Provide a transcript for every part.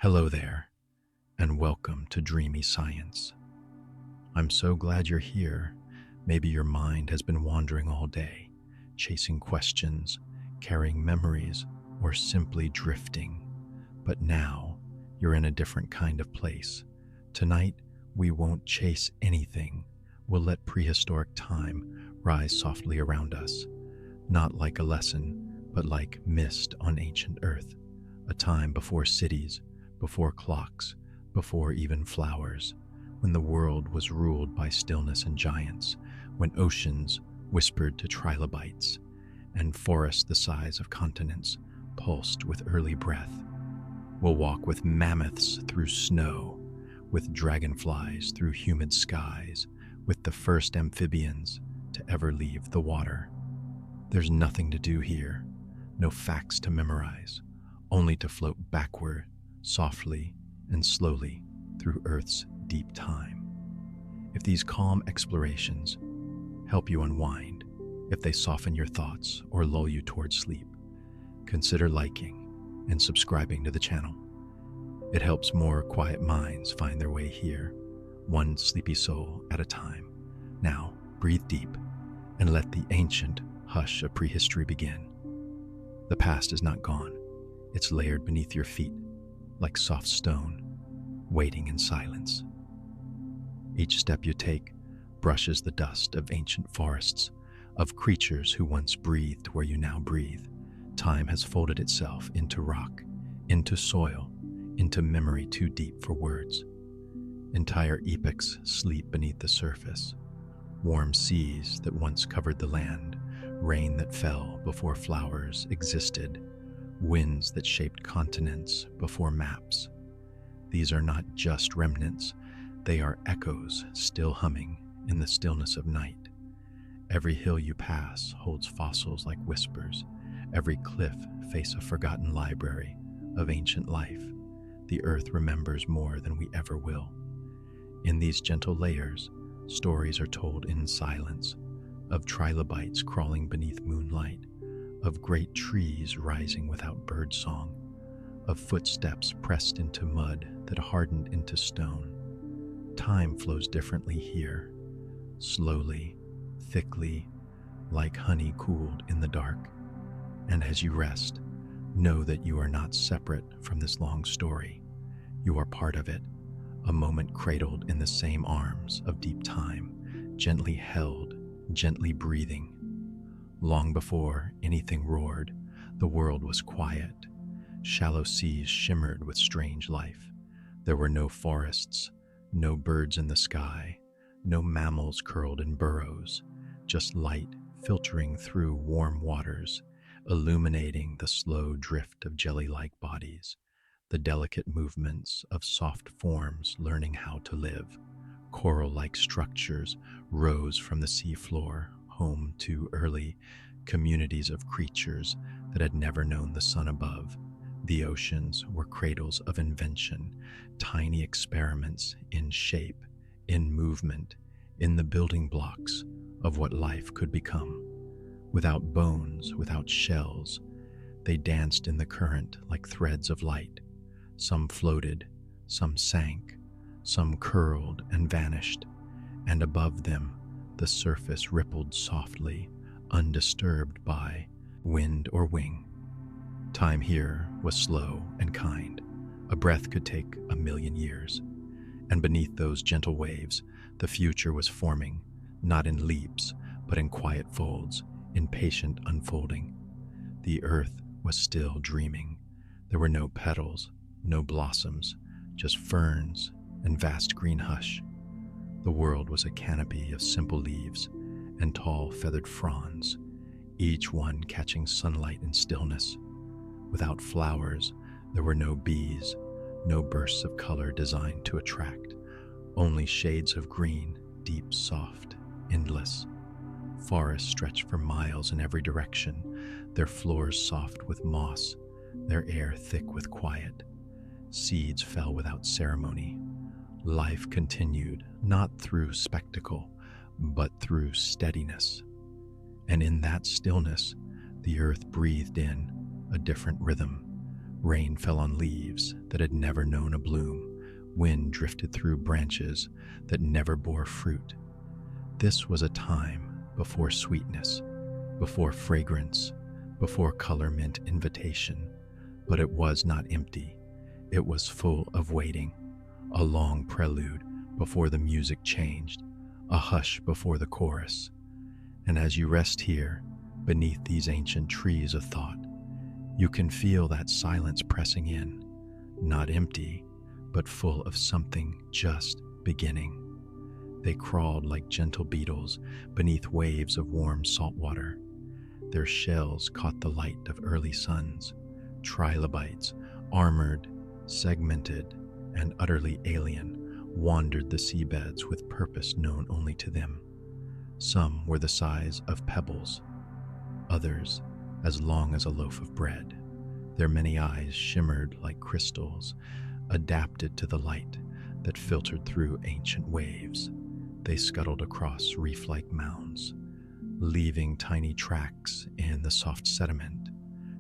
Hello there, and welcome to Dreamy Science. I'm so glad you're here. Maybe your mind has been wandering all day, chasing questions, carrying memories, or simply drifting. But now, you're in a different kind of place. Tonight, we won't chase anything. We'll let prehistoric time rise softly around us, not like a lesson, but like mist on ancient earth, a time before cities, before clocks, before even flowers, when the world was ruled by stillness and giants, when oceans whispered to trilobites, and forests the size of continents pulsed with early breath. We'll walk with mammoths through snow, with dragonflies through humid skies, with the first amphibians to ever leave the water. There's nothing to do here, no facts to memorize, only to float backward, softly and slowly through Earth's deep time. If these calm explorations help you unwind, if they soften your thoughts or lull you towards sleep, consider liking and subscribing to the channel. It helps more quiet minds find their way here, one sleepy soul at a time. Now, breathe deep and let the ancient hush of prehistory begin. The past is not gone. It's layered beneath your feet, like soft stone, waiting in silence. Each step you take brushes the dust of ancient forests, of creatures who once breathed where you now breathe. Time has folded itself into rock, into soil, into memory too deep for words. Entire epochs sleep beneath the surface. Warm seas that once covered the land, rain that fell before flowers existed, winds that shaped continents before maps. These are not just remnants, they are echoes still humming in the stillness of night. Every hill you pass holds fossils like whispers. Every cliff faces a forgotten library of ancient life. The earth remembers more than we ever will. In these gentle layers, stories are told in silence, of trilobites crawling beneath moonlight, of great trees rising without birdsong, of footsteps pressed into mud that hardened into stone. Time flows differently here, slowly, thickly, like honey cooled in the dark. And as you rest, know that you are not separate from this long story. You are part of it, a moment cradled in the same arms of deep time, gently held, gently breathing. Long before anything roared, the world was quiet. Shallow seas shimmered with strange life. There were no forests, no birds in the sky, no mammals curled in burrows, just light filtering through warm waters, illuminating the slow drift of jelly-like bodies, the delicate movements of soft forms learning how to live. Coral-like structures rose from the seafloor, home to early communities of creatures that had never known the sun above. The oceans were cradles of invention, tiny experiments in shape, in movement, in the building blocks of what life could become. Without bones, without shells, they danced in the current like threads of light. Some floated, some sank, some curled and vanished, and above them the surface rippled softly, undisturbed by wind or wing. Time here was slow and kind. A breath could take 1,000,000 years. And beneath those gentle waves, the future was forming, not in leaps, but in quiet folds, in patient unfolding. The earth was still dreaming. There were no petals, no blossoms, just ferns and vast green hush. The world was a canopy of simple leaves and tall feathered fronds, each one catching sunlight in stillness. Without flowers, there were no bees, no bursts of color designed to attract, only shades of green, deep, soft, endless. Forests stretched for miles in every direction, their floors soft with moss, their air thick with quiet. Seeds fell without ceremony. Life continued, not through spectacle, but through steadiness. And in that stillness, the earth breathed in a different rhythm, Rain fell on leaves that had never known a bloom. Wind drifted through branches that never bore fruit. This was a time before sweetness, before fragrance, before color meant invitation. But it was not empty. It was full of waiting, a long prelude before the music changed, a hush before the chorus. And as you rest here, beneath these ancient trees of thought, you can feel that silence pressing in, not empty, but full of something just beginning. They crawled like gentle beetles beneath waves of warm salt water. Their shells caught the light of early suns. Trilobites, armored, segmented, and utterly alien, wandered the seabeds with purpose known only to them. Some were the size of pebbles, others as long as a loaf of bread. Their many eyes shimmered like crystals, adapted to the light that filtered through ancient waves. They scuttled across reef-like mounds, leaving tiny tracks in the soft sediment,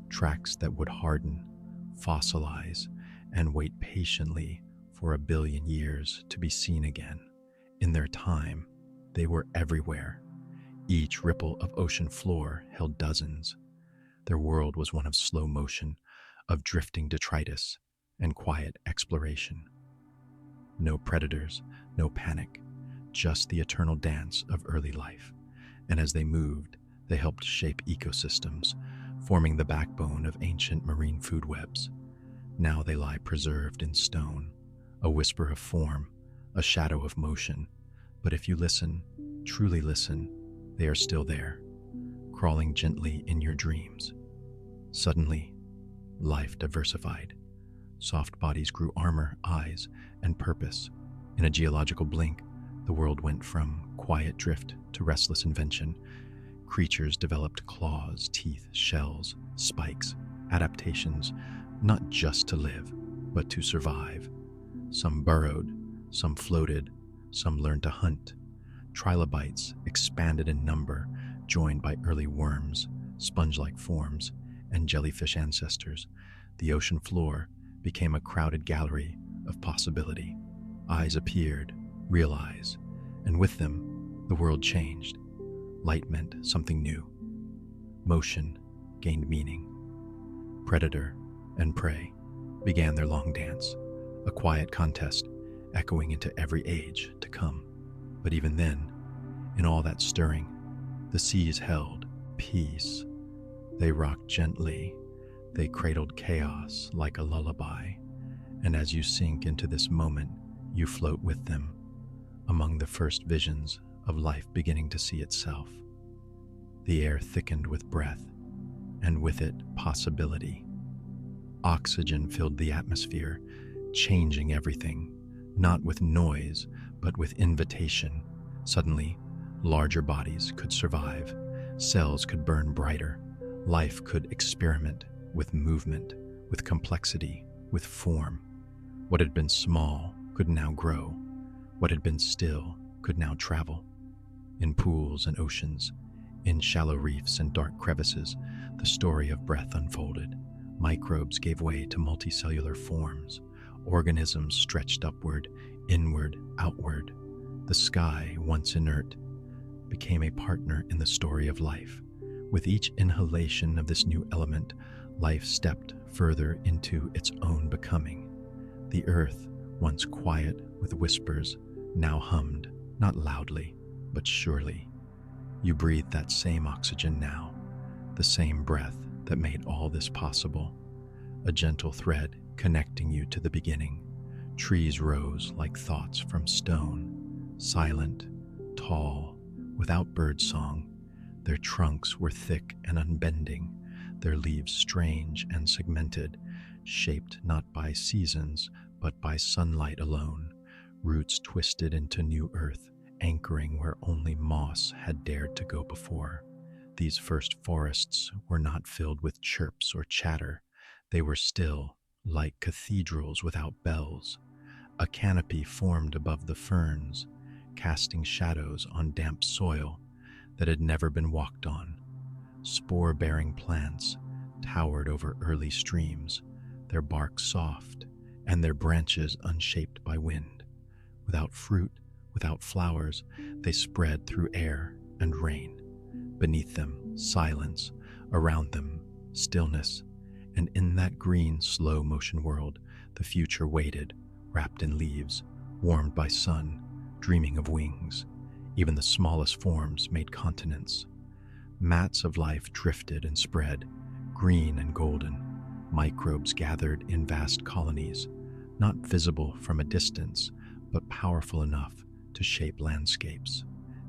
tracks that would harden, fossilize, and wait patiently for 1 billion years to be seen again. In their time, they were everywhere. Each ripple of ocean floor held dozens. Their world was one of slow motion, of drifting detritus and quiet exploration. No predators, no panic, just the eternal dance of early life. And as they moved, they helped shape ecosystems, forming the backbone of ancient marine food webs. Now they lie preserved in stone, a whisper of form, a shadow of motion. But if you listen, truly listen, they are still there, crawling gently in your dreams. Suddenly, life diversified. Soft bodies grew armor, eyes, and purpose. In a geological blink, the world went from quiet drift to restless invention. Creatures developed claws, teeth, shells, spikes, adaptations, not just to live, but to survive. Some burrowed, some floated, some learned to hunt. Trilobites expanded in number, joined by early worms, sponge-like forms, and jellyfish ancestors. The ocean floor became a crowded gallery of possibility. Eyes appeared, real eyes, and with them, the world changed. Light meant something new. Motion gained meaning. Predator and prey began their long dance, a quiet contest echoing into every age to come. But even then, in all that stirring, the seas held peace. They rocked gently. They cradled chaos like a lullaby. And as you sink into this moment, you float with them, among the first visions of life beginning to see itself. The air thickened with breath, and with it, possibility. Oxygen filled the atmosphere, changing everything, not with noise, but with invitation. Suddenly, larger bodies could survive, cells could burn brighter, life could experiment with movement, with complexity, with form. What had been small could now grow. What had been still could now travel. In pools and oceans, in shallow reefs and dark crevices, the story of breath unfolded. Microbes gave way to multicellular forms. Organisms stretched upward, inward, outward. The sky, once inert, became a partner in the story of life. With each inhalation of this new element, life stepped further into its own becoming. The earth, once quiet with whispers, now hummed, not loudly, but surely. You breathe that same oxygen now, the same breath that made all this possible. A gentle thread connecting you to the beginning. Trees rose like thoughts from stone, silent, tall, without birdsong. Their trunks were thick and unbending, their leaves strange and segmented, shaped not by seasons, but by sunlight alone. Roots twisted into new earth, anchoring where only moss had dared to go before. These first forests were not filled with chirps or chatter. They were still, like cathedrals without bells. A canopy formed above the ferns, casting shadows on damp soil that had never been walked on. Spore-bearing plants towered over early streams, their bark soft, and their branches unshaped by wind. Without fruit, without flowers, they spread through air and rain. Beneath them, silence; around them, stillness. And in that green, slow-motion world, the future waited, wrapped in leaves, warmed by sun, dreaming of wings. Even the smallest forms made continents. Mats of life drifted and spread, green and golden. Microbes gathered in vast colonies, not visible from a distance, but powerful enough to shape landscapes.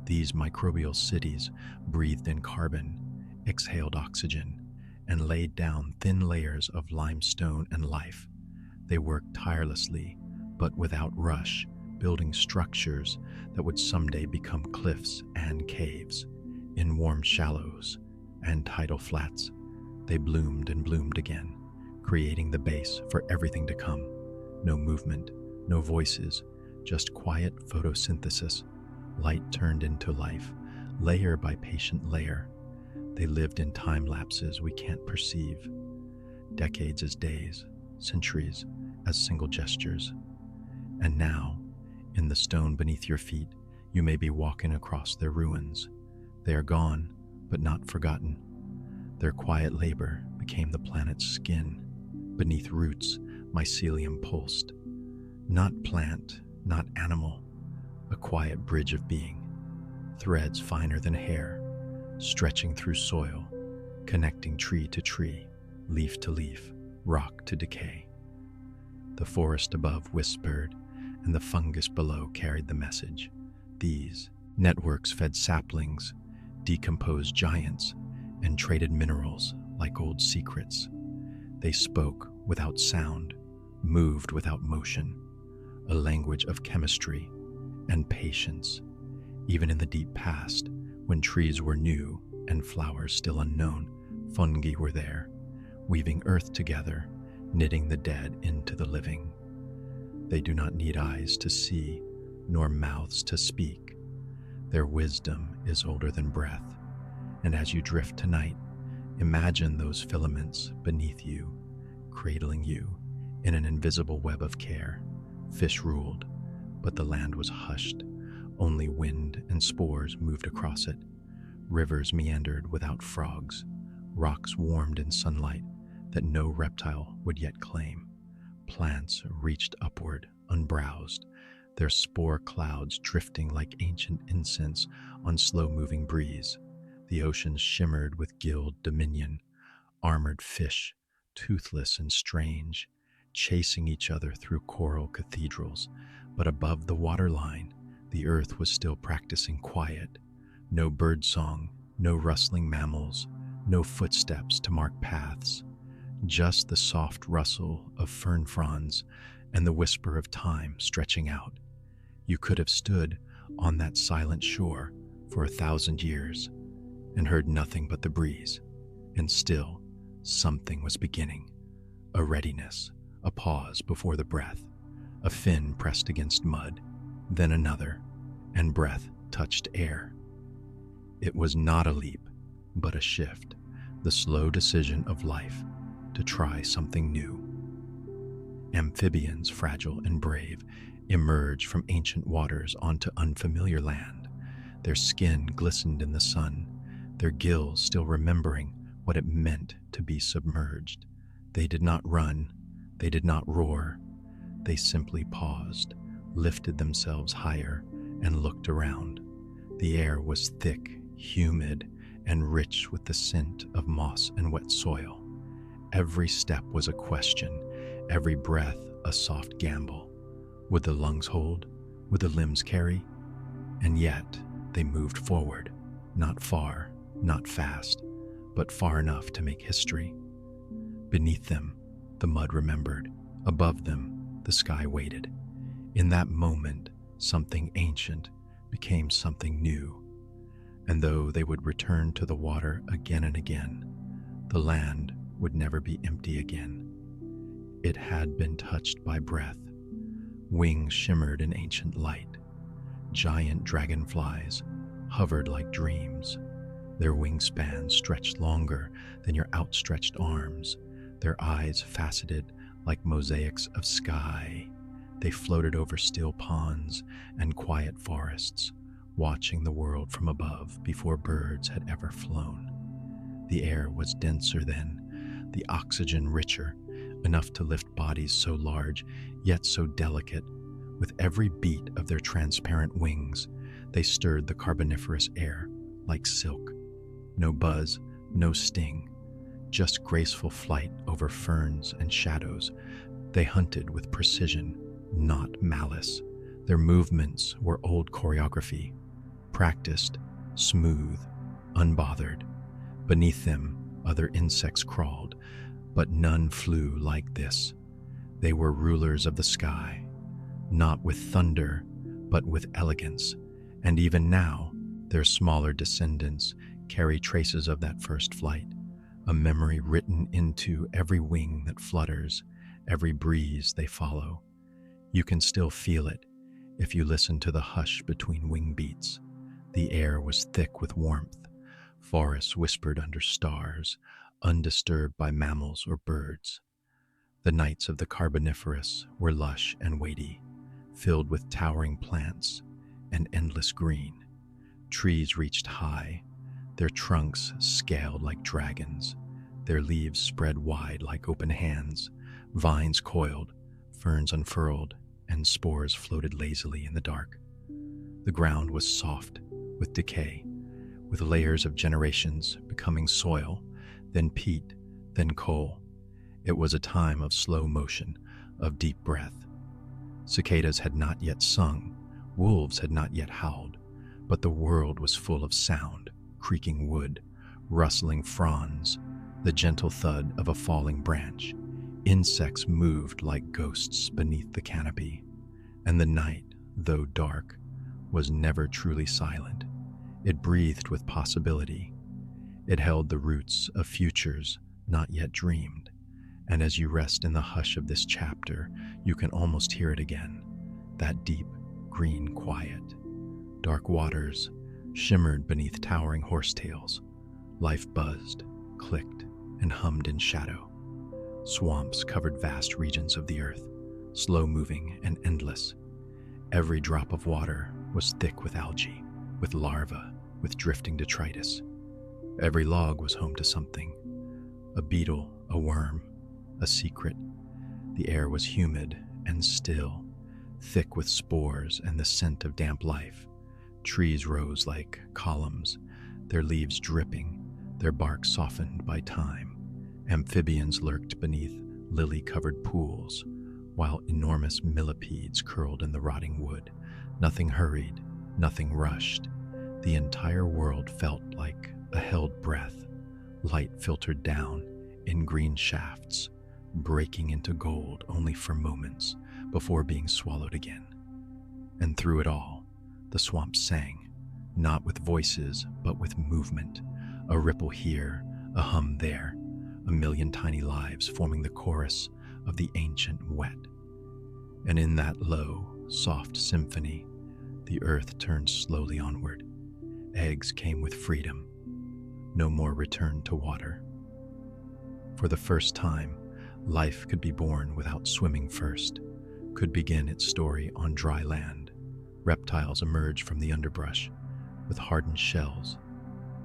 These microbial cities breathed in carbon, exhaled oxygen, and laid down thin layers of limestone and life. They worked tirelessly, but without rush, building structures that would someday become cliffs and caves. In warm shallows and tidal flats, they bloomed and bloomed again, creating the base for everything to come. No movement, no voices, just quiet photosynthesis. Light turned into life, layer by patient layer. They lived in time lapses we can't perceive. Decades as days, centuries as single gestures. And now, in the stone beneath your feet, you may be walking across their ruins. They are gone, but not forgotten. Their quiet labor became the planet's skin. Beneath roots, mycelium pulsed. Not plant, not animal, a quiet bridge of being. Threads finer than hair, stretching through soil, connecting tree to tree, leaf to leaf, rock to decay. The forest above whispered, and the fungus below carried the message. These networks fed saplings, decomposed giants, and traded minerals like old secrets. They spoke without sound, moved without motion, a language of chemistry and patience. Even in the deep past, when trees were new and flowers still unknown, fungi were there, weaving earth together, knitting the dead into the living. They do not need eyes to see, nor mouths to speak. Their wisdom is older than breath. And as you drift tonight, imagine those filaments beneath you, cradling you in an invisible web of care. Fish ruled, but the land was hushed. Only wind and spores moved across it. Rivers meandered without frogs. Rocks warmed in sunlight that no reptile would yet claim. Plants reached upward, unbrowsed, their spore clouds drifting like ancient incense on slow-moving breeze. The oceans shimmered with gilled dominion, armored fish, toothless and strange, chasing each other through coral cathedrals. But above the waterline, the earth was still practicing quiet. No birdsong, no rustling mammals, no footsteps to mark paths. Just the soft rustle of fern fronds and the whisper of time stretching out. You could have stood on that silent shore for 1,000 years and heard nothing but the breeze, and still something was beginning. A readiness, a pause before the breath, a fin pressed against mud, then another, and breath touched air. It was not a leap, but a shift, the slow decision of life to try something new. Amphibians, fragile and brave, emerged from ancient waters onto unfamiliar land. Their skin glistened in the sun, their gills still remembering what it meant to be submerged. They did not run, they did not roar. They simply paused, lifted themselves higher, and looked around. The air was thick, humid, and rich with the scent of moss and wet soil. Every step was a question, every breath a soft gamble. Would the lungs hold? Would the limbs carry? And yet they moved forward, not far, not fast, but far enough to make history. Beneath them, the mud remembered. Above them, the sky waited. In that moment, something ancient became something new. And though they would return to the water again and again, the land would never be empty again. It had been touched by breath. Wings shimmered in ancient light. Giant dragonflies hovered like dreams. Their wingspans stretched longer than your outstretched arms, their eyes faceted like mosaics of sky. They floated over still ponds and quiet forests, watching the world from above before birds had ever flown. The air was denser then, the oxygen richer, enough to lift bodies so large, yet so delicate. With every beat of their transparent wings, they stirred the carboniferous air like silk. No buzz, no sting, just graceful flight over ferns and shadows. They hunted with precision, not malice. Their movements were old choreography, practiced, smooth, unbothered. Beneath them, other insects crawled, but none flew like this. They were rulers of the sky, not with thunder, but with elegance. And even now, their smaller descendants carry traces of that first flight, a memory written into every wing that flutters, every breeze they follow. You can still feel it if you listen to the hush between wing beats. The air was thick with warmth. Forests whispered under stars, undisturbed by mammals or birds. The nights of the Carboniferous were lush and weighty, filled with towering plants and endless green. Trees reached high, their trunks scaled like dragons, their leaves spread wide like open hands, vines coiled, ferns unfurled, and spores floated lazily in the dark. The ground was soft with decay, with layers of generations becoming soil, then peat, then coal. It was a time of slow motion, of deep breath. Cicadas had not yet sung, wolves had not yet howled, but the world was full of sound, creaking wood, rustling fronds, the gentle thud of a falling branch. Insects moved like ghosts beneath the canopy, and the night, though dark, was never truly silent. It breathed with possibility. It held the roots of futures not yet dreamed, and as you rest in the hush of this chapter, you can almost hear it again, that deep, green quiet. Dark waters shimmered beneath towering horsetails. Life buzzed, clicked, and hummed in shadow. Swamps covered vast regions of the earth, slow-moving and endless. Every drop of water was thick with algae, with larvae, with drifting detritus. Every log was home to something, a beetle, a worm, a secret. The air was humid and still, thick with spores and the scent of damp life. Trees rose like columns, their leaves dripping, their bark softened by time. Amphibians lurked beneath lily-covered pools, while enormous millipedes curled in the rotting wood. Nothing hurried, nothing rushed. The entire world felt like a held breath. Light filtered down in green shafts, breaking into gold only for moments before being swallowed again. And through it all, the swamp sang, not with voices, but with movement. A ripple here, a hum there, a million tiny lives forming the chorus of the ancient wet. And in that low, soft symphony, the earth turned slowly onward. Eggs came with freedom. No more return to water. For the first time, life could be born without swimming first, could begin its story on dry land. Reptiles emerged from the underbrush with hardened shells,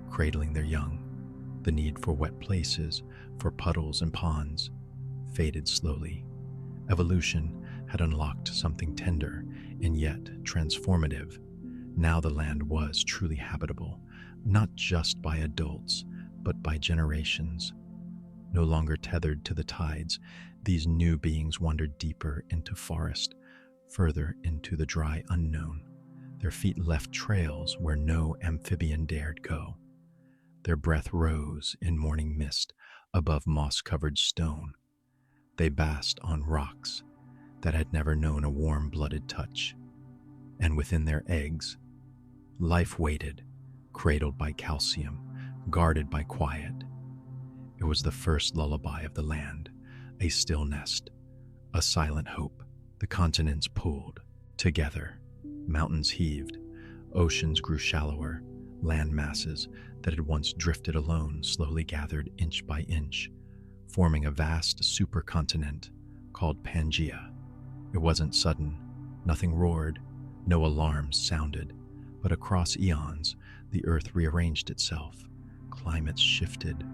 cradling their young. The need for wet places, for puddles and ponds, faded slowly. Evolution had unlocked something tender and yet transformative. Now the land was truly habitable, not just by adults, but by generations. No longer tethered to the tides, these new beings wandered deeper into forest, further into the dry unknown. Their feet left trails where no amphibian dared go. Their breath rose in morning mist above moss-covered stone. They basked on rocks that had never known a warm-blooded touch. And within their eggs, life waited, cradled by calcium, guarded by quiet. It was the first lullaby of the land, a still nest, a silent hope. The continents pulled together, mountains heaved, oceans grew shallower, land masses that had once drifted alone slowly gathered inch by inch, forming a vast supercontinent called Pangea. It wasn't sudden, nothing roared, no alarms sounded, but across eons, the earth rearranged itself. Climates shifted,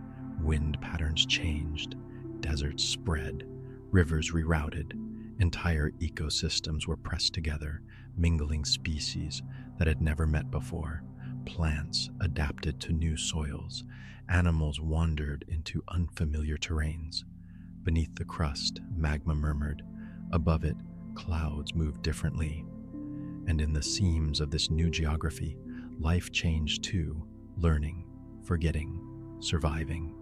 wind patterns changed, deserts spread, rivers rerouted, entire ecosystems were pressed together, mingling species that had never met before. Plants adapted to new soils, animals wandered into unfamiliar terrains. Beneath the crust, magma murmured. Above it, clouds moved differently. And in the seams of this new geography, life changed too, learning, forgetting, surviving.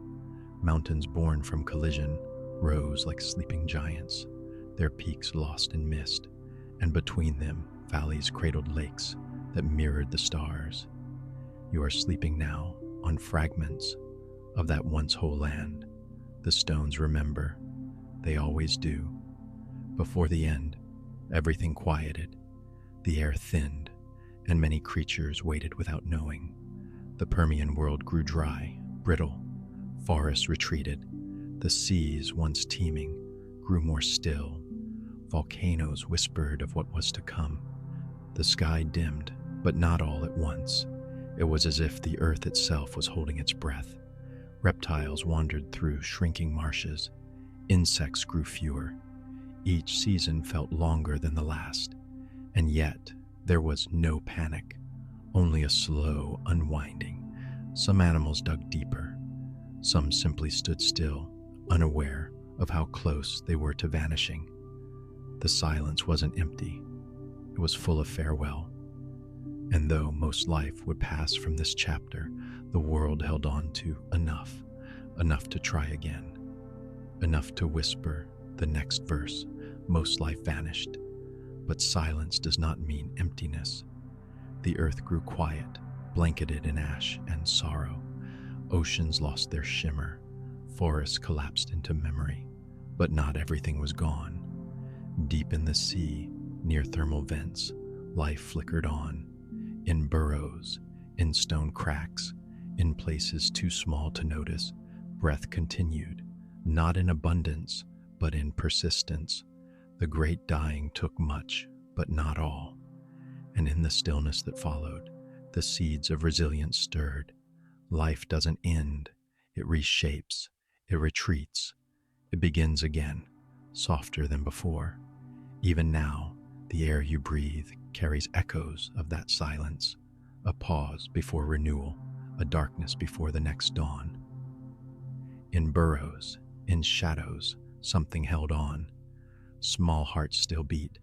Mountains born from collision rose like sleeping giants, their peaks lost in mist, and between them, valleys cradled lakes that mirrored the stars. You are sleeping now on fragments of that once whole land. The stones remember, they always do. Before the end, everything quieted. The air thinned, and many creatures waited without knowing. The Permian world grew dry, brittle. Forests retreated. The seas, once teeming, grew more still. Volcanoes whispered of what was to come. The sky dimmed, but not all at once. It was as if the earth itself was holding its breath. Reptiles wandered through shrinking marshes. Insects grew fewer. Each season felt longer than the last. And yet, there was no panic, only a slow unwinding. Some animals dug deeper. Some simply stood still, unaware of how close they were to vanishing. The silence wasn't empty. It was full of farewell. And though most life would pass from this chapter, the world held on to enough to try again, enough to whisper the next verse. Most life vanished. But silence does not mean emptiness. The earth grew quiet, blanketed in ash and sorrow. Oceans lost their shimmer. Forests collapsed into memory. But not everything was gone. Deep in the sea, near thermal vents, life flickered on. In burrows, in stone cracks, in places too small to notice, breath continued, not in abundance, but in persistence. The great dying took much, but not all. And in the stillness that followed, the seeds of resilience stirred. Life doesn't end, it reshapes, it retreats, it begins again, softer than before. Even now, the air you breathe carries echoes of that silence, a pause before renewal, a darkness before the next dawn. In burrows, in shadows, something held on. Small hearts still beat.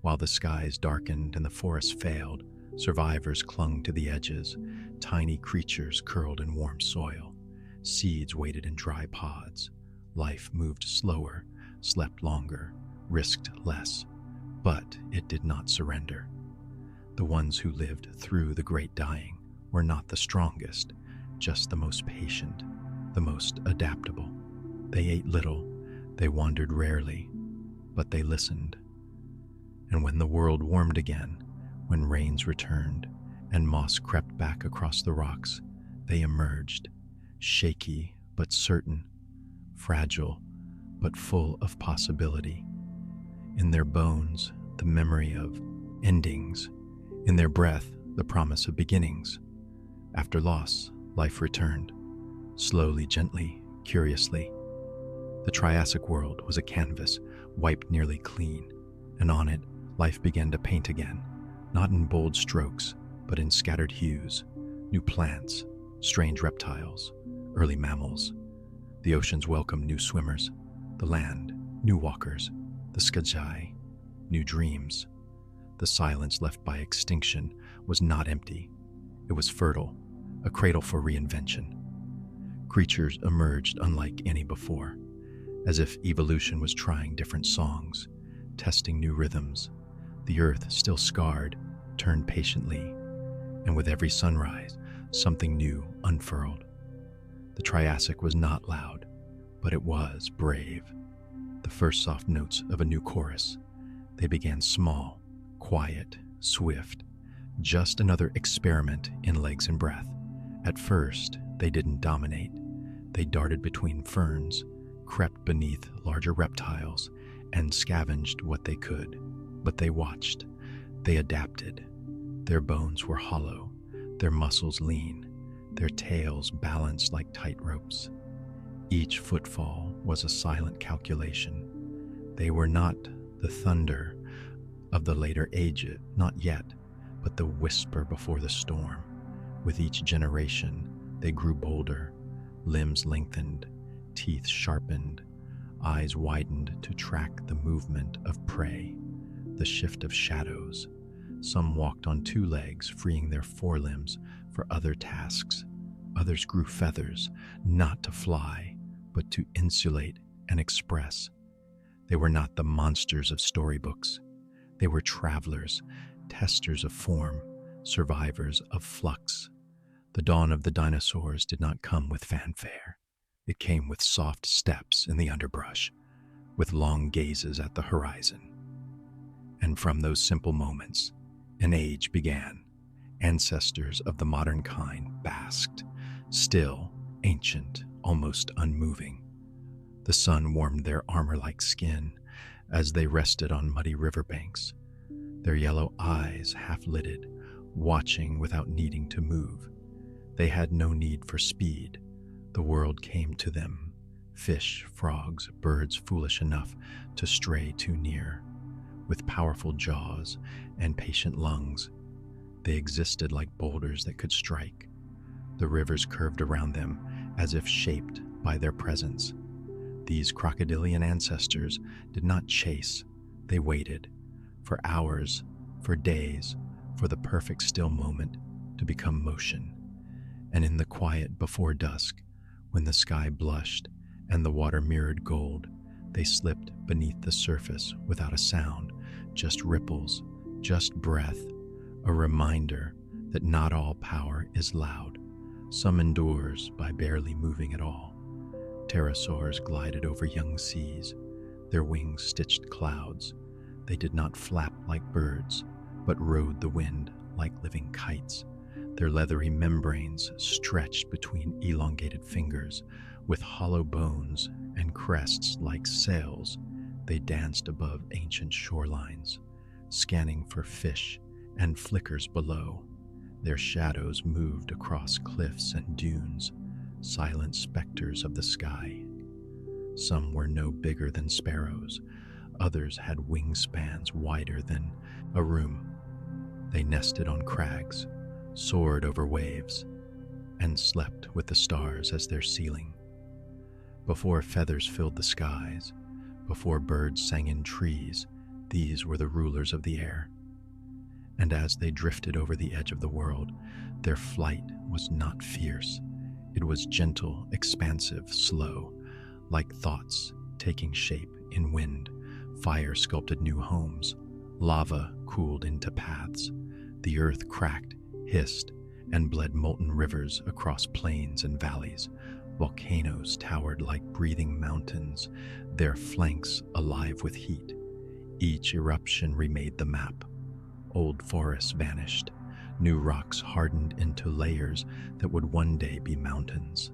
While the skies darkened and the forest failed, survivors clung to the edges. Tiny creatures curled in warm soil. Seeds waited in dry pods. Life moved slower, slept longer, risked less, but it did not surrender. The ones who lived through the great dying were not the strongest, just the most patient, the most adaptable. They ate little, they wandered rarely, but they listened. And when the world warmed again, when rains returned and moss crept back across the rocks, they emerged, shaky but certain, fragile but full of possibility. In their bones, the memory of endings. In their breath, the promise of beginnings. After loss, life returned, slowly, gently, curiously. The Triassic world was a canvas, wiped nearly clean, and on it, life began to paint again, not in bold strokes, but in scattered hues. New plants, strange reptiles, early mammals. The oceans welcomed new swimmers, the land, new walkers, the sky, new dreams. The silence left by extinction was not empty. It was fertile, a cradle for reinvention. Creatures emerged unlike any before, as if evolution was trying different songs, testing new rhythms. The earth, still scarred, turned patiently, and with every sunrise, something new unfurled. The Triassic was not loud, but it was brave. The first soft notes of a new chorus. They began small, quiet, swift, just another experiment in legs and breath. At first, they didn't dominate. They darted between ferns, crept beneath larger reptiles, and scavenged what they could. But they watched. They adapted. Their bones were hollow, their muscles lean, their tails balanced like tight ropes. Each footfall was a silent calculation. They were not the thunder of the later ages, not yet, but the whisper before the storm. With each generation, they grew bolder, limbs lengthened, teeth sharpened, eyes widened to track the movement of prey, the shift of shadows. Some walked on two legs, freeing their forelimbs for other tasks. Others grew feathers, not to fly, but to insulate and express. They were not the monsters of storybooks. They were travelers, testers of form, survivors of flux. The dawn of the dinosaurs did not come with fanfare. It came with soft steps in the underbrush, with long gazes at the horizon. And from those simple moments, an age began. Ancestors of the modern kind basked, still, ancient, almost unmoving. The sun warmed their armor-like skin as they rested on muddy riverbanks, their yellow eyes half-lidded, watching without needing to move. They had no need for speed. The world came to them, fish, frogs, birds foolish enough to stray too near. With powerful jaws and patient lungs, they existed like boulders that could strike. The rivers curved around them as if shaped by their presence. These crocodilian ancestors did not chase, they waited, for hours, for days, for the perfect still moment to become motion. And in the quiet before dusk, when the sky blushed and the water mirrored gold, they slipped beneath the surface without a sound, just ripples, just breath, a reminder that not all power is loud. Some endures by barely moving at all. Pterosaurs glided over young seas, their wings stitched clouds. They did not flap like birds, but rode the wind like living kites. Their leathery membranes stretched between elongated fingers. With hollow bones and crests like sails, they danced above ancient shorelines, scanning for fish and flickers below. Their shadows moved across cliffs and dunes, silent specters of the sky. Some were no bigger than sparrows. Others had wingspans wider than a room. They nested on crags, soared over waves, and slept with the stars as their ceiling. Before feathers filled the skies, before birds sang in trees, these were the rulers of the air. And as they drifted over the edge of the world, their flight was not fierce. It was gentle, expansive, slow, like thoughts taking shape in wind. Fire sculpted new homes. Lava cooled into paths. The earth cracked, hissed, and bled molten rivers across plains and valleys. Volcanoes towered like breathing mountains, their flanks alive with heat. Each eruption remade the map. Old forests vanished. New rocks hardened into layers that would one day be mountains.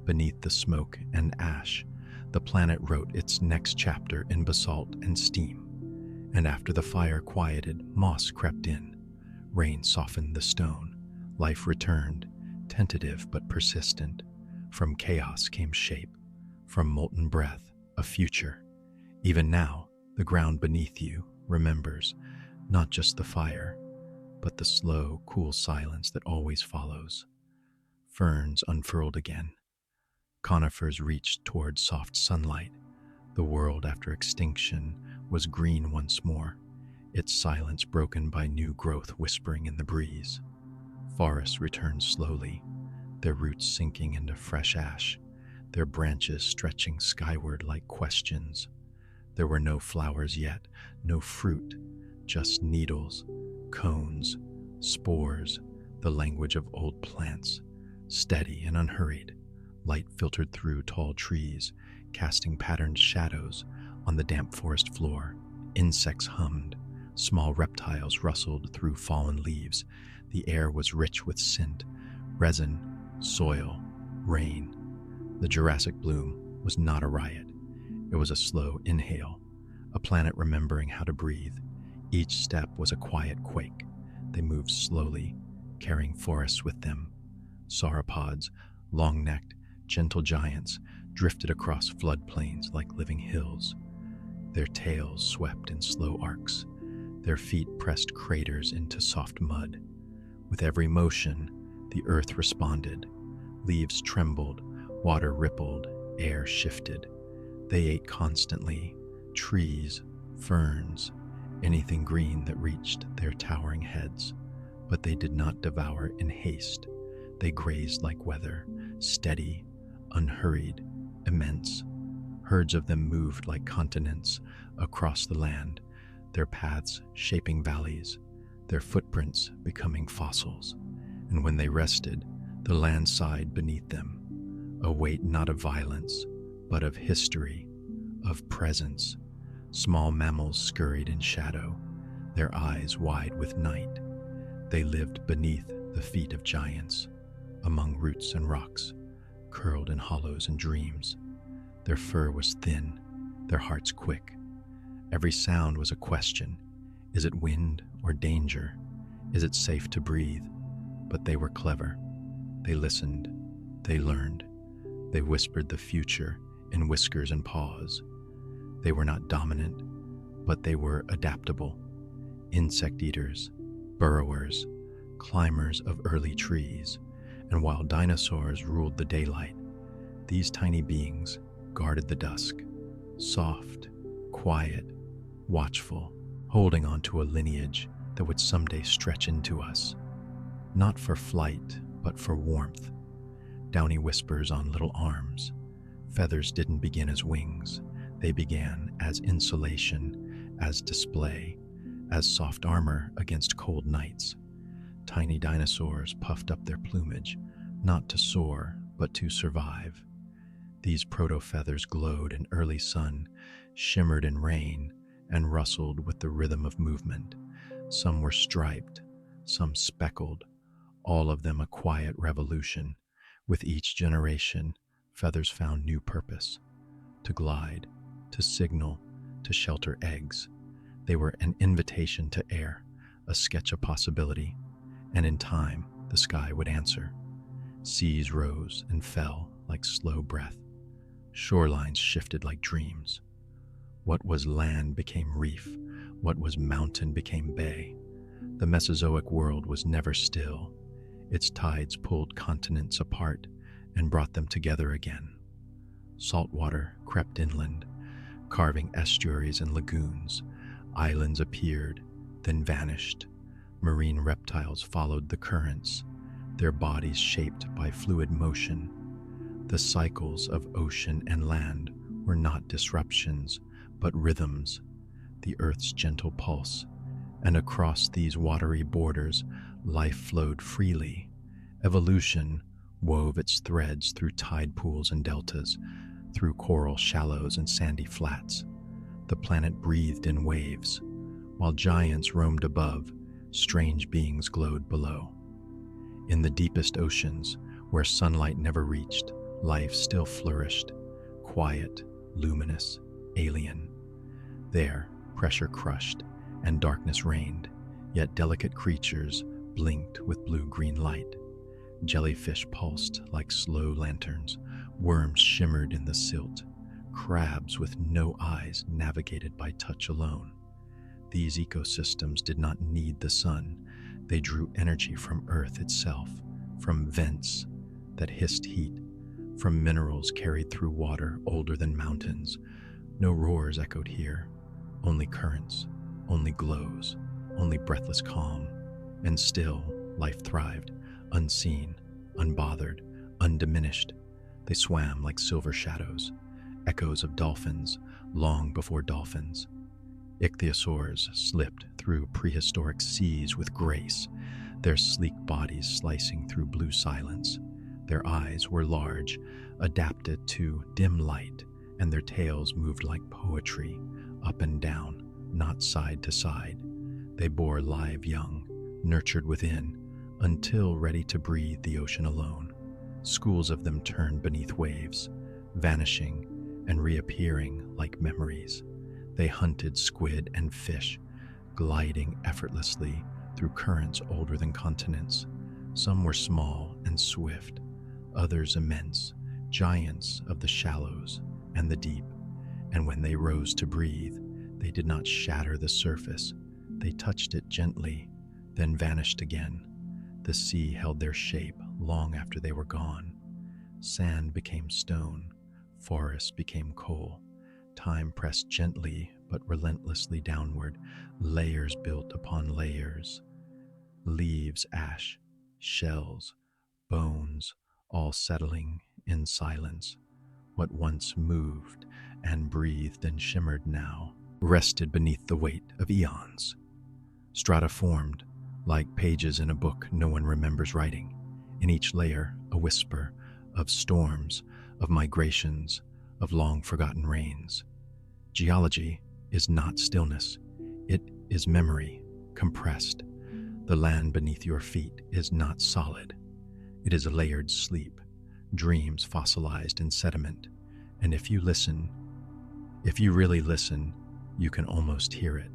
Beneath the smoke and ash, the planet wrote its next chapter in basalt and steam. And after the fire quieted, moss crept in. Rain softened the stone. Life returned, tentative but persistent. From chaos came shape. From molten breath, a future. Even now, the ground beneath you remembers not just the fire, but the slow, cool silence that always follows. Ferns unfurled again. Conifers reached toward soft sunlight. The world after extinction was green once more, its silence broken by new growth whispering in the breeze. Forests returned slowly, their roots sinking into fresh ash, their branches stretching skyward like questions. There were no flowers yet, no fruit, just needles, cones, spores, the language of old plants, steady and unhurried. Light filtered through tall trees, casting patterned shadows on the damp forest floor. Insects hummed, small reptiles rustled through fallen leaves. The air was rich with scent, resin, soil, rain. The Jurassic bloom was not a riot. It was a slow inhale, a planet remembering how to breathe. Each step was a quiet quake. They moved slowly, carrying forests with them. Sauropods, long-necked, gentle giants, drifted across floodplains like living hills. Their tails swept in slow arcs. Their feet pressed craters into soft mud. With every motion, the earth responded. Leaves trembled, water rippled, air shifted. They ate constantly, trees, ferns, anything green that reached their towering heads. But they did not devour in haste. They grazed like weather, steady, unhurried, immense. Herds of them moved like continents across the land, their paths shaping valleys, their footprints becoming fossils. And when they rested, the land sighed beneath them, a weight not of violence, but of history, of presence. Small mammals scurried in shadow, their eyes wide with night. They lived beneath the feet of giants, among roots and rocks, curled in hollows and dreams. Their fur was thin, their hearts quick. Every sound was a question. Is it wind or danger? Is it safe to breathe? But they were clever. They listened. They learned. They whispered the future in whiskers and paws. They were not dominant, but they were adaptable. Insect eaters, burrowers, climbers of early trees. And while dinosaurs ruled the daylight, these tiny beings guarded the dusk, soft, quiet, watchful, holding on to a lineage that would someday stretch into us. Not for flight, but for warmth. Downy whispers on little arms. Feathers didn't begin as wings. They began as insulation, as display, as soft armor against cold nights. Tiny dinosaurs puffed up their plumage, not to soar, but to survive. These proto-feathers glowed in early sun, shimmered in rain, and rustled with the rhythm of movement. Some were striped, some speckled, all of them a quiet revolution. With each generation, feathers found new purpose: to glide, to signal, to shelter eggs. They were an invitation to air, a sketch of possibility, and in time, the sky would answer. Seas rose and fell like slow breath. Shorelines shifted like dreams. What was land became reef. What was mountain became bay. The Mesozoic world was never still. Its tides pulled continents apart and brought them together again. Salt water crept inland, carving estuaries and lagoons. Islands appeared, then vanished. Marine reptiles followed the currents, their bodies shaped by fluid motion. The cycles of ocean and land were not disruptions, but rhythms, the earth's gentle pulse. And across these watery borders, life flowed freely. Evolution wove its threads through tide pools and deltas, through coral shallows and sandy flats. The planet breathed in waves. While giants roamed above, strange beings glowed below. In the deepest oceans, where sunlight never reached, life still flourished, quiet, luminous, alien. There, pressure crushed, and darkness reigned, yet delicate creatures blinked with blue-green light. Jellyfish pulsed like slow lanterns, worms shimmered in the silt, crabs with no eyes navigated by touch alone. These ecosystems did not need the sun. They drew energy from Earth itself, from vents that hissed heat, from minerals carried through water older than mountains. No roars echoed here, only currents, only glows, only breathless calm. And still, life thrived, unseen, unbothered, undiminished. They swam like silver shadows, echoes of dolphins long before dolphins. Ichthyosaurs slipped through prehistoric seas with grace, their sleek bodies slicing through blue silence. Their eyes were large, adapted to dim light, and their tails moved like poetry, up and down, not side to side. They bore live young, nurtured within, until ready to breathe the ocean alone. Schools of them turned beneath waves, vanishing and reappearing like memories. They hunted squid and fish, gliding effortlessly through currents older than continents. Some were small and swift, others immense, giants of the shallows and the deep. And when they rose to breathe, they did not shatter the surface. They touched it gently, then vanished again. The sea held their shape long after they were gone. Sand became stone, forests became coal. Time pressed gently but relentlessly downward, layers built upon layers. Leaves, ash, shells, bones, all settling in silence. What once moved and breathed and shimmered now rested beneath the weight of eons. Strata formed, like pages in a book no one remembers writing. In each layer, a whisper of storms, of migrations, of long-forgotten rains. Geology is not stillness. It is memory, compressed. The land beneath your feet is not solid. It is a layered sleep, dreams fossilized in sediment. And if you really listen, you can almost hear it,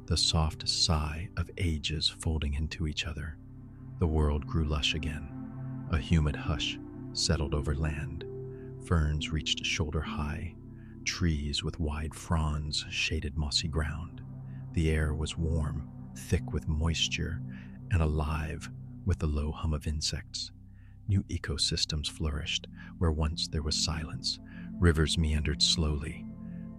the soft sigh of ages folding into each other. The world grew lush again. A humid hush settled over land. Ferns reached shoulder high. Trees with wide fronds shaded mossy ground. The air was warm, thick with moisture, and alive with the low hum of insects. New ecosystems flourished where once there was silence. Rivers meandered slowly,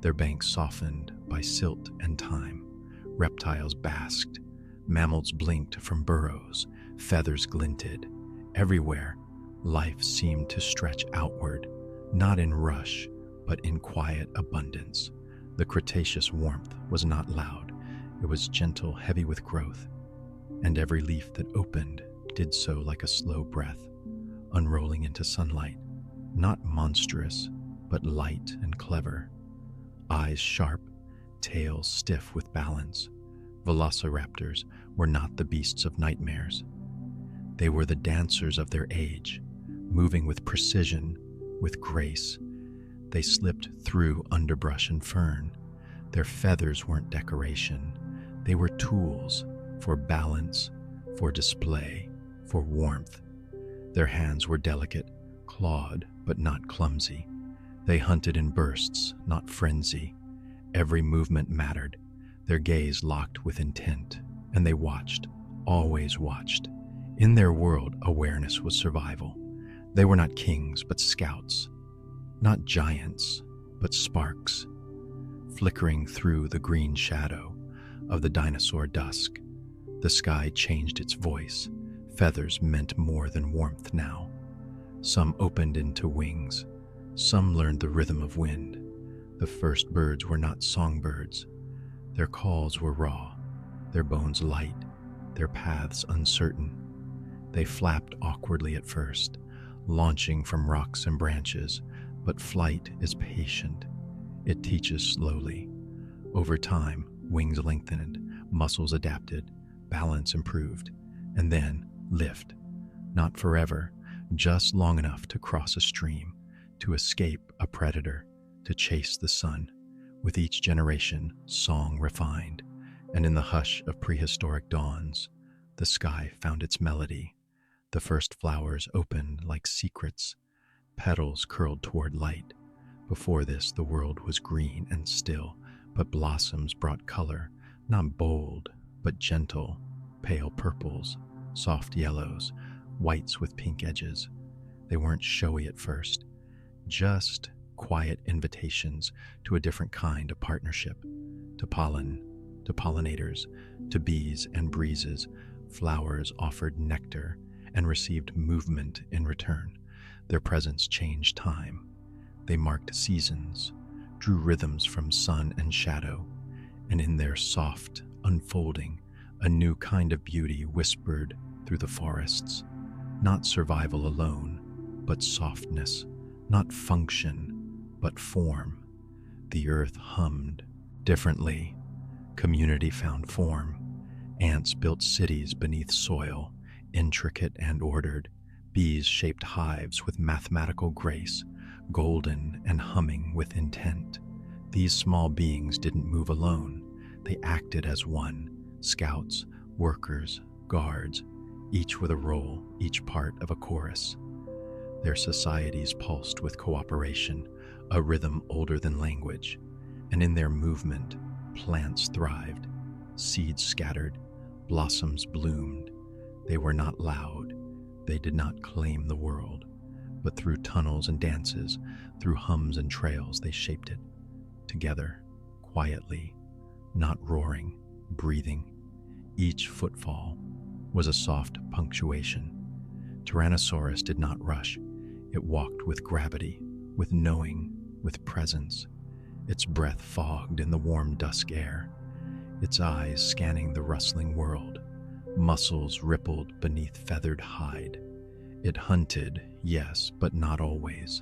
their banks softened by silt and time. Reptiles basked, mammals blinked from burrows, feathers glinted. Everywhere, life seemed to stretch outward, not in rush, but in quiet abundance. The Cretaceous warmth was not loud. It was gentle, heavy with growth, and every leaf that opened did so like a slow breath, unrolling into sunlight, not monstrous, but light and clever. Eyes sharp, tail stiff with balance. Velociraptors were not the beasts of nightmares. They were the dancers of their age, moving with precision, with grace. They slipped through underbrush and fern. Their feathers weren't decoration. They were tools for balance, for display, for warmth. Their hands were delicate, clawed, but not clumsy. They hunted in bursts, not frenzy. Every movement mattered. Their gaze locked with intent, and they watched, always watched. In their world, awareness was survival. They were not kings, but scouts. Not giants, but sparks, flickering through the green shadow of the dinosaur dusk. The sky changed its voice. Feathers meant more than warmth now. Some opened into wings. Some learned the rhythm of wind. The first birds were not songbirds. Their calls were raw, their bones light, their paths uncertain. They flapped awkwardly at first, launching from rocks and branches, but flight is patient. It teaches slowly. Over time, wings lengthened, muscles adapted, balance improved, and then lift. Not forever, just long enough to cross a stream, to escape a predator, to chase the sun. With each generation, song refined, and in the hush of prehistoric dawns, the sky found its melody. The first flowers opened like secrets, petals curled toward light. Before this, the world was green and still, but blossoms brought color, not bold, but gentle, pale purples, soft yellows, whites with pink edges. They weren't showy at first, just quiet invitations to a different kind of partnership, to pollen, to pollinators, to bees and breezes. Flowers offered nectar and received movement in return. Their presence changed time. They marked seasons, drew rhythms from sun and shadow, and in their soft unfolding, a new kind of beauty whispered through the forests. Not survival alone, but softness. Not function, but form. The earth hummed differently. Community found form. Ants built cities beneath soil, intricate and ordered. Bees shaped hives with mathematical grace, golden and humming with intent. These small beings didn't move alone. They acted as one: scouts, workers, guards, each with a role, each part of a chorus. Their societies pulsed with cooperation, a rhythm older than language, and in their movement, plants thrived, seeds scattered, blossoms bloomed. They were not loud, they did not claim the world, but through tunnels and dances, through hums and trails, they shaped it. Together, quietly, not roaring, breathing. Each footfall was a soft punctuation. Tyrannosaurus did not rush. It walked with gravity, with knowing, with presence. Its breath fogged in the warm dusk air, its eyes scanning the rustling world. Muscles rippled beneath feathered hide. It hunted, yes, but not always.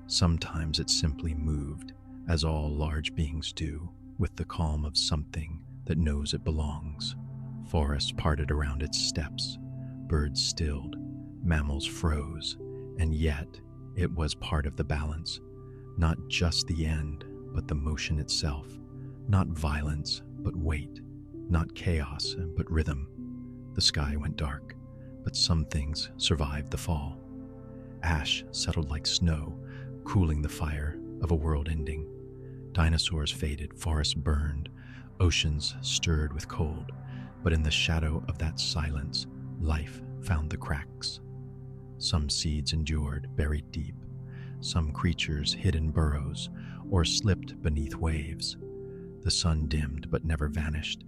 Sometimes it simply moved, as all large beings do, with the calm of something that knows it belongs. Forests parted around its steps, birds stilled, mammals froze, and yet it was part of the balance. Not just the end, but the motion itself. Not violence, but weight. Not chaos, but rhythm. The sky went dark, but some things survived the fall. Ash settled like snow, cooling the fire of a world ending. Dinosaurs faded, forests burned, oceans stirred with cold, but in the shadow of that silence, life found the cracks. Some seeds endured, buried deep. Some creatures hid in burrows or slipped beneath waves. The sun dimmed but never vanished,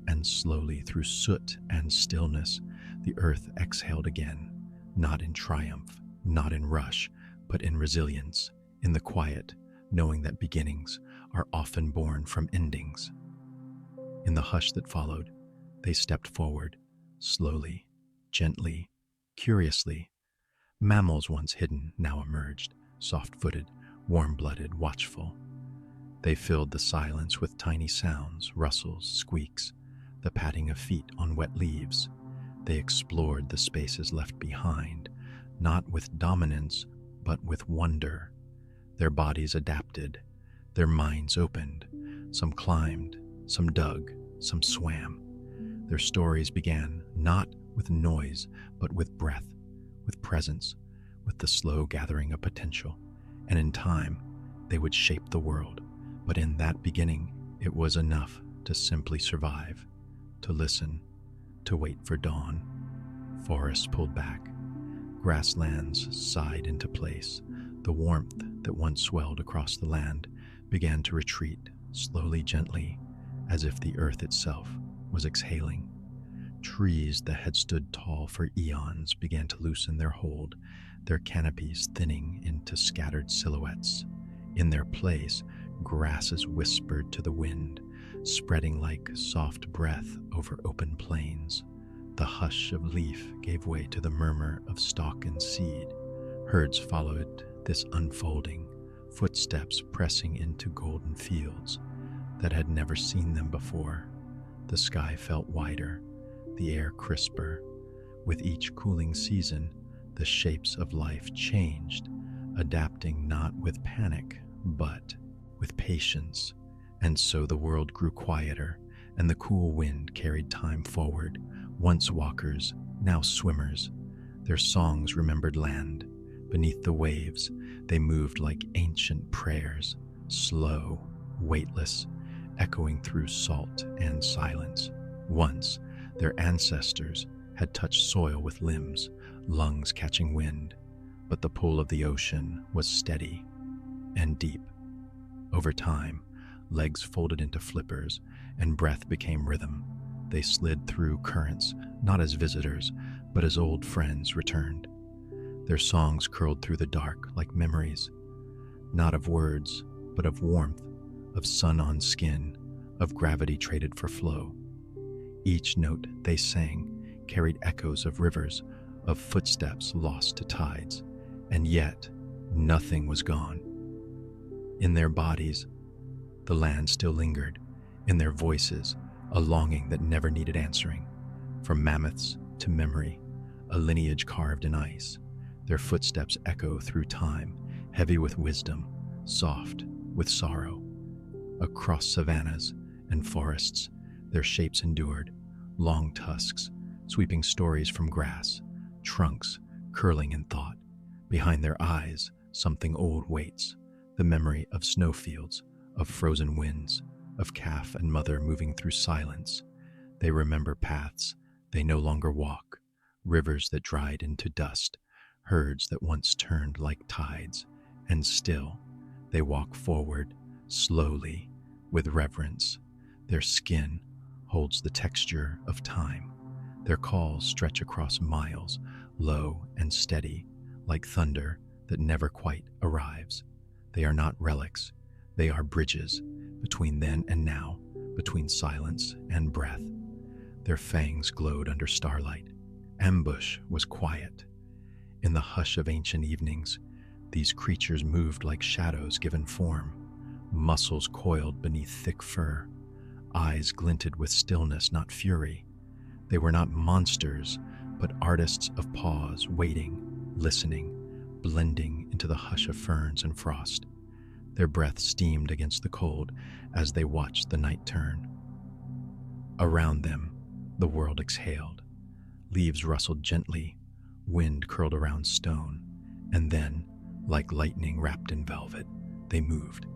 and slowly through soot and stillness, the earth exhaled again, not in triumph, not in rush, but in resilience, in the quiet, knowing that beginnings are often born from endings. In the hush that followed, they stepped forward, slowly, gently, curiously. Mammals once hidden now emerged, soft-footed, warm-blooded, watchful. They filled the silence with tiny sounds, rustles, squeaks, the patting of feet on wet leaves. They explored the spaces left behind, not with dominance, but with wonder. Their bodies adapted, their minds opened. Some climbed, some dug, some swam. Their stories began not with noise, but with breath, with presence, with the slow gathering of potential. And in time, they would shape the world. But in that beginning, it was enough to simply survive, to listen, to wait for dawn. Forests pulled back. Grasslands sighed into place. The warmth that once swelled across the land began to retreat, slowly, gently, as if the earth itself was exhaling. Trees that had stood tall for eons began to loosen their hold, their canopies thinning into scattered silhouettes. In their place, grasses whispered to the wind, spreading like soft breath over open plains. The hush of leaf gave way to the murmur of stalk and seed. Herds followed this unfolding, footsteps pressing into golden fields that had never seen them before. The sky felt wider, the air crisper. With each cooling season, the shapes of life changed, adapting not with panic, but with patience. And so the world grew quieter, and the cool wind carried time forward. Once walkers, now swimmers. Their songs remembered land. Beneath the waves, they moved like ancient prayers, slow, weightless, echoing through salt and silence. Once, their ancestors had touched soil with limbs, lungs catching wind, but the pull of the ocean was steady and deep. Over time, legs folded into flippers, and breath became rhythm. They slid through currents, not as visitors, but as old friends returned. Their songs curled through the dark like memories, not of words, but of warmth, of sun on skin, of gravity traded for flow. Each note they sang carried echoes of rivers, of footsteps lost to tides, and yet nothing was gone. In their bodies, the land still lingered. In their voices, a longing that never needed answering. From mammoths to memory, a lineage carved in ice. Their footsteps echo through time, heavy with wisdom, soft with sorrow. Across savannas and forests, their shapes endured, long tusks, sweeping stories from grass, trunks curling in thought. Behind their eyes, something old waits, the memory of snowfields, of frozen winds, of calf and mother moving through silence. They remember paths they no longer walk, rivers that dried into dust, herds that once turned like tides, and still they walk forward, slowly, with reverence. Their skin holds the texture of time. Their calls stretch across miles, low and steady, like thunder that never quite arrives. They are not relics, they are bridges between then and now, between silence and breath. Their fangs glowed under starlight. Ambush was quiet. In the hush of ancient evenings, these creatures moved like shadows given form, muscles coiled beneath thick fur, eyes glinted with stillness, not fury. They were not monsters, but artists of pause, waiting, listening, blending into the hush of ferns and frost. Their breath steamed against the cold as they watched the night turn. Around them, the world exhaled. Leaves rustled gently, wind curled around stone, and then, like lightning wrapped in velvet, they moved,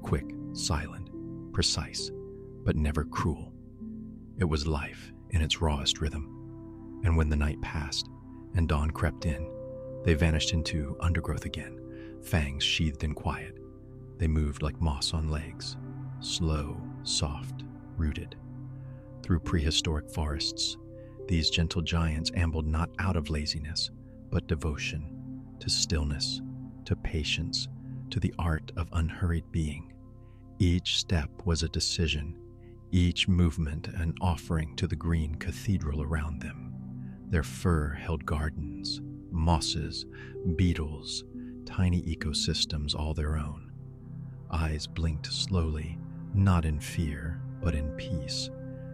quick, silent, precise, but never cruel. It was life in its rawest rhythm. And when the night passed and dawn crept in, they vanished into undergrowth again, fangs sheathed in quiet. They moved like moss on legs, slow, soft, rooted. Through prehistoric forests, these gentle giants ambled not out of laziness, but devotion, to stillness, to patience, to the art of unhurried being. Each step was a decision, each movement an offering to the green cathedral around them. Their fur held gardens, mosses, beetles, tiny ecosystems all their own. Eyes blinked slowly, not in fear, but in peace.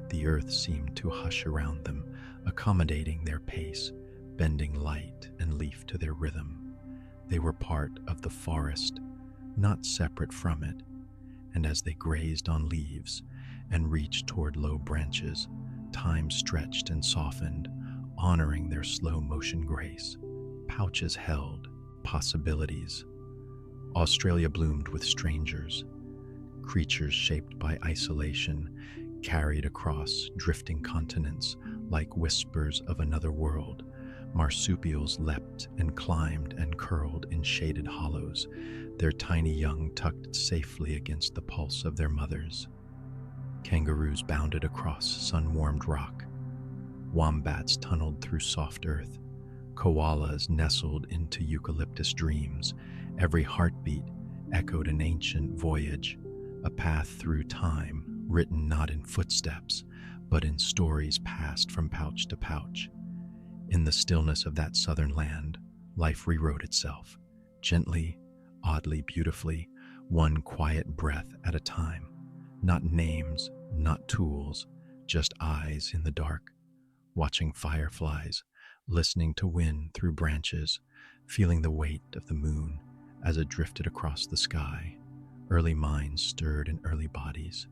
The earth seemed to hush around them, accommodating their pace, bending light and leaf to their rhythm. They were part of the forest, not separate from it, and as they grazed on leaves and reached toward low branches, time stretched and softened, honoring their slow motion grace. Pouches held possibilities. Australia bloomed with strangers, creatures shaped by isolation, carried across drifting continents like whispers of another world. Marsupials leapt and climbed and curled in shaded hollows, their tiny young tucked safely against the pulse of their mothers. Kangaroos bounded across sun-warmed rock. Wombats tunneled through soft earth. Koalas nestled into eucalyptus dreams. Every heartbeat echoed an ancient voyage, a path through time, written not in footsteps, but in stories passed from pouch to pouch. In the stillness of that southern land, life rewrote itself, gently, oddly, beautifully, one quiet breath at a time. Not names, not tools, just eyes in the dark, watching fireflies, listening to wind through branches, feeling the weight of the moon as it drifted across the sky. Early minds stirred in early bodies.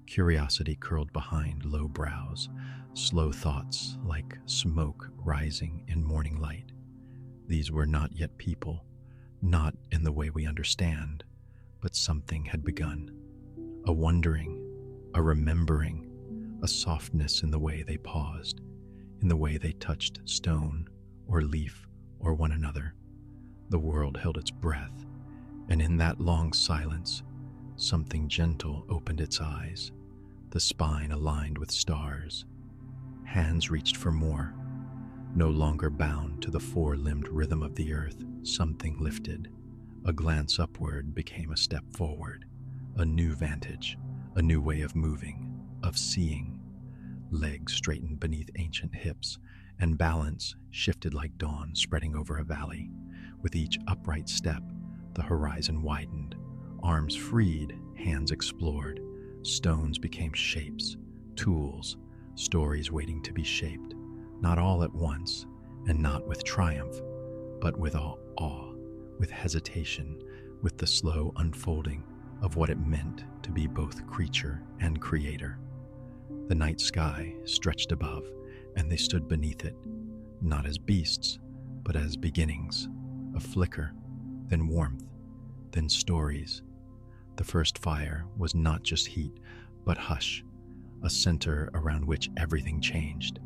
Curiosity curled behind low brows, slow thoughts like smoke rising in morning light. These were not yet people, not in the way we understand, but something had begun. A wondering, a remembering, a softness in the way they paused, in the way they touched stone or leaf or one another. The world held its breath, and in that long silence, something gentle opened its eyes, the spine aligned with stars. Hands reached for more. No longer bound to the four-limbed rhythm of the earth, something lifted. A glance upward became a step forward, a new vantage, a new way of moving, of seeing. Legs straightened beneath ancient hips, and balance shifted like dawn spreading over a valley. With each upright step, the horizon widened. Arms freed, hands explored. Stones became shapes, tools, stories waiting to be shaped, not all at once, and not with triumph, but with awe, with hesitation, with the slow unfolding of what it meant to be both creature and creator. The night sky stretched above, and they stood beneath it, not as beasts, but as beginnings, a flicker, then warmth, then stories. The first fire was not just heat, but hush, a center around which everything changed.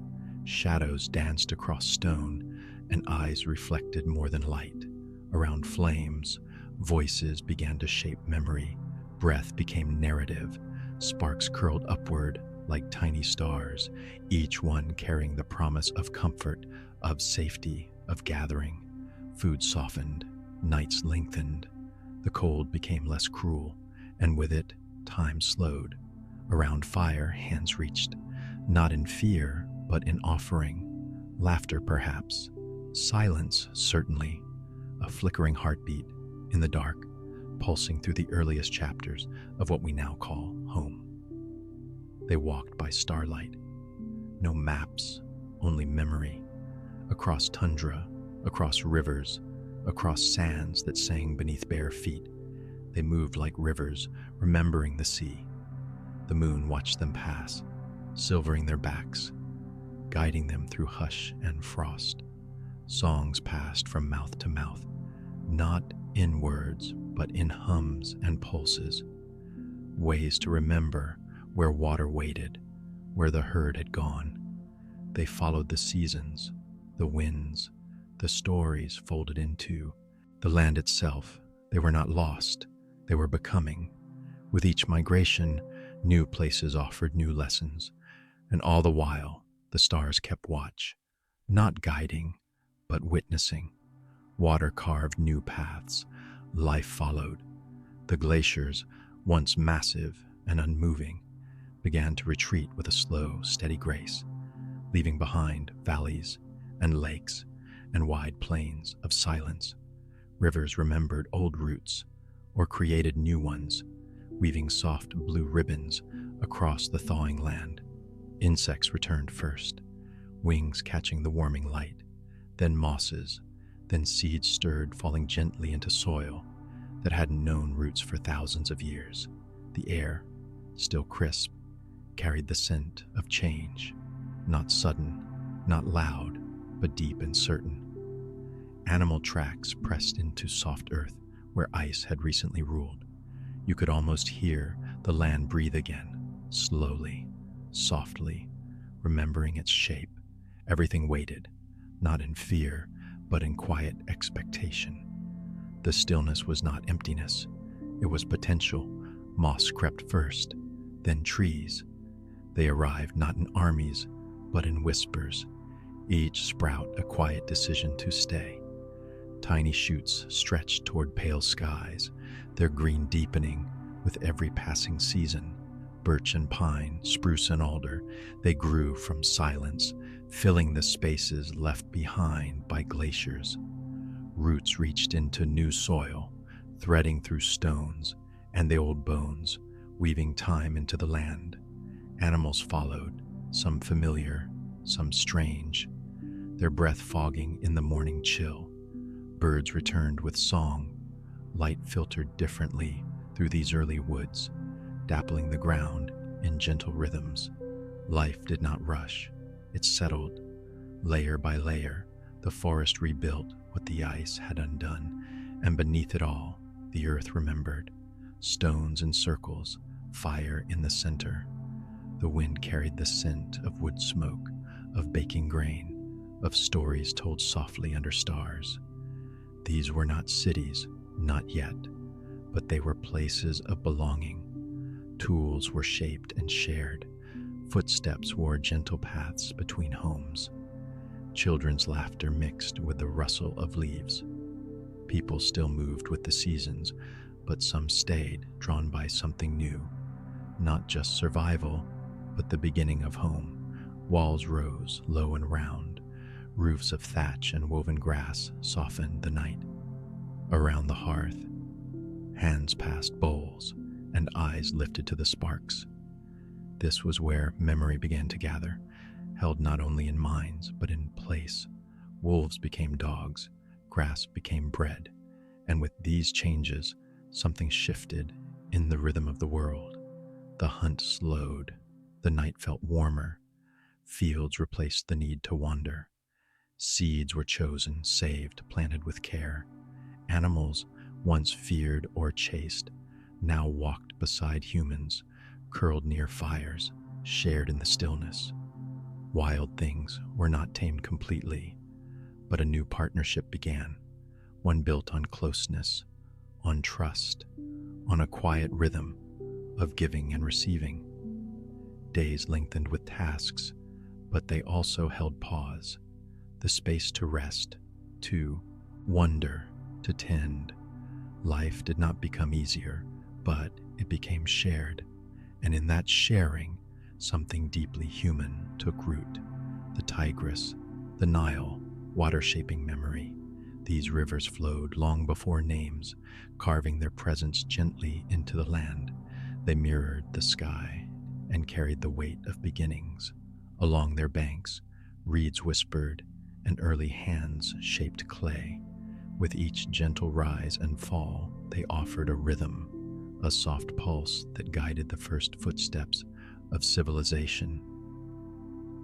Shadows danced across stone, and eyes reflected more than light. Around flames, voices began to shape memory, breath became narrative, sparks curled upward like tiny stars, each one carrying the promise of comfort, of safety, of gathering. Food softened, nights lengthened, the cold became less cruel, and with it, time slowed. Around fire, hands reached, not in fear, but in offering. Laughter, perhaps. Silence, certainly. A flickering heartbeat in the dark, pulsing through the earliest chapters of what we now call home. They walked by starlight. No maps, only memory. Across tundra, across rivers, across sands that sang beneath bare feet. They moved like rivers, remembering the sea. The moon watched them pass, silvering their backs, guiding them through hush and frost. Songs passed from mouth to mouth, not in words, but in hums and pulses. Ways to remember where water waited, where the herd had gone. They followed the seasons, the winds, the stories folded into the land itself. They were not lost, they were becoming. With each migration, new places offered new lessons, and all the while, the stars kept watch, not guiding, but witnessing. Water carved new paths, life followed. The glaciers, once massive and unmoving, began to retreat with a slow, steady grace, leaving behind valleys and lakes and wide plains of silence. Rivers remembered old routes or created new ones, weaving soft blue ribbons across the thawing land. Insects returned first, wings catching the warming light, then mosses, then seeds stirred, falling gently into soil that hadn't known roots for thousands of years. The air, still crisp, carried the scent of change, not sudden, not loud, but deep and certain. Animal tracks pressed into soft earth where ice had recently ruled. You could almost hear the land breathe again, slowly, softly, remembering its shape. Everything waited, not in fear, but in quiet expectation. The stillness was not emptiness, it was potential. Moss crept first, then trees. They arrived not in armies, but in whispers, each sprout a quiet decision to stay. Tiny shoots stretched toward pale skies, their green deepening with every passing season. Birch and pine, spruce and alder, they grew from silence, filling the spaces left behind by glaciers. Roots reached into new soil, threading through stones and the old bones, weaving time into the land. Animals followed, some familiar, some strange, their breath fogging in the morning chill. Birds returned with song, light filtered differently through these early woods, dappling the ground in gentle rhythms. Life did not rush, it settled. Layer by layer, the forest rebuilt what the ice had undone, and beneath it all, the earth remembered. Stones in circles, fire in the center. The wind carried the scent of wood smoke, of baking grain, of stories told softly under stars. These were not cities, not yet, but they were places of belonging. Tools were shaped and shared. Footsteps wore gentle paths between homes. Children's laughter mixed with the rustle of leaves. People still moved with the seasons, but some stayed, drawn by something new. Not just survival, but the beginning of home. Walls rose, low and round. Roofs of thatch and woven grass softened the night. Around the hearth, hands passed bowls, and eyes lifted to the sparks. This was where memory began to gather, held not only in minds, but in place. Wolves became dogs, grass became bread, and with these changes, something shifted In the rhythm of the world, the hunt slowed, the night felt warmer, fields replaced the need to wander. Seeds were chosen, saved, planted with care. Animals, once feared or chased, now walked beside humans, curled near fires, shared in the stillness. Wild things were not tamed completely, but a new partnership began, one built on closeness, on trust, on a quiet rhythm of giving and receiving. Days lengthened with tasks, but they also held pause, the space to rest, to wonder, to tend. Life did not become easier, but it became shared, and in that sharing, something deeply human took root. The Tigris, the Nile, water-shaping memory. These rivers flowed long before names, carving their presence gently into the land. They mirrored the sky and carried the weight of beginnings. Along their banks, reeds whispered, and early hands shaped clay. With each gentle rise and fall, they offered a rhythm, a soft pulse that guided the first footsteps of civilization.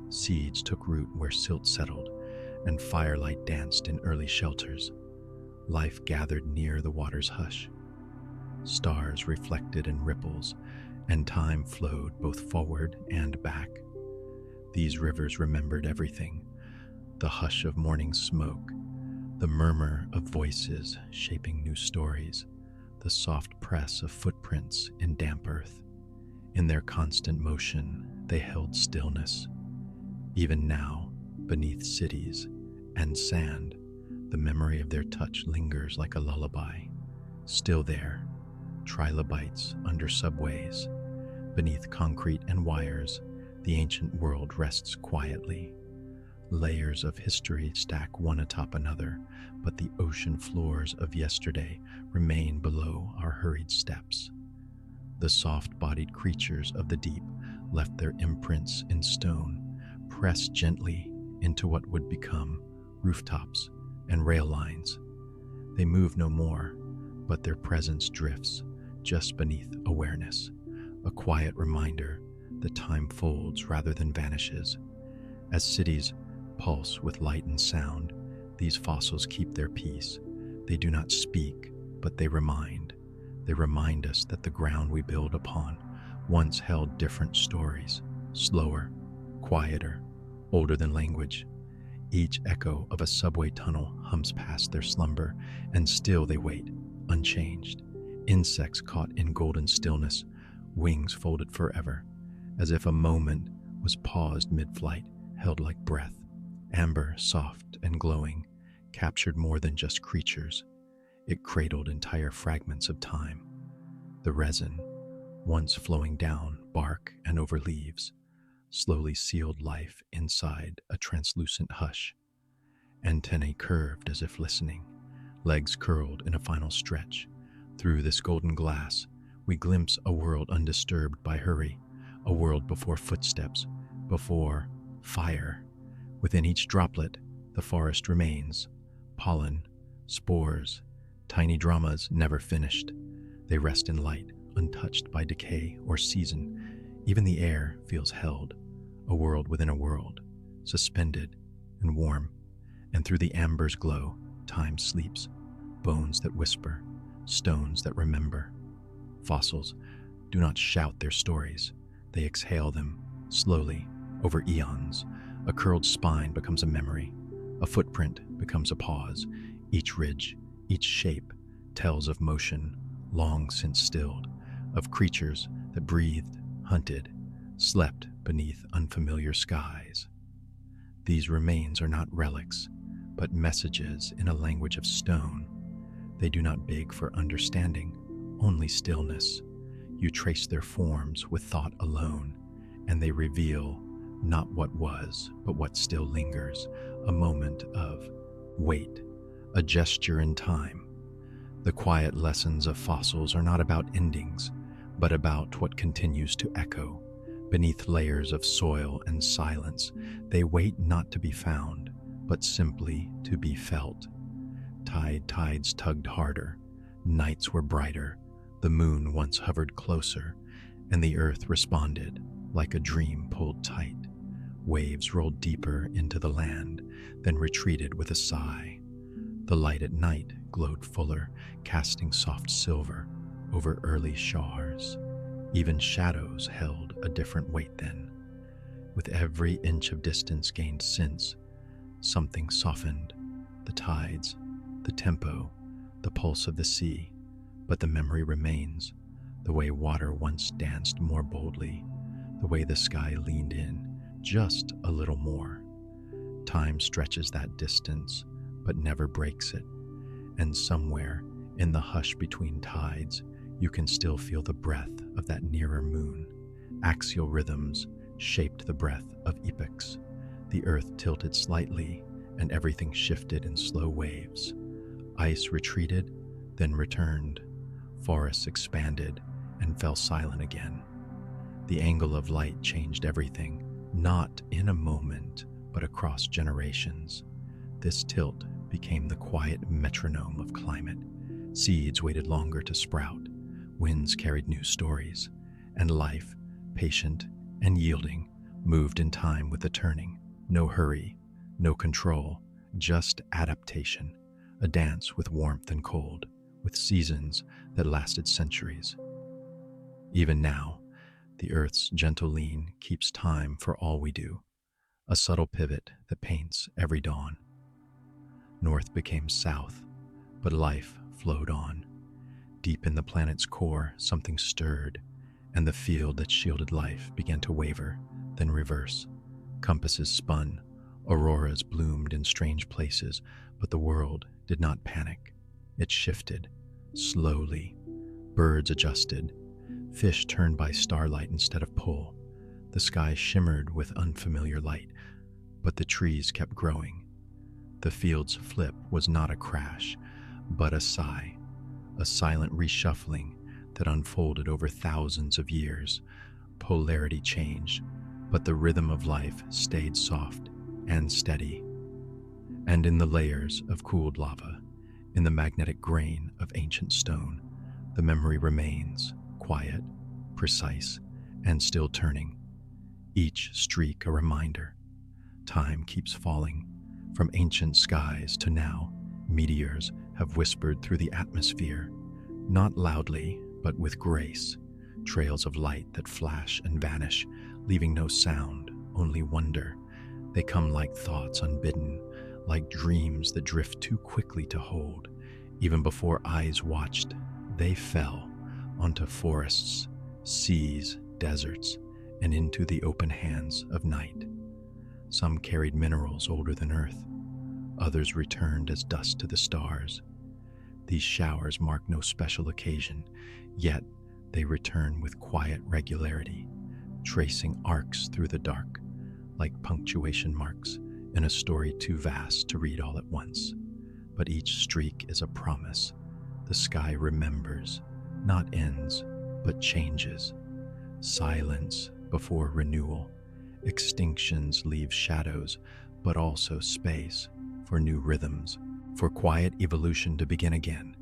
Seeds took root where silt settled, and firelight danced in early shelters. Life gathered near the water's hush. Stars reflected in ripples, and time flowed both forward and back. These rivers remembered everything: the hush of morning smoke, the murmur of voices shaping new stories, the soft press of footprints in damp earth. In their constant motion, they held stillness. Even now, beneath cities and sand, the memory of their touch lingers like a lullaby. Still there, trilobites under subways, beneath concrete and wires, the ancient world rests quietly. Layers of history stack one atop another, but the ocean floors of yesterday remain below our hurried steps. The soft-bodied creatures of the deep left their imprints in stone, pressed gently into what would become rooftops and rail lines. They move no more, but their presence drifts just beneath awareness, a quiet reminder that time folds rather than vanishes. As cities pulse with light and sound, these fossils keep their peace. They do not speak, but they remind. They remind us that the ground we build upon once held different stories, slower, quieter, older than language. Each echo of a subway tunnel hums past their slumber, and still they wait, unchanged. Insects caught in golden stillness, wings folded forever, as if a moment was paused mid-flight, held like breath. Amber, soft and glowing, captured more than just creatures. It cradled entire fragments of time. The resin, once flowing down bark and over leaves, slowly sealed life inside a translucent hush. Antennae curved as if listening, legs curled in a final stretch. Through this golden glass, we glimpse a world undisturbed by hurry, a world before footsteps, before fire. Within each droplet, the forest remains, pollen, spores, tiny dramas never finished. They rest in light, untouched by decay or season. Even the air feels held, a world within a world, suspended and warm. And through the amber's glow, time sleeps, bones that whisper, stones that remember. Fossils do not shout their stories. They exhale them, slowly, over eons. A curled spine becomes a memory. A footprint becomes a pause. Each ridge, each shape, tells of motion long since stilled, of creatures that breathed, hunted, slept beneath unfamiliar skies. These remains are not relics, but messages in a language of stone. They do not beg for understanding, only stillness. You trace their forms with thought alone, and they reveal not what was, but what still lingers, a moment of wait, a gesture in time. The quiet lessons of fossils are not about endings, but about what continues to echo. Beneath layers of soil and silence, they wait not to be found, but simply to be felt. Tides tugged harder, nights were brighter, the The moon once hovered closer, and the earth responded like a dream pulled tight. Waves rolled deeper into the land, then retreated with a sigh. The light at night glowed fuller, casting soft silver over early shores. Even shadows held a different weight then. With every inch of distance gained since, something softened: the tides, the tempo, the pulse of the sea. But the memory remains, the way water once danced more boldly, the way the sky leaned in just a little more. Time stretches that distance, but never breaks it. And somewhere in the hush between tides, you can still feel the breath of that nearer moon. Axial rhythms shaped the breath of epochs. The earth tilted slightly, and everything shifted in slow waves. Ice retreated, then returned. Forests expanded and fell silent again. The angle of light changed everything, not in a moment, but across generations. This tilt became the quiet metronome of climate. Seeds waited longer to sprout. Winds carried new stories, and life, patient and yielding, moved in time with the turning. No hurry, no control, just adaptation. A dance with warmth and cold, with seasons that lasted centuries. Even now, the Earth's gentle lean keeps time for all we do, a subtle pivot that paints every dawn. North became south, but life flowed on. Deep in the planet's core, something stirred, and the field that shielded life began to waver, then reverse. Compasses spun, auroras bloomed in strange places, but the world did not panic. It shifted, slowly. Birds adjusted. Fish turned by starlight instead of pull. The sky shimmered with unfamiliar light, but the trees kept growing. The field's flip was not a crash, but a sigh, a silent reshuffling that unfolded over thousands of years. Polarity changed, but the rhythm of life stayed soft and steady. And in the layers of cooled lava, in the magnetic grain of ancient stone, the memory remains, quiet, precise, and still turning. Each streak a reminder. Time keeps falling. From ancient skies to now, meteors have whispered through the atmosphere, not loudly, but with grace. Trails of light that flash and vanish, leaving no sound, only wonder. They come like thoughts unbidden, like dreams that drift too quickly to hold. Even before eyes watched, they fell onto forests, seas, deserts, and into the open hands of night. Some carried minerals older than Earth. Others returned as dust to the stars. These showers mark no special occasion, yet they return with quiet regularity, tracing arcs through the dark, like punctuation marks in a story too vast to read all at once. But each streak is a promise. The sky remembers, not ends, but changes. Silence before renewal. Extinctions leave shadows, but also space for new rhythms, for quiet evolution to begin again.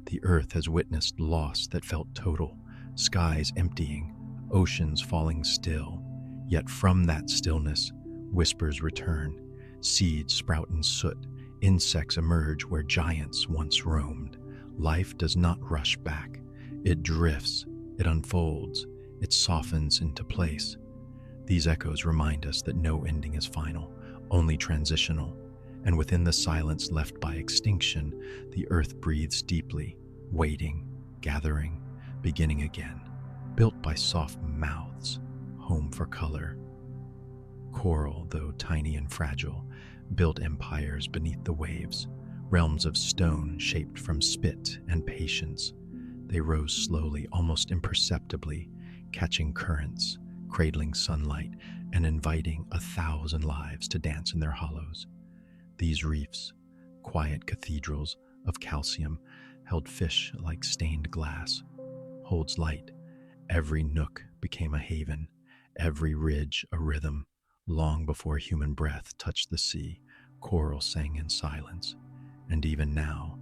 The earth has witnessed loss that felt total, skies emptying, oceans falling still. Yet from that stillness, whispers return. Seeds sprout in soot, insects emerge where giants once roamed. Life does not rush back. It drifts, it unfolds, it softens into place. These echoes remind us that no ending is final, only transitional. And within the silence left by extinction, the earth breathes deeply, waiting, gathering, beginning again. Built by soft mouths, home for color. Coral, though tiny and fragile, built empires beneath the waves, realms of stone shaped from spit and patience. They rose slowly, almost imperceptibly, catching currents, cradling sunlight, and inviting 1,000 lives to dance in their hollows. These reefs, quiet cathedrals of calcium, held fish like stained glass, holds light. Every nook became a haven, every ridge a rhythm. Long before human breath touched the sea, coral sang in silence, and even now,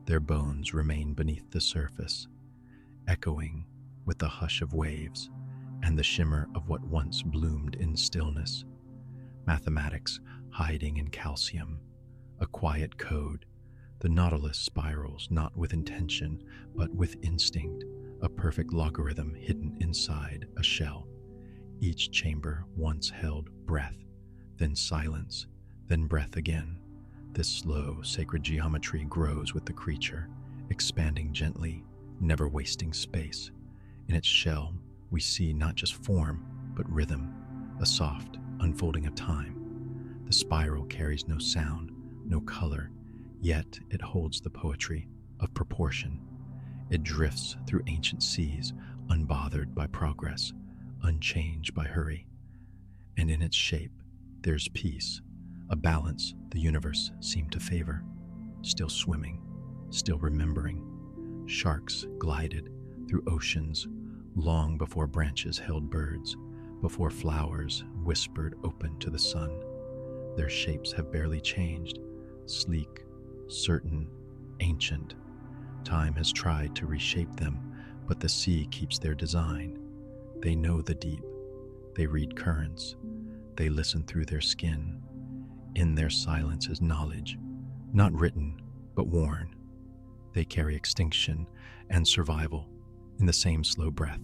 their bones remain beneath the surface. echoing with the hush of waves and the shimmer of what once bloomed in stillness. Mathematics hiding in calcium, a quiet code. The Nautilus spirals not with intention, but with instinct, a perfect logarithm hidden inside a shell. Each chamber once held breath, then silence, then breath again. This slow, sacred geometry grows with the creature, expanding gently, never wasting space. In its shell, we see not just form, but rhythm, a soft unfolding of time. The spiral carries no sound, no color, yet it holds the poetry of proportion. It drifts through ancient seas, unbothered by progress, unchanged by hurry. And in its shape, there's peace, a balance the universe seemed to favor. Still swimming, still remembering. Sharks glided through oceans long before branches held birds, before flowers whispered open to the sun. Their shapes have barely changed, sleek, certain, ancient. Time has tried to reshape them, but the sea keeps their design. They know the deep. They read currents. They listen through their skin. In their silence is knowledge, not written, but worn. They carry extinction and survival in the same slow breath.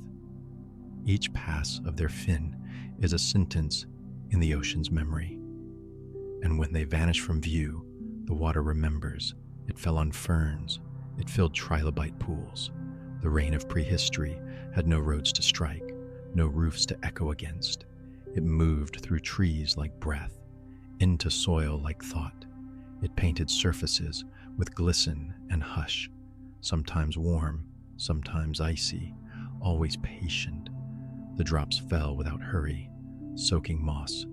Each pass of their fin is a sentence in the ocean's memory. And when they vanish from view, the water remembers. It fell on ferns. It filled trilobite pools. The rain of prehistory had no roads to strike, no roofs to echo against. It moved through trees like breath, into soil like thought. It painted surfaces with glisten and hush, sometimes warm, sometimes icy, always patient. The drops fell without hurry, soaking moss,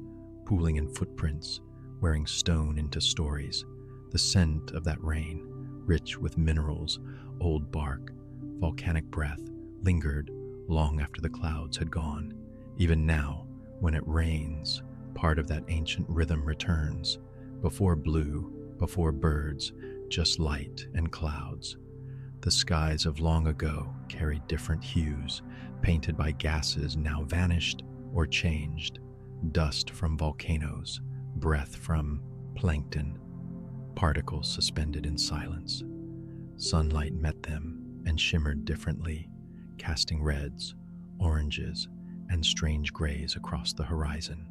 pooling in footprints, wearing stone into stories. The scent of that rain, rich with minerals, old bark, volcanic breath, lingered long after the clouds had gone. Even now, when it rains, part of that ancient rhythm returns. Before blue, before birds, just light and clouds. The skies of long ago carried different hues, painted by gases now vanished or changed. Dust from volcanoes, breath from plankton, particles suspended in silence. Sunlight met them and shimmered differently, casting reds, oranges, and strange grays across the horizon.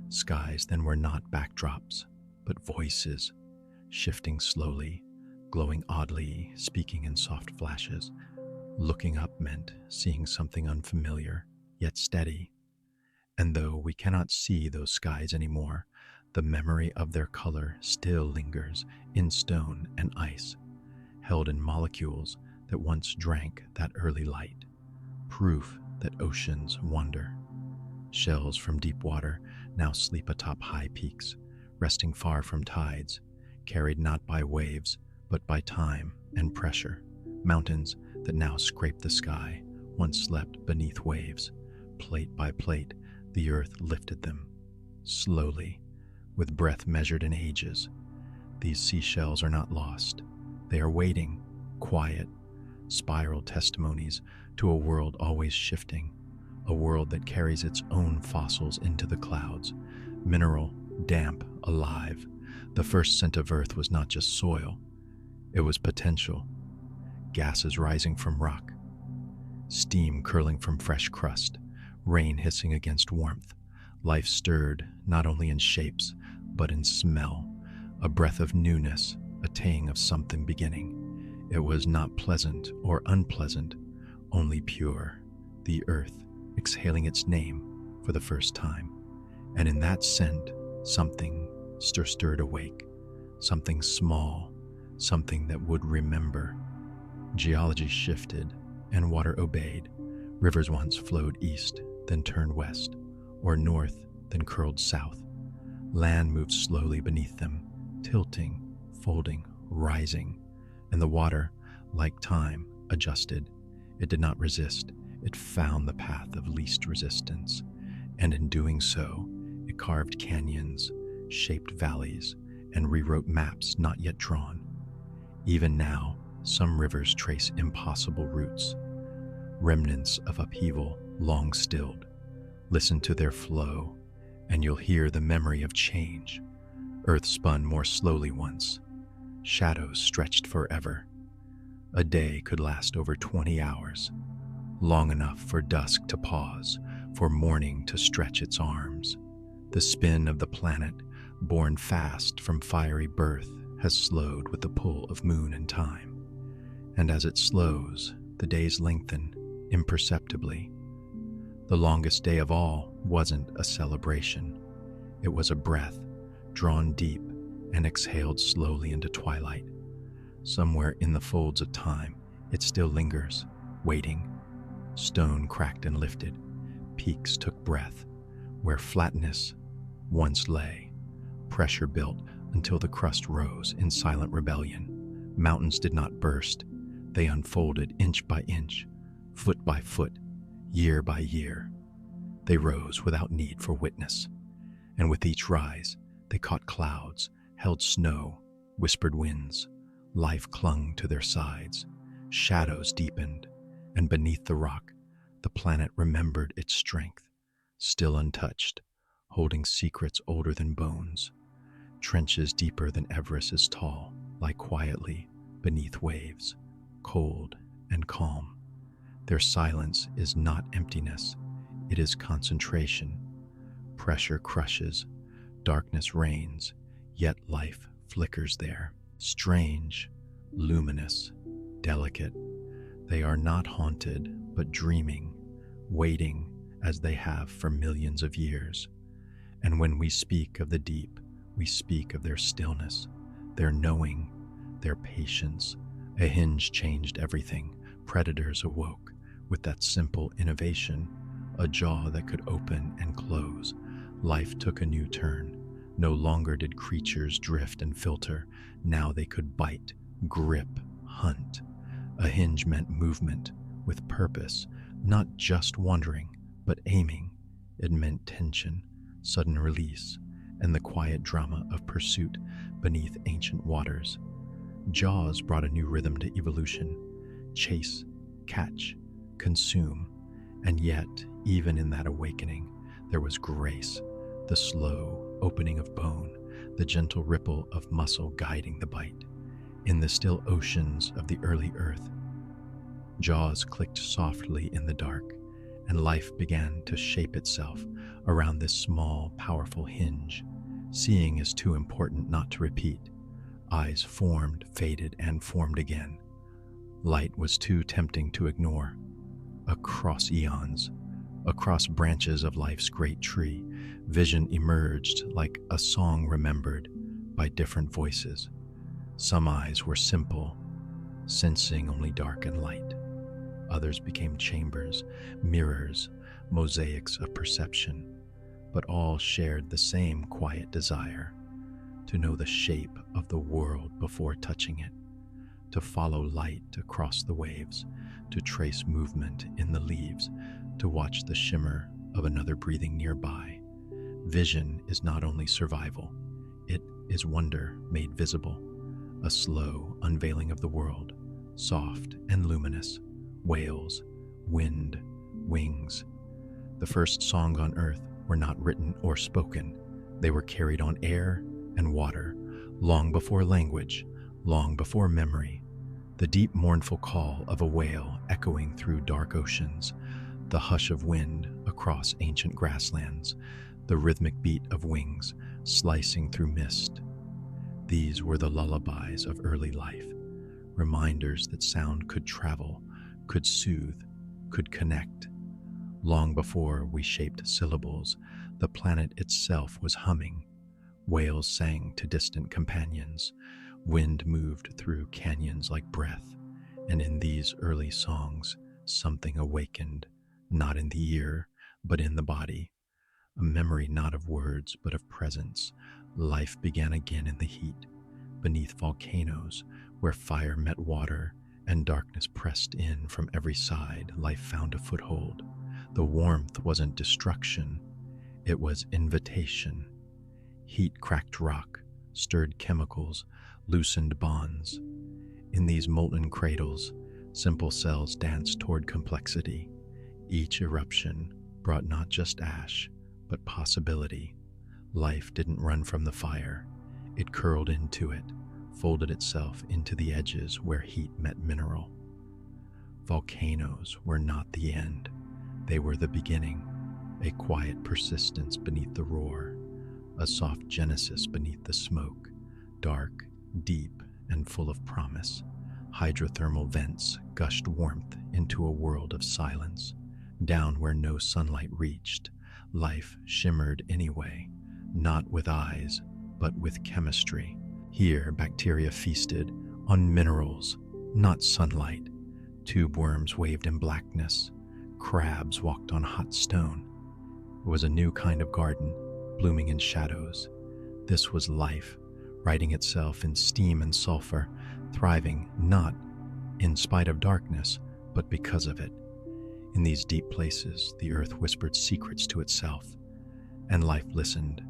Skies then were not backdrops, but voices, shifting slowly, glowing oddly, speaking in soft flashes. Looking up meant seeing something unfamiliar, yet steady. And though we cannot see those skies anymore, the memory of their color still lingers in stone and ice, held in molecules that once drank that early light, proof that oceans wonder. Shells from deep water now sleep atop high peaks, resting far from tides, carried not by waves, but by time and pressure. Mountains that now scrape the sky once slept beneath waves. Plate by plate, the earth lifted them, slowly, with breath measured in ages. These seashells are not lost. They are waiting, quiet, spiral testimonies to a world always shifting, a world that carries its own fossils into the clouds, mineral, damp, alive. The first scent of earth was not just soil, it was potential. Gases rising from rock, steam curling from fresh crust, rain hissing against warmth. Life stirred not only in shapes, but in smell, a breath of newness, a tang of something beginning. It was not pleasant or unpleasant, only pure, the earth exhaling its name for the first time. And in that scent, something stirred awake, something small, something that would remember. Geology shifted, and water obeyed. Rivers once flowed east, then turned west, or north, then curled south. Land moved slowly beneath them, tilting, folding, rising, and the water, like time, adjusted. It did not resist. It found the path of least resistance, and in doing so, it carved canyons, shaped valleys, and rewrote maps not yet drawn. Even now, some rivers trace impossible routes. remnants of upheaval long stilled. Listen to their flow, and you'll hear the memory of change. Earth spun more slowly once. Shadows stretched forever. A day could last over 20 hours, long enough for dusk to pause, for morning to stretch its arms. The spin of the planet, born fast from fiery birth, has slowed with the pull of moon and time. And as it slows, the days lengthen imperceptibly. The longest day of all wasn't a celebration. It was a breath, drawn deep and exhaled slowly into twilight. Somewhere in the folds of time, it still lingers, waiting. Stone cracked and lifted. Peaks took breath. Where flatness once lay, pressure built until the crust rose in silent rebellion. Mountains did not burst. They unfolded inch by inch, foot by foot, year by year. They rose without need for witness. And with each rise, they caught clouds, held snow, whispered winds. Life clung to their sides. Shadows deepened, and beneath the rock, the planet remembered its strength, still untouched, holding secrets older than bones. Trenches deeper than Everest is tall, lie quietly beneath waves, cold and calm. Their silence is not emptiness, it is concentration. Pressure crushes, darkness reigns, yet life flickers there. Strange, luminous, delicate. They are not haunted, but dreaming, waiting as they have for millions of years. And when we speak of the deep, we speak of their stillness, their knowing, their patience. A hinge changed everything. Predators awoke with that simple innovation, a jaw that could open and close. Life took a new turn. No longer did creatures drift and filter. Now they could bite, grip, hunt. A hinge meant movement with purpose, not just wandering, but aiming. It meant tension, sudden release, and the quiet drama of pursuit beneath ancient waters. Jaws brought a new rhythm to evolution. Chase, catch, consume. And yet, even in that awakening, there was grace, the slow opening of bone, the gentle ripple of muscle guiding the bite. In the still oceans of the early earth, jaws clicked softly in the dark, and life began to shape itself around this small, powerful hinge. Seeing is too important not to repeat. Eyes formed, faded, and formed again. Light was too tempting to ignore. Across eons, across branches of life's great tree, vision emerged like a song remembered by different voices. Some eyes were simple, sensing only dark and light. Others became chambers, mirrors, mosaics of perception, but all shared the same quiet desire to know the shape of the world before touching it, to follow light across the waves, to trace movement in the leaves, to watch the shimmer of another breathing nearby. Vision is not only survival, it is wonder made visible, a slow unveiling of the world, soft and luminous, whales, wind, wings. The first songs on earth were not written or spoken. They were carried on air and water, long before language, long before memory. The deep mournful call of a whale echoing through dark oceans, the hush of wind across ancient grasslands, the rhythmic beat of wings slicing through mist. These were the lullabies of early life, reminders that sound could travel, could soothe, could connect. Long before we shaped syllables, the planet itself was humming. Whales sang to distant companions. Wind moved through canyons like breath. And in these early songs, something awakened, not in the ear, but in the body. A memory not of words, but of presence. Life began again in the heat, beneath volcanoes, where fire met water and darkness pressed in from every side. Life found a foothold. The warmth wasn't destruction, it was invitation. Heat cracked rock, stirred chemicals, loosened bonds. In these molten cradles, Simple cells danced toward complexity. Each eruption brought not just ash, but possibility. Life didn't run from the fire. It curled into it, folded itself into the edges where heat met mineral. Volcanoes were not the end. They were the beginning, a quiet persistence beneath the roar, a soft genesis beneath the smoke, dark, deep, and full of promise. Hydrothermal vents gushed warmth into a world of silence. Down where no sunlight reached, life shimmered anyway, not with eyes, but with chemistry. Here, bacteria feasted on minerals, not sunlight. Tube worms waved in blackness. Crabs walked on hot stone. It was a new kind of garden, blooming in shadows. This was life, writing itself in steam and sulfur, thriving not in spite of darkness, but because of it. In these deep places, the earth whispered secrets to itself, and life listened,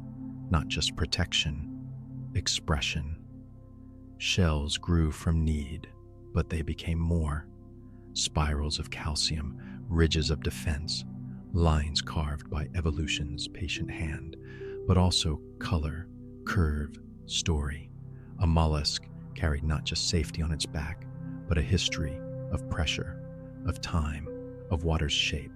not just protection, expression. Shells grew from need, but they became more. Spirals of calcium, ridges of defense, lines carved by evolution's patient hand, but also color, curve, story. A mollusk carried not just safety on its back, but a history of pressure, of time, of water's shape.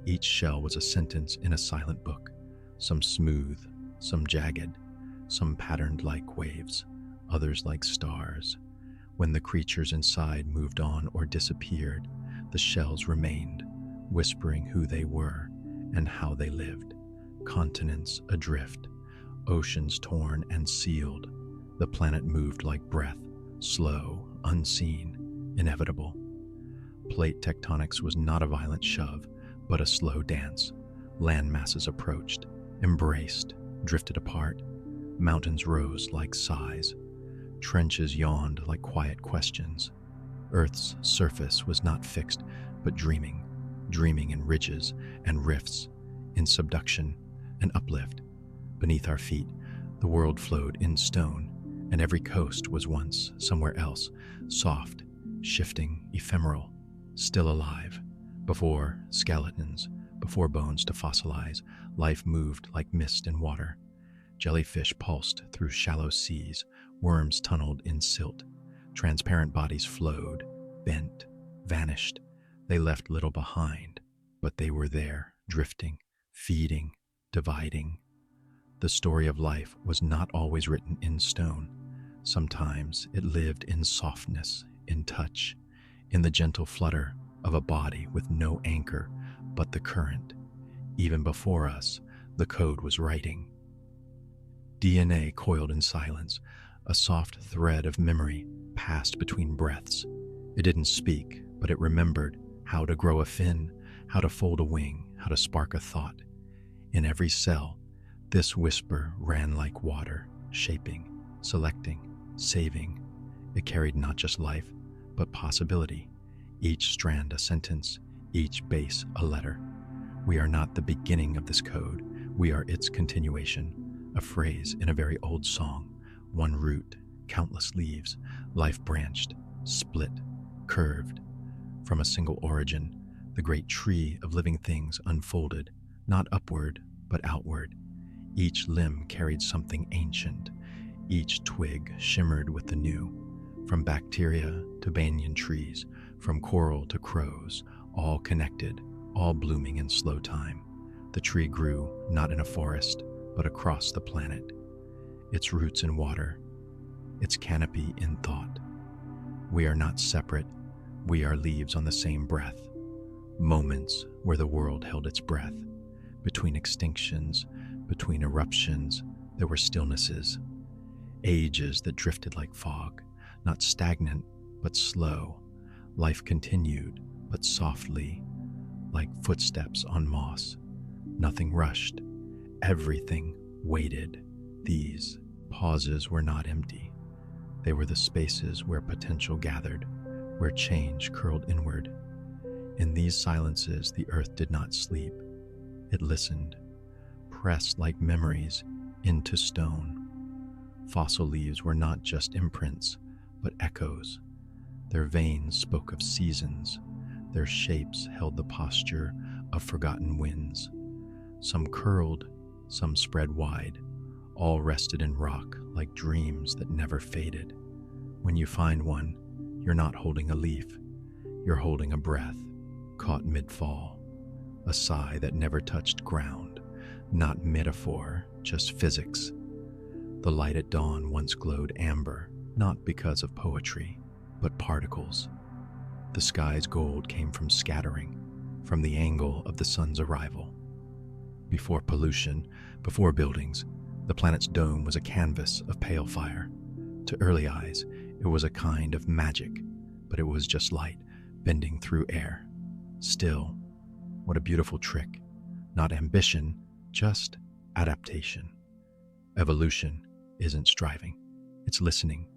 Each shell was a sentence in a silent book, some smooth, some jagged, some patterned like waves, others like stars. When the creatures inside moved on or disappeared, the shells remained, whispering who they were and how they lived. Continents adrift, oceans torn and sealed. The planet moved like breath, slow, unseen, inevitable. Plate tectonics was not a violent shove, but a slow dance. Land masses approached, embraced, drifted apart. Mountains rose like sighs. Trenches yawned like quiet questions. Earth's surface was not fixed, but dreaming in ridges and rifts, in subduction and uplift. Beneath our feet, the world flowed in stone, and every coast was once somewhere else, soft, shifting, ephemeral, still alive. Before skeletons, before bones to fossilize, life moved like mist and water. Jellyfish pulsed through shallow seas, worms tunneled in silt. Transparent bodies flowed, bent, vanished. They left little behind, but they were there, drifting, feeding, dividing. The story of life was not always written in stone. Sometimes it lived in softness, in touch, in the gentle flutter of a body with no anchor but the current. Even before us, the code was writing. DNA coiled in silence, a soft thread of memory passed between breaths. It didn't speak, but it remembered how to grow a fin, how to fold a wing, how to spark a thought. In every cell, this whisper ran like water, shaping, selecting, saving. It carried not just life, but possibility. Each strand a sentence, each base a letter. We are not the beginning of this code. We are its continuation, a phrase in a very old song. One root, countless leaves, life branched, split, curved. From a single origin, the great tree of living things unfolded, not upward, but outward. Each limb carried something ancient. Each twig shimmered with the new. From bacteria to banyan trees, from coral to crows, all connected, all blooming in slow time. The tree grew not in a forest, but across the planet. Its roots in water, its canopy in thought. We are not separate. We are leaves on the same breath. Moments where the world held its breath. Between extinctions, between eruptions, there were stillnesses. Ages that drifted like fog, not stagnant, but slow. Life continued, but softly, like footsteps on moss. Nothing rushed. Everything waited. These pauses were not empty. They were the spaces where potential gathered, where change curled inward. In these silences, the earth did not sleep. It listened, pressed like memories into stone. Fossil leaves were not just imprints, but echoes. Their veins spoke of seasons. Their shapes held the posture of forgotten winds. Some curled, some spread wide, all rested in rock like dreams that never faded. When you find one, you're not holding a leaf. You're holding a breath, caught mid-fall, a sigh that never touched ground, not metaphor, just physics. The light at dawn once glowed amber, not because of poetry, but particles. The sky's gold came from scattering, from the angle of the sun's arrival. Before pollution, before buildings, the planet's dome was a canvas of pale fire. To early eyes, it was a kind of magic, but it was just light bending through air. Still, what a beautiful trick. Not ambition, just adaptation. Evolution isn't striving, it's listening.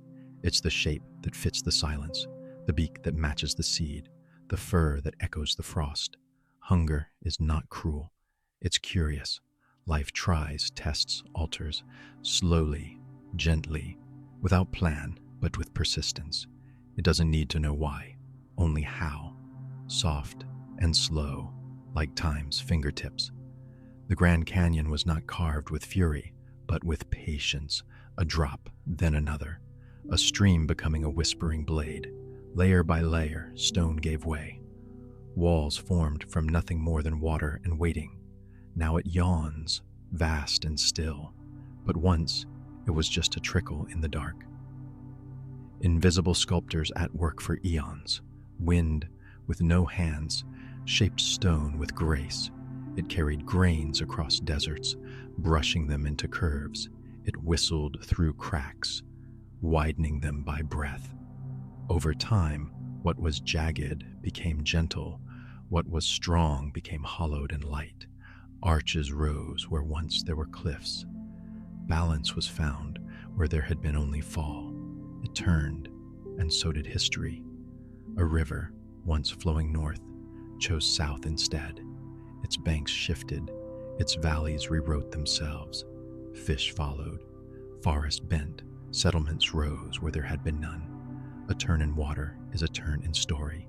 It's the shape that fits the silence, the beak that matches the seed, the fur that echoes the frost. Hunger is not cruel, it's curious. Life tries, tests, alters, slowly, gently, without plan, but with persistence. It doesn't need to know why, only how. Soft and slow, like time's fingertips. The Grand Canyon was not carved with fury, but with patience, a drop, then another. A stream becoming a whispering blade. Layer by layer, stone gave way. Walls formed from nothing more than water and waiting. Now it yawns, vast and still, but once it was just a trickle in the dark. Invisible sculptors at work for eons. Wind, with no hands, shaped stone with grace. It carried grains across deserts, brushing them into curves. It whistled through cracks, widening them by breath. Over time, what was jagged became gentle. What was strong became hollowed and light. Arches rose where once there were cliffs. Balance was found where there had been only fall. It turned, and so did history. A river, once flowing north, chose south instead. Its banks shifted, its valleys rewrote themselves. Fish followed, forest bent, settlements rose where there had been none. A turn in water is a turn in story.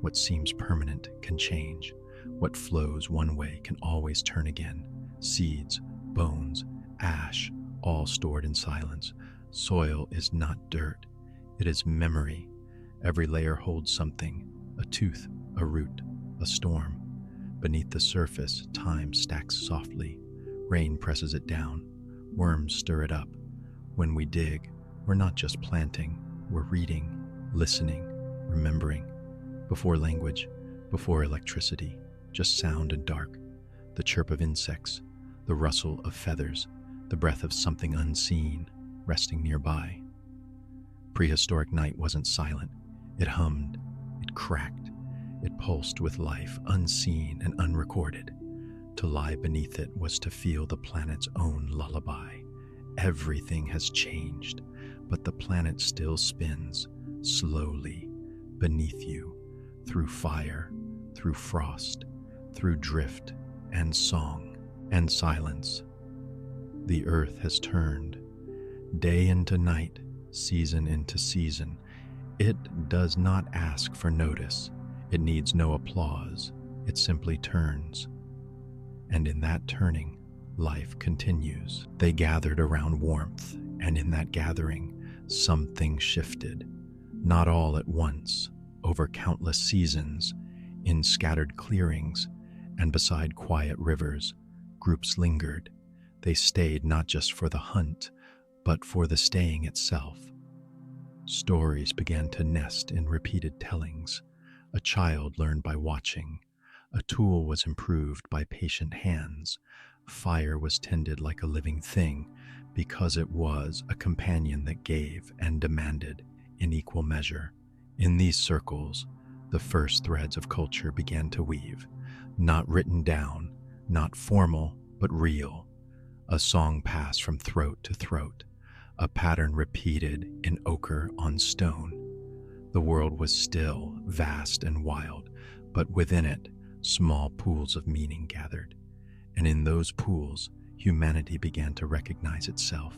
What seems permanent can change. What flows one way can always turn again. Seeds, bones, ash, all stored in silence. Soil is not dirt, it is memory. Every layer holds something, a tooth, a root, a storm. Beneath the surface, time stacks softly. Rain presses it down, worms stir it up. When we dig, we're not just planting, we're reading, listening, remembering. Before language, before electricity, just sound and dark. The chirp of insects, the rustle of feathers, the breath of something unseen, resting nearby. Prehistoric night wasn't silent. It hummed, it cracked, it pulsed with life, unseen and unrecorded. To lie beneath it was to feel the planet's own lullaby. Everything has changed, but the planet still spins, slowly, beneath you, through fire, through frost, through drift and song and silence. The earth has turned, day into night, season into season. It does not ask for notice. It needs no applause. It simply turns. And in that turning, life continues. They gathered around warmth, and in that gathering, something shifted. Not all at once, over countless seasons, in scattered clearings, and beside quiet rivers, groups lingered. They stayed not just for the hunt, but for the staying itself. Stories began to nest in repeated tellings. A child learned by watching. A tool was improved by patient hands. Fire was tended like a living thing because it was a companion that gave and demanded in equal measure. In these circles, the first threads of culture began to weave, not written down, not formal, but real. A song passed from throat to throat, a pattern repeated in ochre on stone. The world was still, vast and wild, but within it, small pools of meaning gathered. And in those pools, humanity began to recognize itself.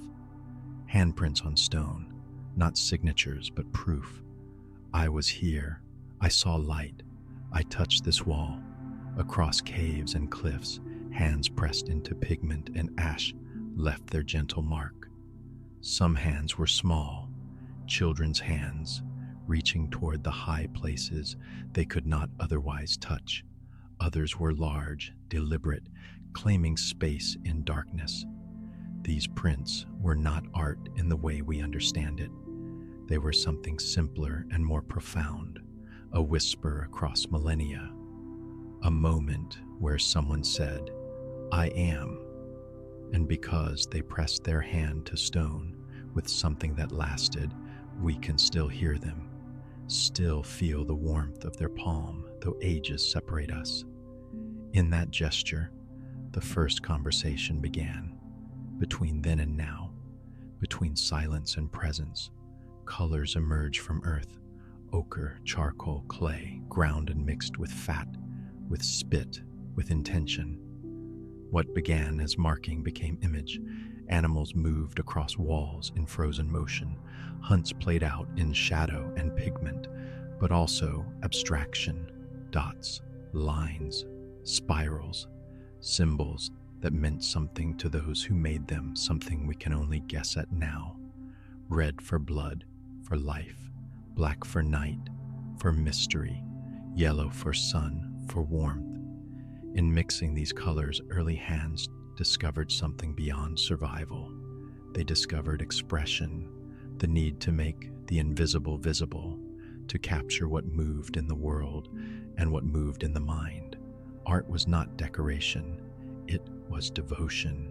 Handprints on stone, not signatures, but proof. I was here. I saw light. I touched this wall. Across caves and cliffs, hands pressed into pigment and ash left their gentle mark. Some hands were small, children's hands, reaching toward the high places they could not otherwise touch. Others were large, deliberate, claiming space in darkness. These prints were not art in the way we understand it. They were something simpler and more profound, a whisper across millennia, a moment where someone said, "I am," and because they pressed their hand to stone with something that lasted, we can still hear them, still feel the warmth of their palm, though ages separate us. In that gesture, the first conversation began. Between then and now, between silence and presence, colors emerge from earth: ochre, charcoal, clay, ground and mixed with fat, with spit, with intention. What began as marking became image. Animals moved across walls in frozen motion. Hunts played out in shadow and pigment, but also abstraction, dots, lines, spirals, symbols that meant something to those who made them, something we can only guess at now. Red for blood, for life, black for night, for mystery, yellow for sun, for warmth. In mixing these colors, early hands discovered something beyond survival. They discovered expression, the need to make the invisible visible, to capture what moved in the world and what moved in the mind. Art was not decoration, it was devotion,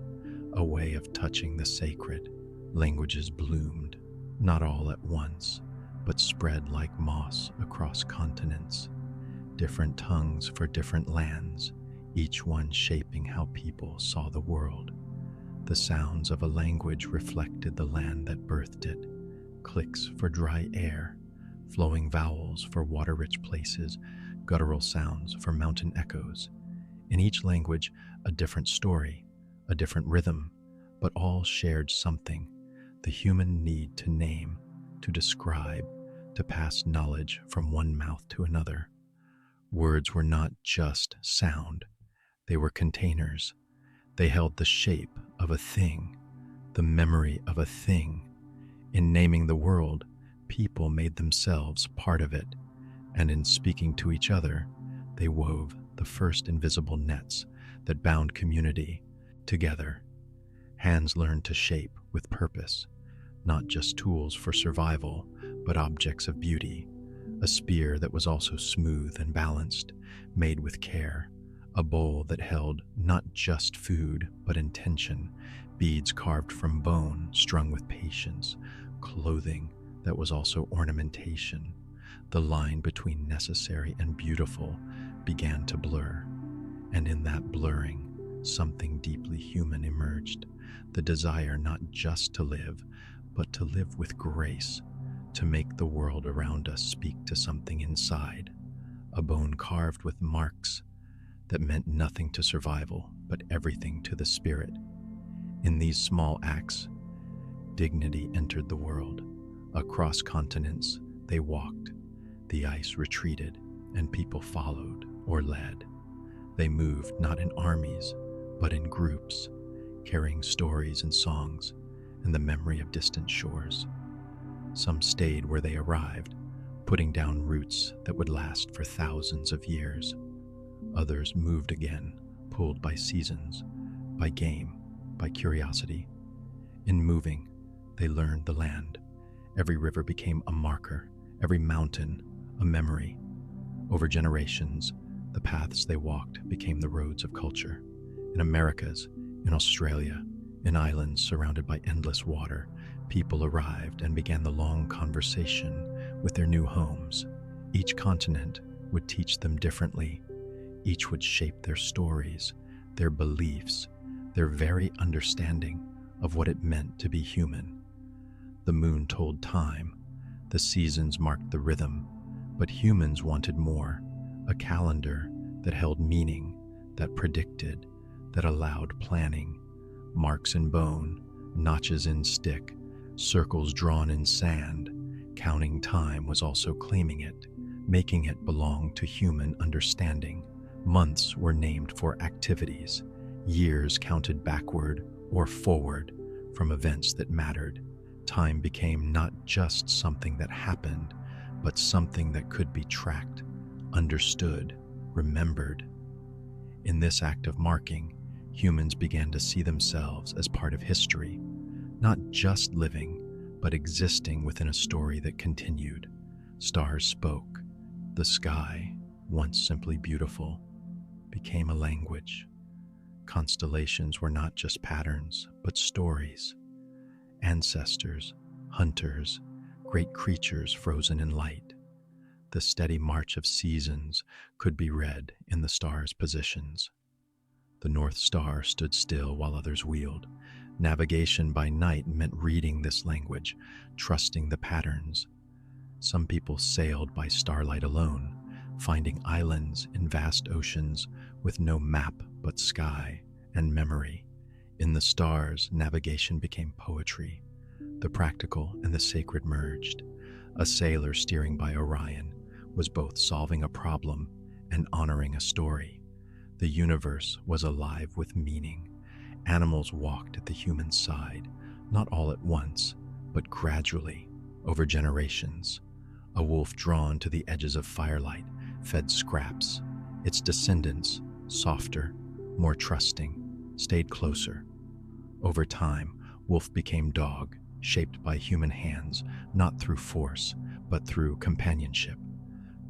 a way of touching the sacred. Languages bloomed, not all at once, but spread like moss across continents. Different tongues for different lands, each one shaping how people saw the world. The sounds of a language reflected the land that birthed it. Clicks for dry air, flowing vowels for water-rich places, guttural sounds for mountain echoes. In each language, a different story, a different rhythm, but all shared something: the human need to name, to describe, to pass knowledge from one mouth to another. Words were not just sound. They were containers. They held the shape of a thing, the memory of a thing. In naming the world, people made themselves part of it, and in speaking to each other, they wove the first invisible nets that bound community together. Hands learned to shape with purpose, not just tools for survival, but objects of beauty. A spear that was also smooth and balanced, made with care. A bowl that held not just food, but intention. Beads carved from bone, strung with patience. Clothing that was also ornamentation. The line between necessary and beautiful began to blur, and in that blurring, something deeply human emerged. The desire not just to live, but to live with grace, to make the world around us speak to something inside. A bone carved with marks that meant nothing to survival, but everything to the spirit. In these small acts, dignity entered the world. Across continents, they walked. The ice retreated, and people followed or led. They moved not in armies, but in groups, carrying stories and songs and the memory of distant shores. Some stayed where they arrived, putting down roots that would last for thousands of years. Others moved again, pulled by seasons, by game, by curiosity. In moving, they learned the land. Every river became a marker, every mountain a memory. Over generations, the paths they walked became the roads of culture. In Americas, in Australia, in islands surrounded by endless water, people arrived and began the long conversation with their new homes. Each continent would teach them differently. Each would shape their stories, their beliefs, their very understanding of what it meant to be human. The moon told time, the seasons marked the rhythm, but humans wanted more, a calendar that held meaning, that predicted, that allowed planning. Marks in bone, notches in stick, circles drawn in sand, counting time was also claiming it, making it belong to human understanding. Months were named for activities, years counted backward or forward from events that mattered. Time became not just something that happened, but something that could be tracked, understood, remembered. In this act of marking, humans began to see themselves as part of history, not just living, but existing within a story that continued. Stars spoke. The sky, once simply beautiful, became a language. Constellations were not just patterns, but stories. Ancestors, hunters, great creatures frozen in light. The steady march of seasons could be read in the stars' positions. The North Star stood still while others wheeled. Navigation by night meant reading this language, trusting the patterns. Some people sailed by starlight alone, finding islands in vast oceans with no map but sky and memory. In the stars, navigation became poetry. The practical and the sacred merged. A sailor steering by Orion was both solving a problem and honoring a story. The universe was alive with meaning. Animals walked at the human side, not all at once, but gradually, over generations. A wolf drawn to the edges of firelight fed scraps. Its descendants, softer, more trusting, stayed closer. Over time, wolf became dog, shaped by human hands, not through force, but through companionship.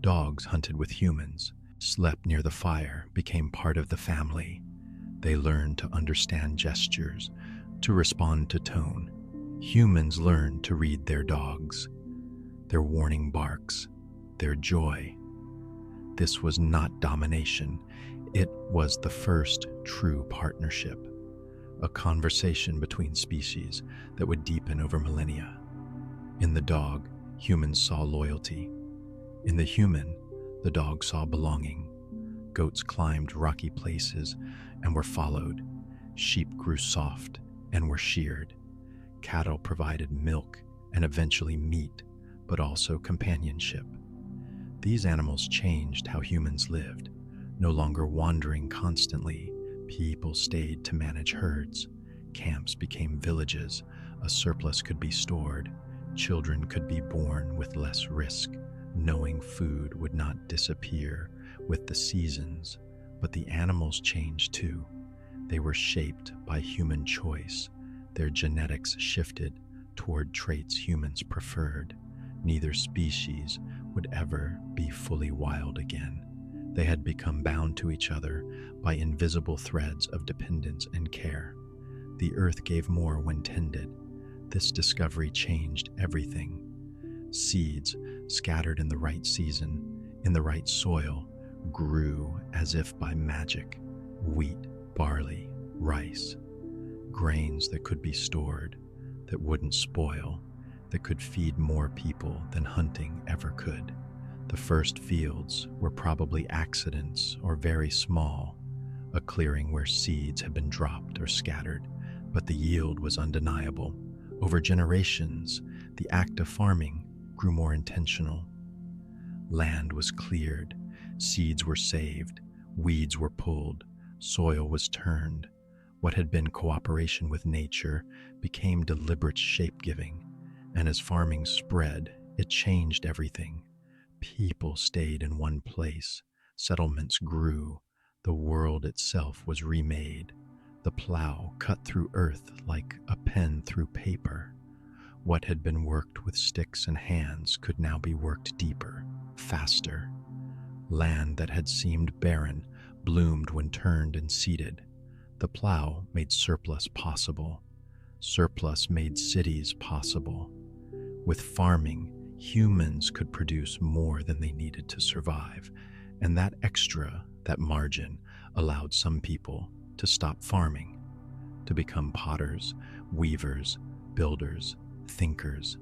Dogs hunted with humans, slept near the fire, became part of the family. They learned to understand gestures, to respond to tone. Humans learned to read their dogs, their warning barks, their joy. This was not domination. It was the first true partnership, a conversation between species that would deepen over millennia. In the dog, humans saw loyalty. In the human, the dog saw belonging. Goats climbed rocky places and were followed. Sheep grew soft and were sheared. Cattle provided milk and eventually meat, but also companionship. These animals changed how humans lived. No longer wandering constantly, people stayed to manage herds. Camps became villages. A surplus could be stored. Children could be born with less risk, knowing food would not disappear with the seasons. But the animals changed too. They were shaped by human choice. Their genetics shifted toward traits humans preferred. Neither species would ever be fully wild again. They had become bound to each other by invisible threads of dependence and care. The earth gave more when tended. This discovery changed everything. Seeds, scattered in the right season, in the right soil, grew as if by magic. Wheat, barley, rice, grains that could be stored, that wouldn't spoil, that could feed more people than hunting ever could. The first fields were probably accidents or very small, a clearing where seeds had been dropped or scattered, but the yield was undeniable. Over generations, the act of farming grew more intentional. Land was cleared, seeds were saved, weeds were pulled, soil was turned. What had been cooperation with nature became deliberate shape-giving, and as farming spread, it changed everything. People stayed in one place, settlements grew, the world itself was remade. The plow cut through earth like a pen through paper. What had been worked with sticks and hands could now be worked deeper, faster. Land that had seemed barren bloomed when turned and seeded. The plow made surplus possible. Surplus made cities possible. With farming, humans could produce more than they needed to survive, and that extra, that margin, allowed some people to stop farming, to become potters, weavers, builders, thinkers.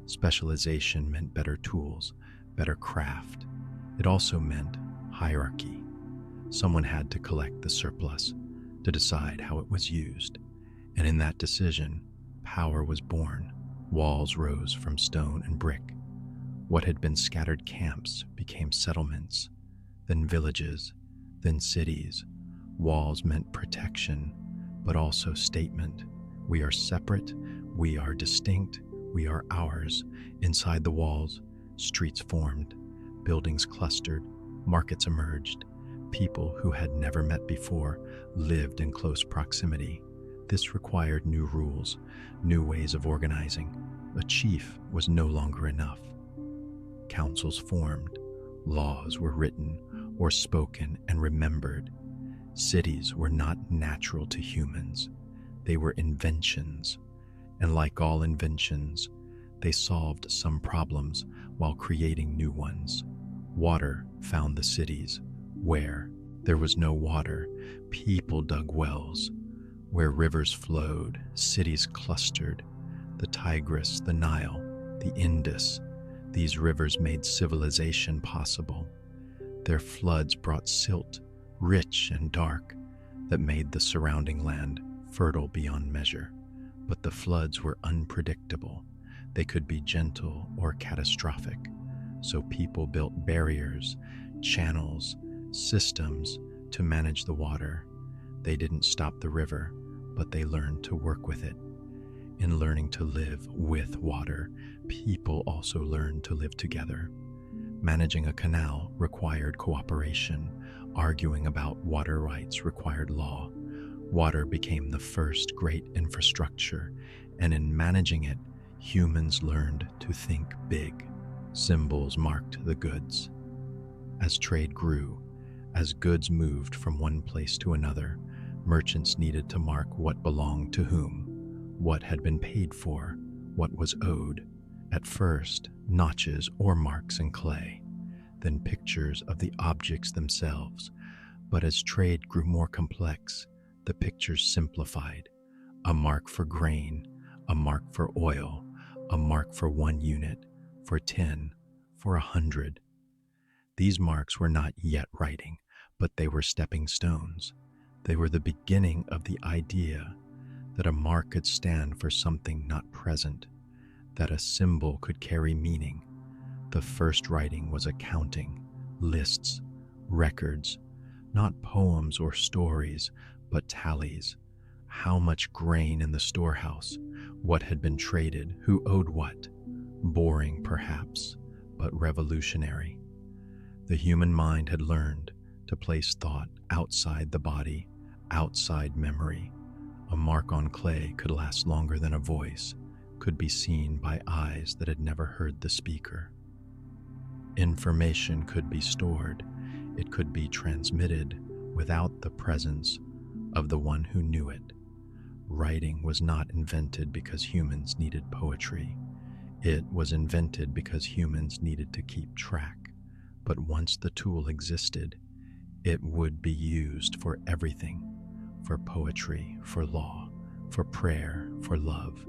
Specialization meant better tools, better craft. It also meant hierarchy. Someone had to collect the surplus, to decide how it was used, and in that decision, power was born. Walls rose from stone and brick. What had been scattered camps became settlements, then villages, then cities. Walls meant protection, but also statement. We are separate, we are distinct, we are ours. Inside the walls, streets formed, buildings clustered, markets emerged. People who had never met before lived in close proximity. This required new rules, new ways of organizing. A chief was no longer enough. Councils formed, laws were written or spoken and remembered. Cities were not natural to humans. They were inventions, and like all inventions, they solved some problems while creating new ones. Water found the cities. Where there was no water, people dug wells. Where rivers flowed, cities clustered. The Tigris, the Nile, the Indus, these rivers made civilization possible. Their floods brought silt, rich and dark, that made the surrounding land fertile beyond measure. But the floods were unpredictable. They could be gentle or catastrophic. So people built barriers, channels, systems to manage the water. They didn't stop the river, but they learned to work with it. In learning to live with water, people also learned to live together. Managing a canal required cooperation. Arguing about water rights required law. Water became the first great infrastructure, and in managing it, humans learned to think big. Symbols marked the goods. As trade grew, as goods moved from one place to another, merchants needed to mark what belonged to whom, what had been paid for, what was owed. At first, notches or marks in clay, then pictures of the objects themselves. But as trade grew more complex, the pictures simplified. A mark for grain, a mark for oil, a mark for 1 unit, for 10, for 100. These marks were not yet writing, but they were stepping stones. They were the beginning of the idea that a mark could stand for something not present, that a symbol could carry meaning. The first writing was accounting, lists, records, not poems or stories, but tallies. How much grain in the storehouse, what had been traded, who owed what. Boring, perhaps, but revolutionary. The human mind had learned to place thought outside the body, outside memory. A mark on clay could last longer than a voice, could be seen by eyes that had never heard the speaker. Information could be stored, it could be transmitted without the presence of the one who knew it. Writing was not invented because humans needed poetry. It was invented because humans needed to keep track. But once the tool existed, it would be used for everything, for poetry, for law, for prayer, for love.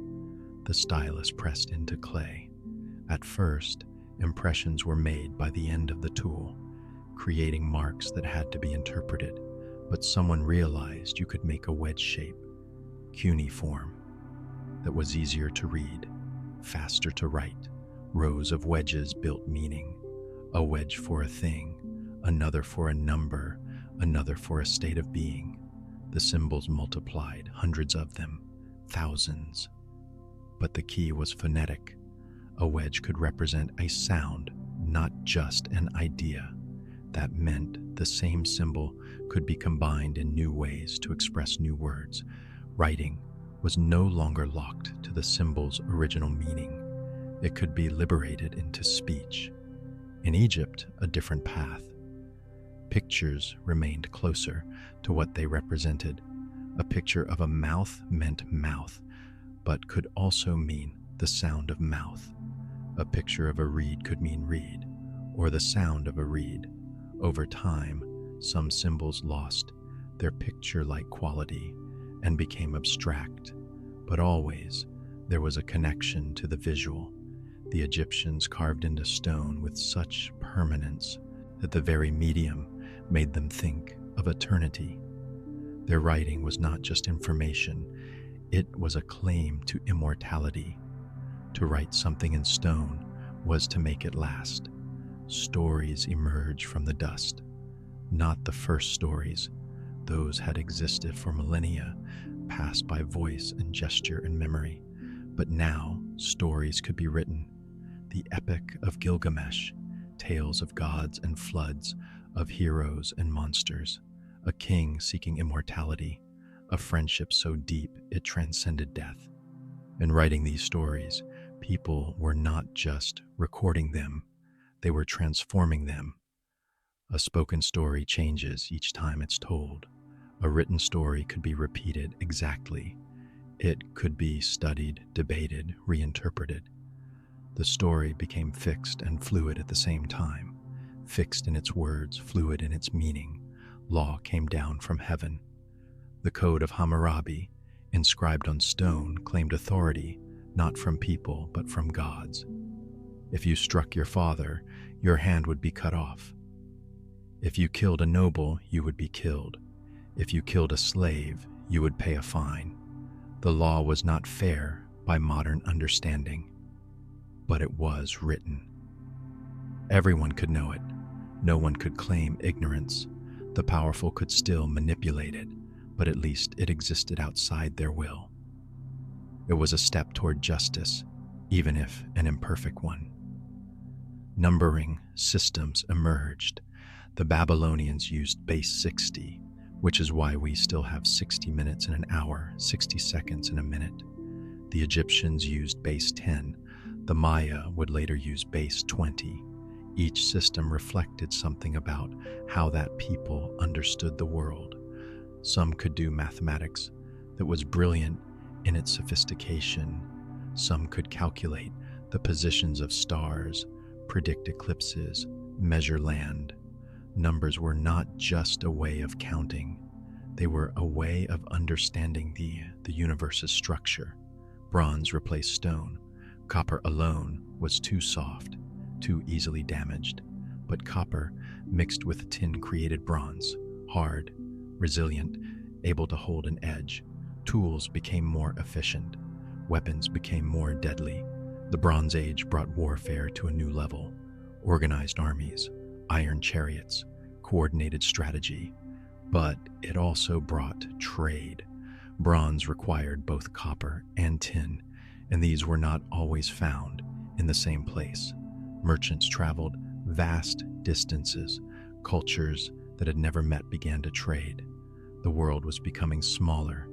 The stylus pressed into clay. At first, impressions were made by the end of the tool, creating marks that had to be interpreted. But someone realized you could make a wedge shape, cuneiform, that was easier to read, faster to write. Rows of wedges built meaning. A wedge for a thing, another for a number, another for a state of being. The symbols multiplied, hundreds of them, thousands. But the key was phonetic. A wedge could represent a sound, not just an idea. That meant the same symbol could be combined in new ways to express new words. Writing was no longer locked to the symbol's original meaning. It could be liberated into speech. In Egypt, a different path. Pictures remained closer to what they represented. A picture of a mouth meant mouth, but could also mean the sound of mouth. A picture of a reed could mean reed, or the sound of a reed. Over time, some symbols lost their picture-like quality and became abstract, but always there was a connection to the visual. The Egyptians carved into stone with such permanence that the very medium made them think of eternity. Their writing was not just information, it was a claim to immortality. To write something in stone was to make it last. Stories emerge from the dust. Not the first stories. Those had existed for millennia, passed by voice and gesture and memory. But now, stories could be written. The Epic of Gilgamesh, tales of gods and floods, of heroes and monsters, a king seeking immortality, a friendship so deep it transcended death. In writing these stories, people were not just recording them, they were transforming them. A spoken story changes each time it's told. A written story could be repeated exactly. It could be studied, debated, reinterpreted. The story became fixed and fluid at the same time, fixed in its words, fluid in its meaning. Law came down from heaven. The Code of Hammurabi, inscribed on stone, claimed authority not from people but from gods. If you struck your father, your hand would be cut off. If you killed a noble, you would be killed. If you killed a slave, you would pay a fine. The law was not fair by modern understanding, but it was written. Everyone could know it. No one could claim ignorance. The powerful could still manipulate it, but at least it existed outside their will. It was a step toward justice, even if an imperfect one. Numbering systems emerged. The Babylonians used base 60, which is why we still have 60 minutes in an hour, 60 seconds in a minute. The Egyptians used base 10. The Maya would later use base 20. Each system reflected something about how that people understood the world. Some could do mathematics that was brilliant in its sophistication. Some could calculate the positions of stars, predict eclipses, measure land. Numbers were not just a way of counting. They were a way of understanding the universe's structure. Bronze replaced stone. Copper alone was too soft, too easily damaged. But copper mixed with tin created bronze, hard, resilient, able to hold an edge. Tools became more efficient. Weapons became more deadly. The Bronze Age brought warfare to a new level. Organized armies, iron chariots, coordinated strategy. But it also brought trade. Bronze required both copper and tin, and these were not always found in the same place. Merchants traveled vast distances. Cultures that had never met began to trade. The world was becoming smaller,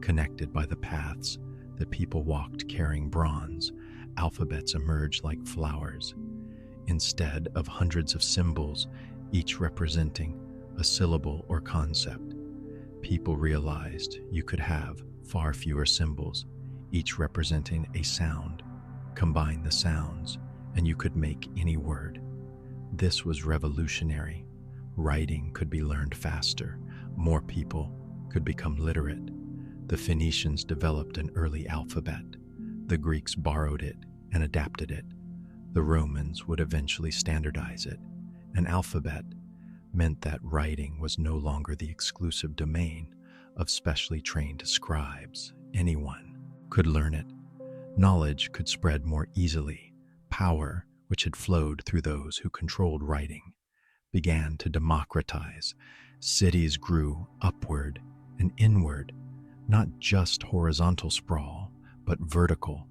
connected by the paths that people walked carrying bronze. Alphabets emerged like flowers. Instead of hundreds of symbols, each representing a syllable or concept, people realized you could have far fewer symbols, each representing a sound. Combine the sounds, and you could make any word. This was revolutionary. Writing could be learned faster. More people could become literate. The Phoenicians developed an early alphabet. The Greeks borrowed it and adapted it. The Romans would eventually standardize it. An alphabet meant that writing was no longer the exclusive domain of specially trained scribes. Anyone could learn it. Knowledge could spread more easily. Power, which had flowed through those who controlled writing, began to democratize. Cities grew upward and inward, not just horizontal sprawl, but vertical,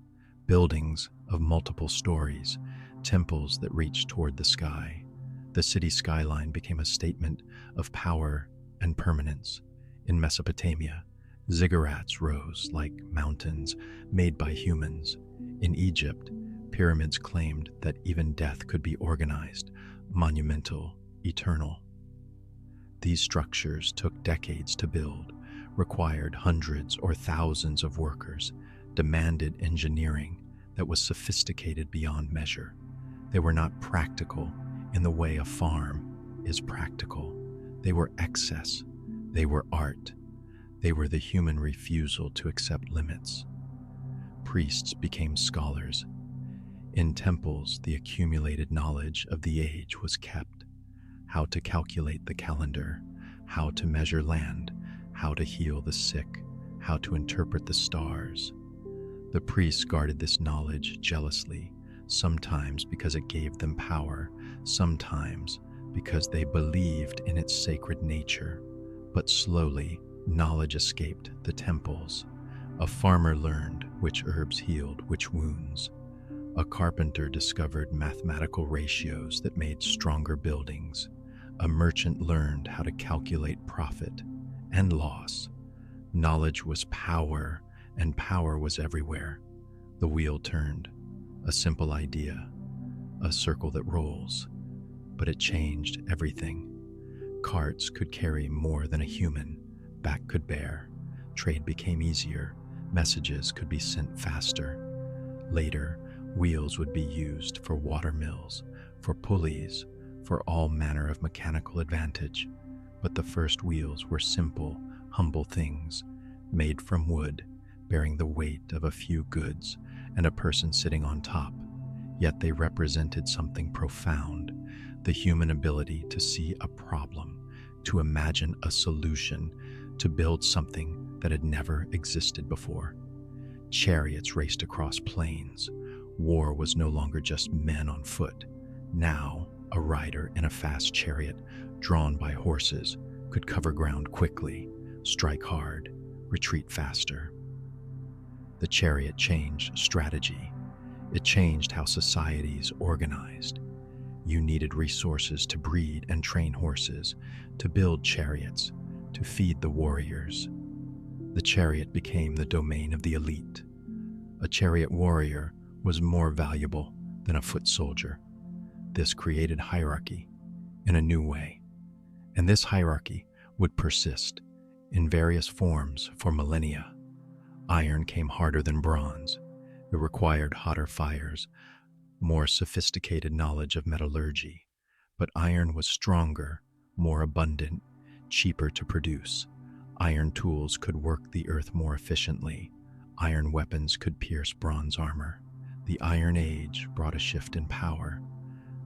buildings of multiple stories, temples that reached toward the sky. The city skyline became a statement of power and permanence. In Mesopotamia, ziggurats rose like mountains made by humans. In Egypt, pyramids claimed that even death could be organized, monumental, eternal. These structures took decades to build, required hundreds or thousands of workers, demanded engineering that was sophisticated beyond measure. They were not practical in the way a farm is practical. They were excess. They were art. They were the human refusal to accept limits. Priests became scholars. In temples, the accumulated knowledge of the age was kept. How to calculate the calendar, how to measure land, how to heal the sick, how to interpret the stars. The priests guarded this knowledge jealously. sometimes because it gave them power, sometimes because they believed in its sacred nature. But slowly, knowledge escaped the temples. A farmer learned which herbs healed which wounds. A carpenter discovered mathematical ratios that made stronger buildings. A merchant learned how to calculate profit and loss. Knowledge was power, and power was everywhere. The wheel turned, a simple idea, a circle that rolls, but it changed everything. Carts could carry more than a human back could bear. Trade became easier, messages could be sent faster. Later, wheels would be used for water mills, for pulleys, for all manner of mechanical advantage. But the first wheels were simple, humble things, made from wood, bearing the weight of a few goods and a person sitting on top. Yet they represented something profound, the human ability to see a problem, to imagine a solution, to build something that had never existed before. Chariots raced across plains. War was no longer just men on foot. Now, a rider in a fast chariot, drawn by horses, could cover ground quickly, strike hard, retreat faster. The chariot changed strategy. It changed how societies organized. You needed resources to breed and train horses, to build chariots, to feed the warriors. The chariot became the domain of the elite. A chariot warrior was more valuable than a foot soldier. This created hierarchy in a new way, and this hierarchy would persist in various forms for millennia. Iron came harder than bronze. It required hotter fires, more sophisticated knowledge of metallurgy. But iron was stronger, more abundant, cheaper to produce. Iron tools could work the earth more efficiently. Iron weapons could pierce bronze armor. The Iron Age brought a shift in power.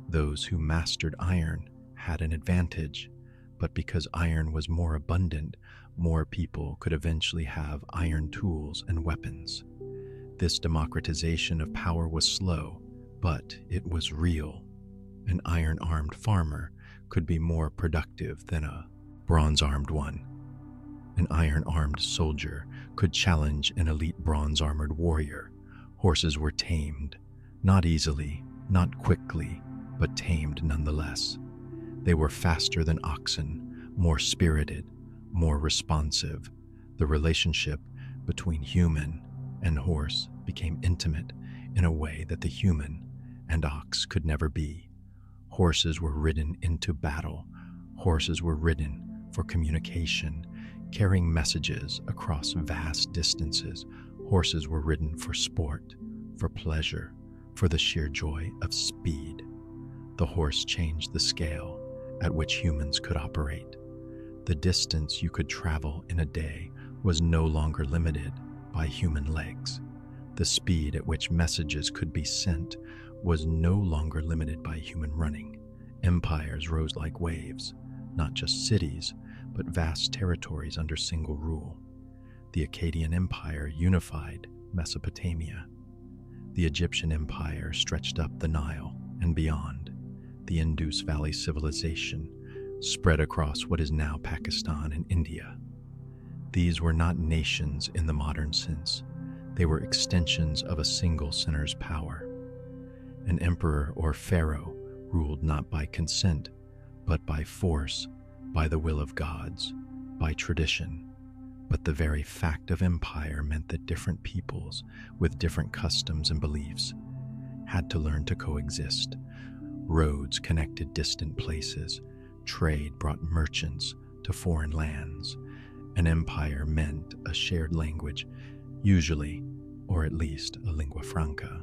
Those who mastered iron had an advantage, but because iron was more abundant, more people could eventually have iron tools and weapons. This democratization of power was slow, but it was real. An iron-armed farmer could be more productive than a bronze-armed one. An iron-armed soldier could challenge an elite bronze-armored warrior. Horses were tamed, not easily, not quickly, but tamed nonetheless. They were faster than oxen, more spirited, more responsive. The relationship between human and horse became intimate in a way that the human and ox could never be. Horses were ridden into battle. Horses were ridden for communication, carrying messages across vast distances. Horses were ridden for sport, for pleasure, for the sheer joy of speed. The horse changed the scale at which humans could operate. The distance you could travel in a day was no longer limited by human legs. The speed at which messages could be sent was no longer limited by human running. Empires rose like waves, not just cities, but vast territories under single rule. The Akkadian Empire unified Mesopotamia. The Egyptian Empire stretched up the Nile and beyond. The Indus Valley civilization spread across what is now Pakistan and India. These were not nations in the modern sense. They were extensions of a single center's power. An emperor or pharaoh ruled not by consent, but by force, by the will of gods, by tradition. But the very fact of empire meant that different peoples with different customs and beliefs had to learn to coexist. Roads connected distant places. Trade brought merchants to foreign lands. An empire meant a shared language, usually, or at least a lingua franca,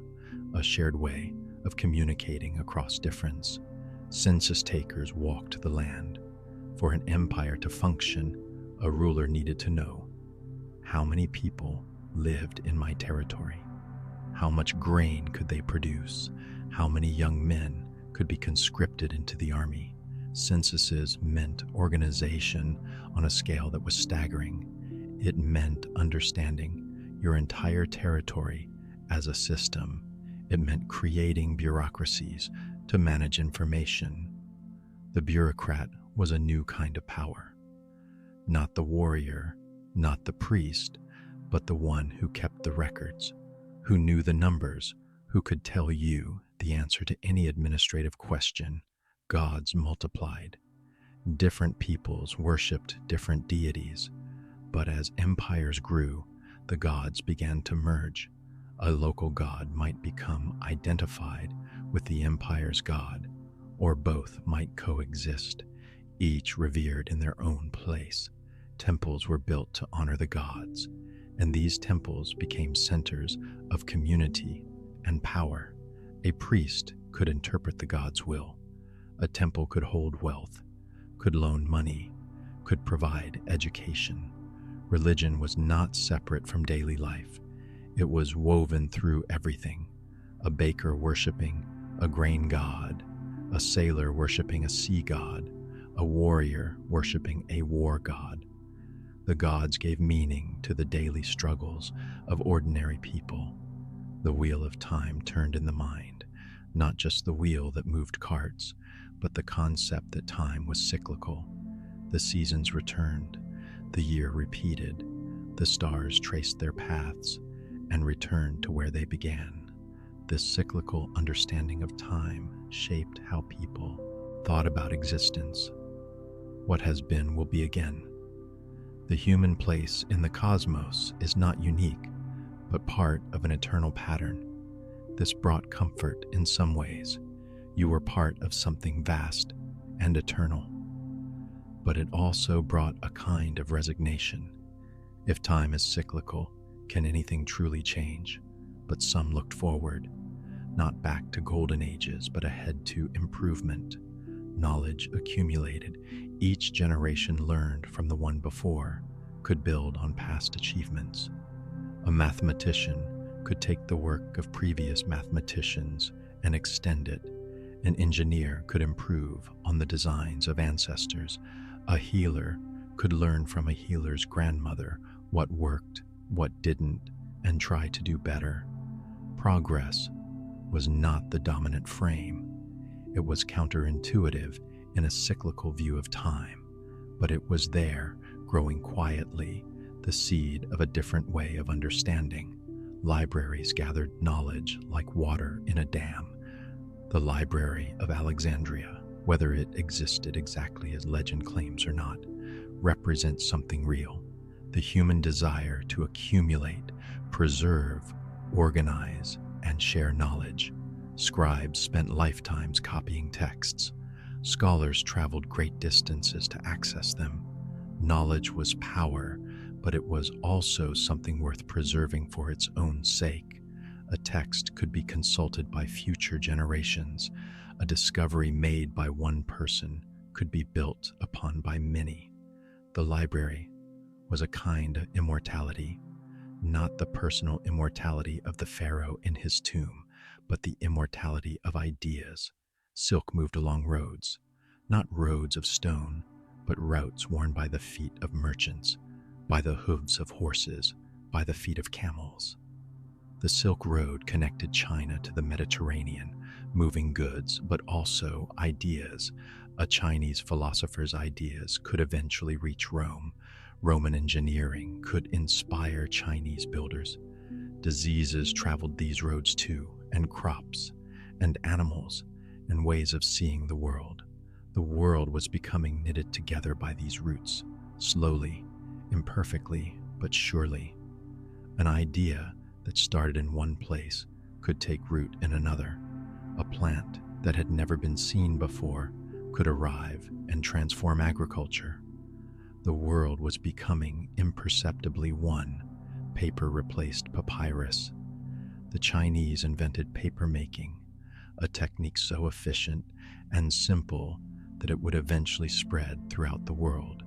a shared way of communicating across difference. Census takers walked the land. For an empire to function, a ruler needed to know how many people lived in my territory, how much grain could they produce, how many young men could be conscripted into the army. Censuses meant organization on a scale that was staggering. It meant understanding your entire territory as a system. It meant creating bureaucracies to manage information. The bureaucrat was a new kind of power. Not the warrior, not the priest, but the one who kept the records, who knew the numbers, who could tell you the answer to any administrative question. Gods multiplied. Different peoples worshipped different deities, but as empires grew, the gods began to merge. A local god might become identified with the empire's god, or both might coexist, each revered in their own place. Temples were built to honor the gods, and these temples became centers of community and power. A priest could interpret the god's will. A temple could hold wealth, could loan money, could provide education. Religion was not separate from daily life. It was woven through everything. A baker worshiping a grain god, a sailor worshiping a sea god, a warrior worshiping a war god. The gods gave meaning to the daily struggles of ordinary people. The wheel of time turned in the mind, not just the wheel that moved carts, but the concept that time was cyclical. The seasons returned, the year repeated, the stars traced their paths and returned to where they began. This cyclical understanding of time shaped how people thought about existence. What has been will be again. The human place in the cosmos is not unique, but part of an eternal pattern. This brought comfort in some ways. You were part of something vast and eternal. But it also brought a kind of resignation. If time is cyclical, can anything truly change? But some looked forward, not back to golden ages, but ahead to improvement. Knowledge accumulated. Each generation learned from the one before, could build on past achievements. A mathematician could take the work of previous mathematicians and extend it. An engineer could improve on the designs of ancestors. A healer could learn from a healer's grandmother what worked, what didn't, and try to do better. Progress was not the dominant frame. It was counterintuitive in a cyclical view of time, but it was there, growing quietly, the seed of a different way of understanding. Libraries gathered knowledge like water in a dam. The Library of Alexandria, whether it existed exactly as legend claims or not, represents something real. The human desire to accumulate, preserve, organize, and share knowledge. Scribes spent lifetimes copying texts. Scholars traveled great distances to access them. Knowledge was power, but it was also something worth preserving for its own sake. A text could be consulted by future generations. A discovery made by one person could be built upon by many. The library was a kind of immortality, not the personal immortality of the pharaoh in his tomb, but the immortality of ideas. Silk moved along roads, not roads of stone, but routes worn by the feet of merchants, by the hooves of horses, by the feet of camels. The Silk Road connected China to the Mediterranean, moving goods, but also ideas. A Chinese philosopher's ideas could eventually reach Rome. Roman engineering could inspire Chinese builders. Diseases traveled these roads too, and crops, and animals, and ways of seeing the world. The world was becoming knitted together by these roots, slowly, imperfectly, but surely. An idea that started in one place could take root in another. A plant that had never been seen before could arrive and transform agriculture. The world was becoming imperceptibly one. Paper replaced papyrus. The Chinese invented paper making, a technique so efficient and simple that it would eventually spread throughout the world.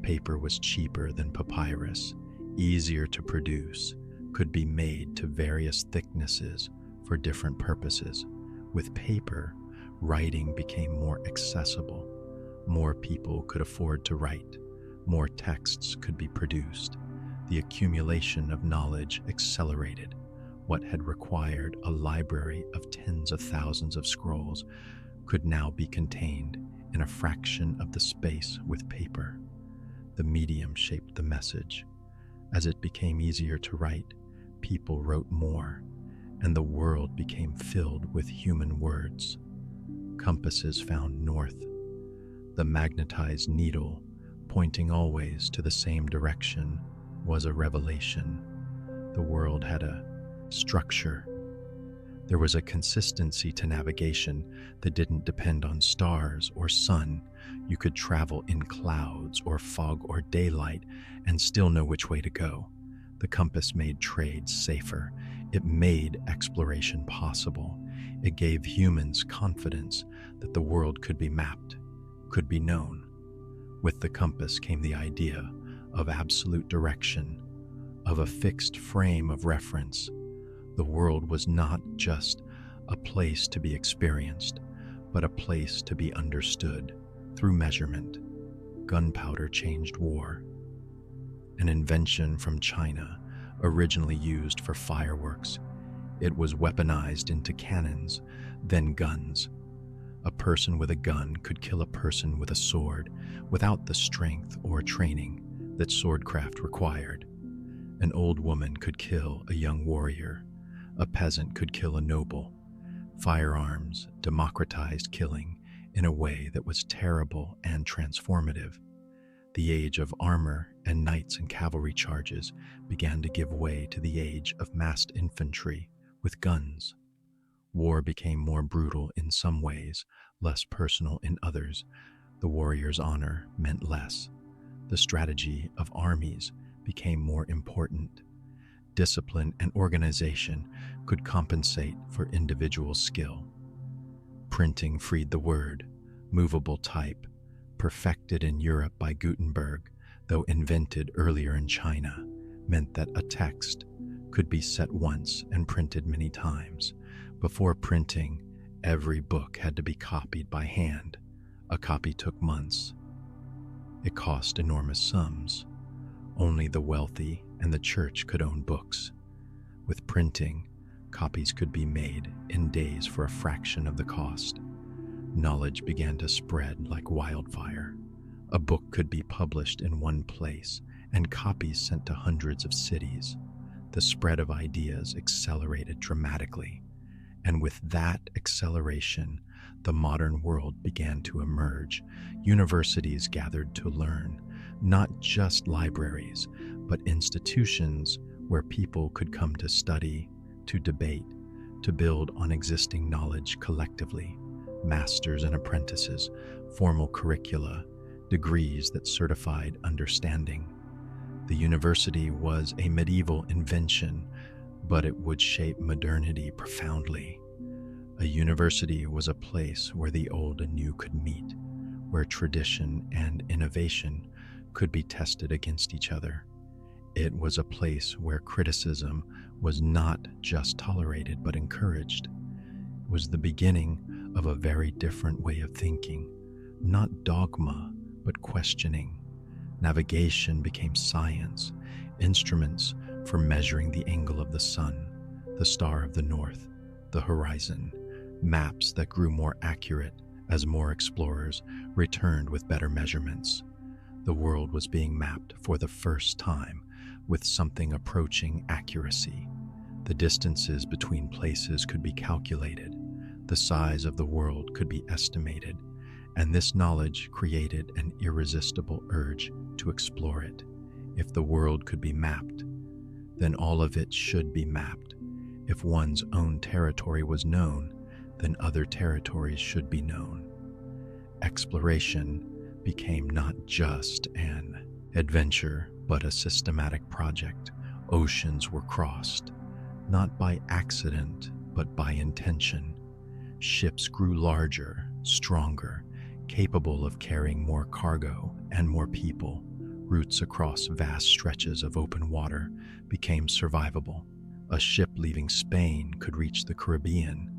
Paper was cheaper than papyrus, easier to produce, could be made to various thicknesses for different purposes. With paper, writing became more accessible. More people could afford to write. More texts could be produced. The accumulation of knowledge accelerated. What had required a library of tens of thousands of scrolls could now be contained in a fraction of the space with paper. The medium shaped the message. As it became easier to write, people wrote more, and the world became filled with human words. Compasses found north. The magnetized needle, pointing always to the same direction, was a revelation. The world had a structure. There was a consistency to navigation that didn't depend on stars or sun. You could travel in clouds or fog or daylight and still know which way to go. The compass made trade safer. It made exploration possible. It gave humans confidence that the world could be mapped, could be known. With the compass came the idea of absolute direction, of a fixed frame of reference. The world was not just a place to be experienced, but a place to be understood through measurement. Gunpowder changed war. An invention from China, originally used for fireworks, it was weaponized into cannons, then guns. A person with a gun could kill a person with a sword without the strength or training that swordcraft required. An old woman could kill a young warrior. A peasant could kill a noble. Firearms democratized killing in a way that was terrible and transformative. The age of armor and knights and cavalry charges began to give way to the age of massed infantry with guns. War became more brutal in some ways, less personal in others. The warrior's honor meant less. The strategy of armies became more important. Discipline and organization could compensate for individual skill. Printing freed the word. Movable type, perfected in Europe by Gutenberg, though invented earlier in China, meant that a text could be set once and printed many times. Before printing, every book had to be copied by hand. A copy took months. It cost enormous sums. Only the wealthy and the church could own books. With printing, copies could be made in days for a fraction of the cost. Knowledge began to spread like wildfire. A book could be published in one place and copies sent to hundreds of cities. The spread of ideas accelerated dramatically. And with that acceleration, the modern world began to emerge. Universities gathered to learn, not just libraries, but institutions where people could come to study, to debate, to build on existing knowledge collectively. Masters and apprentices, formal curricula, degrees that certified understanding. The university was a medieval invention, but it would shape modernity profoundly. A university was a place where the old and new could meet, where tradition and innovation could be tested against each other. It was a place where criticism was not just tolerated but encouraged. It was the beginning of a very different way of thinking, not dogma, but questioning. Navigation became science, instruments for measuring the angle of the sun, the star of the north, the horizon, maps that grew more accurate as more explorers returned with better measurements. The world was being mapped for the first time with something approaching accuracy. The distances between places could be calculated. The size of the world could be estimated, and this knowledge created an irresistible urge to explore it. If the world could be mapped, then all of it should be mapped. If one's own territory was known, then other territories should be known. Exploration became not just an adventure, but a systematic project. Oceans were crossed, not by accident, but by intention. Ships grew larger, stronger, capable of carrying more cargo and more people. Routes across vast stretches of open water became survivable. A ship leaving Spain could reach the Caribbean.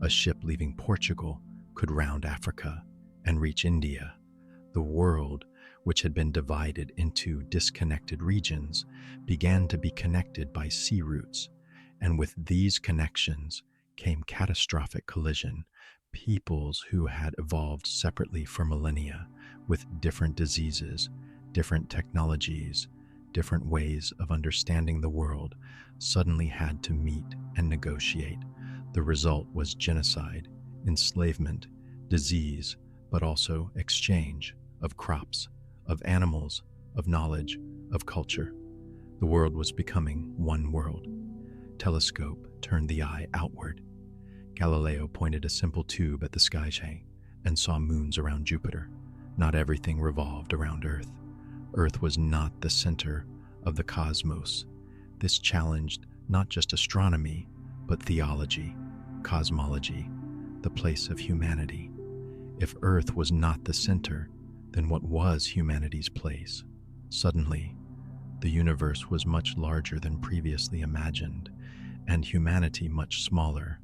A ship leaving Portugal could round Africa and reach India. The world, which had been divided into disconnected regions, began to be connected by sea routes, And with these connections came catastrophic collision. Peoples who had evolved separately for millennia with different diseases, different technologies, different ways of understanding the world suddenly had to meet and negotiate. The result was genocide, enslavement, disease, but also exchange of crops, of animals, of knowledge, of culture. The world was becoming one world. Telescope turned the eye outward. Galileo pointed a simple tube at the sky and saw moons around Jupiter. Not everything revolved around Earth. Earth was not the center of the cosmos. This challenged not just astronomy, but theology, cosmology, the place of humanity. If Earth was not the center, then what was humanity's place? Suddenly, the universe was much larger than previously imagined, and humanity much smaller.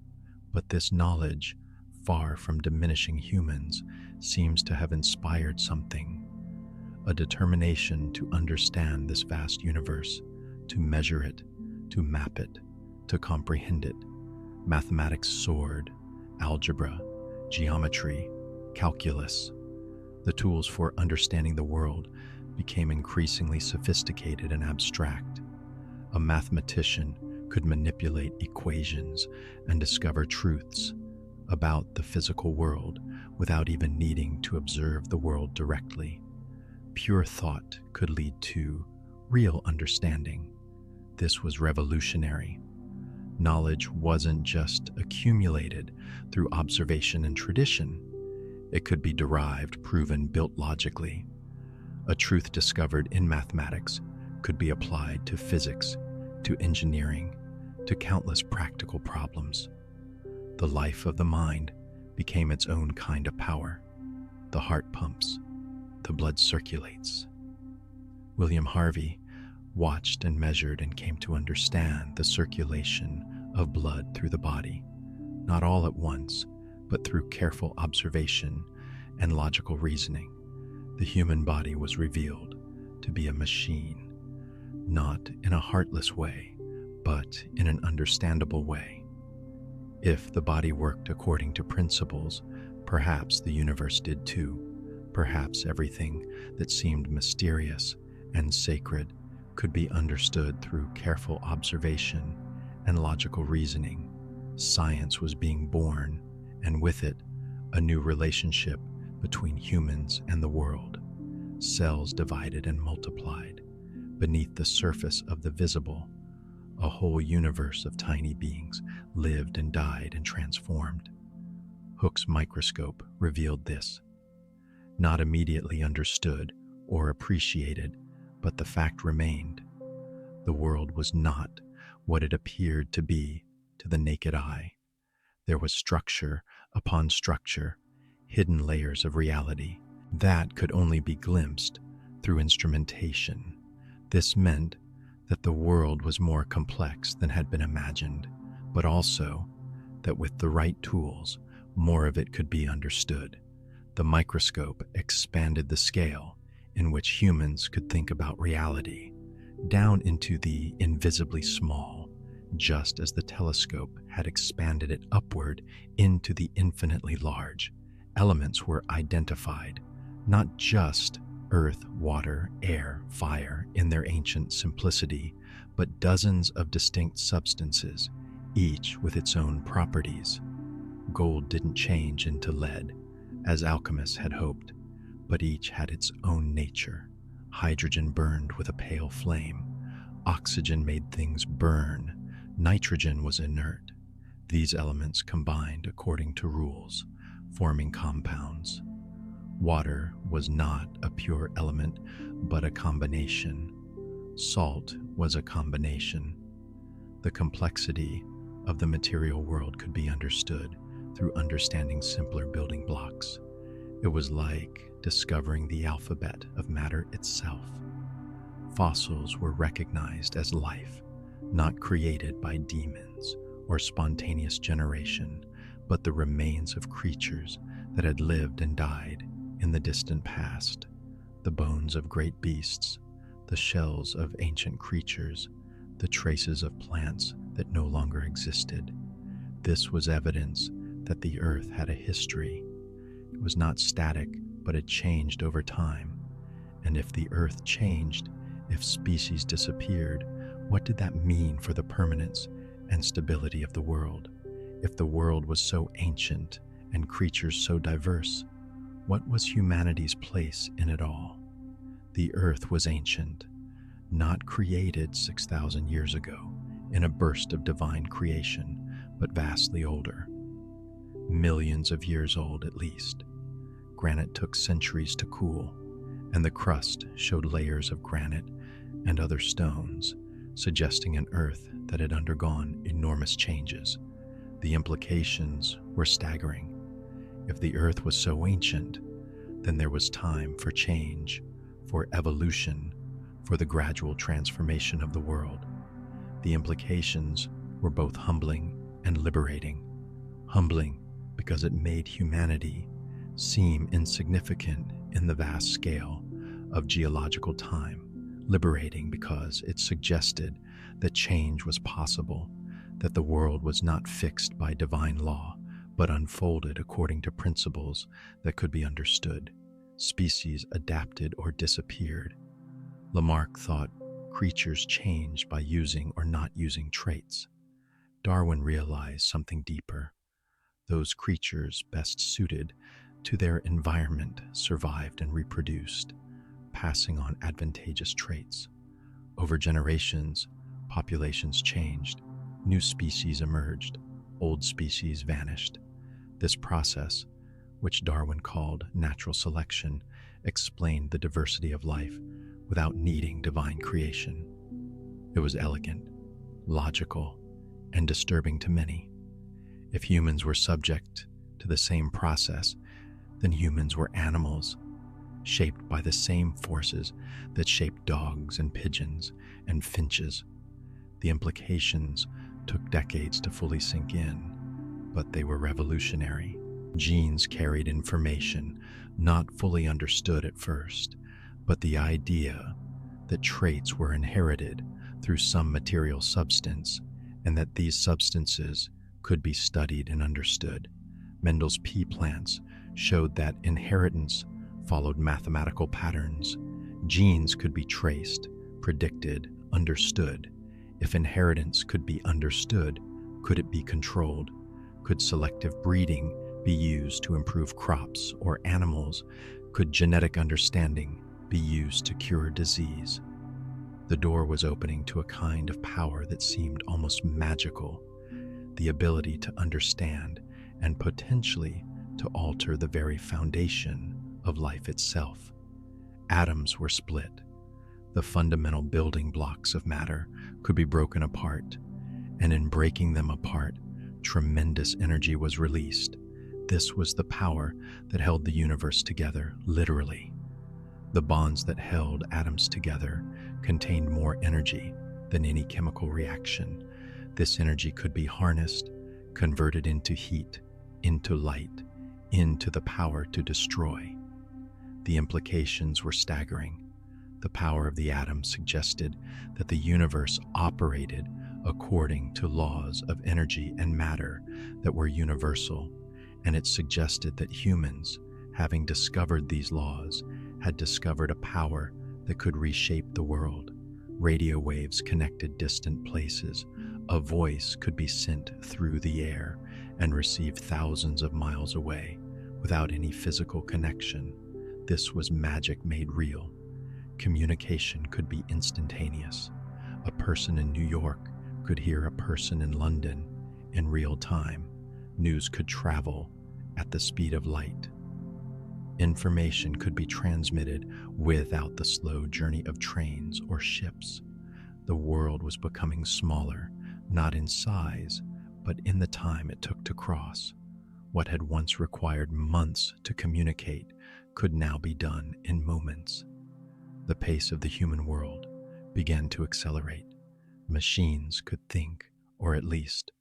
But this knowledge, far from diminishing humans, seems to have inspired something, a determination to understand this vast universe, to measure it, to map it, to comprehend it. Mathematics soared, algebra, geometry, calculus. The tools for understanding the world became increasingly sophisticated and abstract. A mathematician could manipulate equations and discover truths about the physical world without even needing to observe the world directly. Pure thought could lead to real understanding. This was revolutionary. Knowledge wasn't just accumulated through observation and tradition. It could be derived, proven, built logically. A truth discovered in mathematics could be applied to physics, to engineering, to countless practical problems. The life of the mind became its own kind of power. The heart pumps, the blood circulates. William Harvey watched and measured and came to understand the circulation of blood through the body, not all at once, but through careful observation and logical reasoning. The human body was revealed to be a machine, not in a heartless way, but in an understandable way. If the body worked according to principles, perhaps the universe did too. Perhaps everything that seemed mysterious and sacred could be understood through careful observation and logical reasoning. Science was being born, and with it, a new relationship between humans and the world. Cells divided and multiplied. Beneath the surface of the visible, a whole universe of tiny beings lived and died and transformed. Hooke's microscope revealed this. Not immediately understood or appreciated, but the fact remained. The world was not what it appeared to be to the naked eye. There was structure upon structure, hidden layers of reality that could only be glimpsed through instrumentation. This meant that the world was more complex than had been imagined, but also that with the right tools, more of it could be understood. The microscope expanded the scale in which humans could think about reality, down into the invisibly small, just as the telescope had expanded it upward into the infinitely large. Elements were identified, not just earth, water, air, fire in their ancient simplicity, but dozens of distinct substances, each with its own properties. Gold didn't change into lead, as alchemists had hoped, but each had its own nature. Hydrogen burned with a pale flame. Oxygen made things burn. Nitrogen was inert. These elements combined according to rules, forming compounds. Water was not a pure element, but a combination. Salt was a combination. The complexity of the material world could be understood through understanding simpler building blocks. It was like discovering the alphabet of matter itself. Fossils were recognized as life, not created by demons or spontaneous generation, but the remains of creatures that had lived and died in the distant past. The bones of great beasts, the shells of ancient creatures, the traces of plants that no longer existed. This was evidence that the Earth had a history. It was not static, but it changed over time. And if the Earth changed, if species disappeared, what did that mean for the permanence and stability of the world? If the world was so ancient and creatures so diverse, what was humanity's place in it all? The Earth was ancient, not created 6,000 years ago in a burst of divine creation, but vastly older. Millions of years old at least. Granite took centuries to cool, and the crust showed layers of granite and other stones, suggesting an Earth that had undergone enormous changes. The implications were staggering. If the Earth was so ancient, then there was time for change, for evolution, for the gradual transformation of the world. The implications were both humbling and liberating. Humbling because it made humanity seem insignificant in the vast scale of geological time. Liberating because it suggested that change was possible, that the world was not fixed by divine law, but unfolded according to principles that could be understood. Species adapted or disappeared. Lamarck thought creatures changed by using or not using traits. Darwin realized something deeper. Those creatures best suited to their environment survived and reproduced, passing on advantageous traits. Over generations, populations changed, new species emerged, old species vanished. This process, which Darwin called natural selection, explained the diversity of life without needing divine creation. It was elegant, logical, and disturbing to many. If humans were subject to the same process, then humans were animals, shaped by the same forces that shaped dogs and pigeons and finches. The implications took decades to fully sink in, but they were revolutionary. Genes carried information not fully understood at first, but the idea that traits were inherited through some material substance and that these substances could be studied and understood. Mendel's pea plants showed that inheritance followed mathematical patterns. Genes could be traced, predicted, understood. If inheritance could be understood, could it be controlled? Could selective breeding be used to improve crops or animals? Could genetic understanding be used to cure disease? The door was opening to a kind of power that seemed almost magical, the ability to understand and potentially to alter the very foundation of life itself. Atoms were split. The fundamental building blocks of matter could be broken apart, and in breaking them apart, tremendous energy was released. This was the power that held the universe together, literally. The bonds that held atoms together contained more energy than any chemical reaction. This energy could be harnessed, converted into heat, into light, into the power to destroy. The implications were staggering. The power of the atom suggested that the universe operated according to laws of energy and matter that were universal, and it suggested that humans, having discovered these laws, had discovered a power that could reshape the world. Radio waves connected distant places. A voice could be sent through the air and received thousands of miles away without any physical connection. This was magic made real. Communication could be instantaneous. A person in New York could hear a person in London in real time. News could travel at the speed of light. Information could be transmitted without the slow journey of trains or ships. The world was becoming smaller, not in size, but in the time it took to cross. What had once required months to communicate could now be done in moments. The pace of the human world began to accelerate. Machines could think, or at least,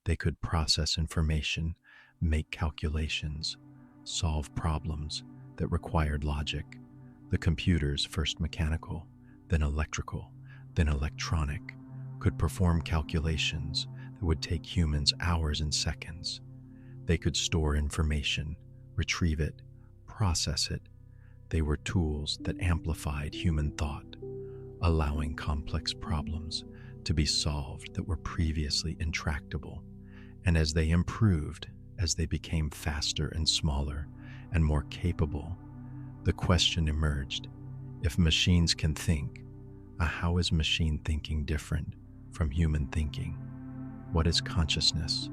they could process information, make calculations, solve problems that required logic. The computers, first mechanical, then electrical, then electronic, could perform calculations that would take humans hours and seconds. They could store information, retrieve it, process it. They were tools that amplified human thought, allowing complex problems to be solved that were previously intractable. And as they improved, as they became faster and smaller and more capable, the question emerged: if machines can think, how is machine thinking different from human thinking? What is consciousness?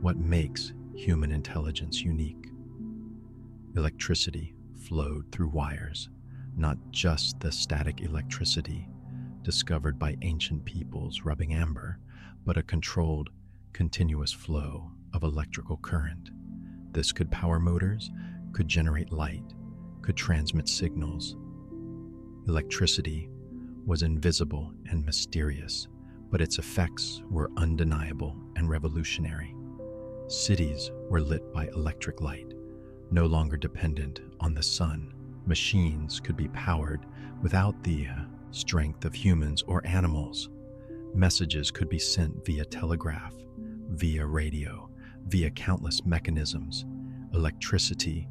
What makes human intelligence unique? Electricity flowed through wires, not just the static electricity discovered by ancient peoples rubbing amber, but a controlled, continuous flow of electrical current. This could power motors, could generate light, could transmit signals. Electricity was invisible and mysterious, but its effects were undeniable and revolutionary. Cities were lit by electric light, no longer dependent on the sun. Machines could be powered without the strength of humans or animals. Messages could be sent via telegraph, via radio, via countless mechanisms. Electricity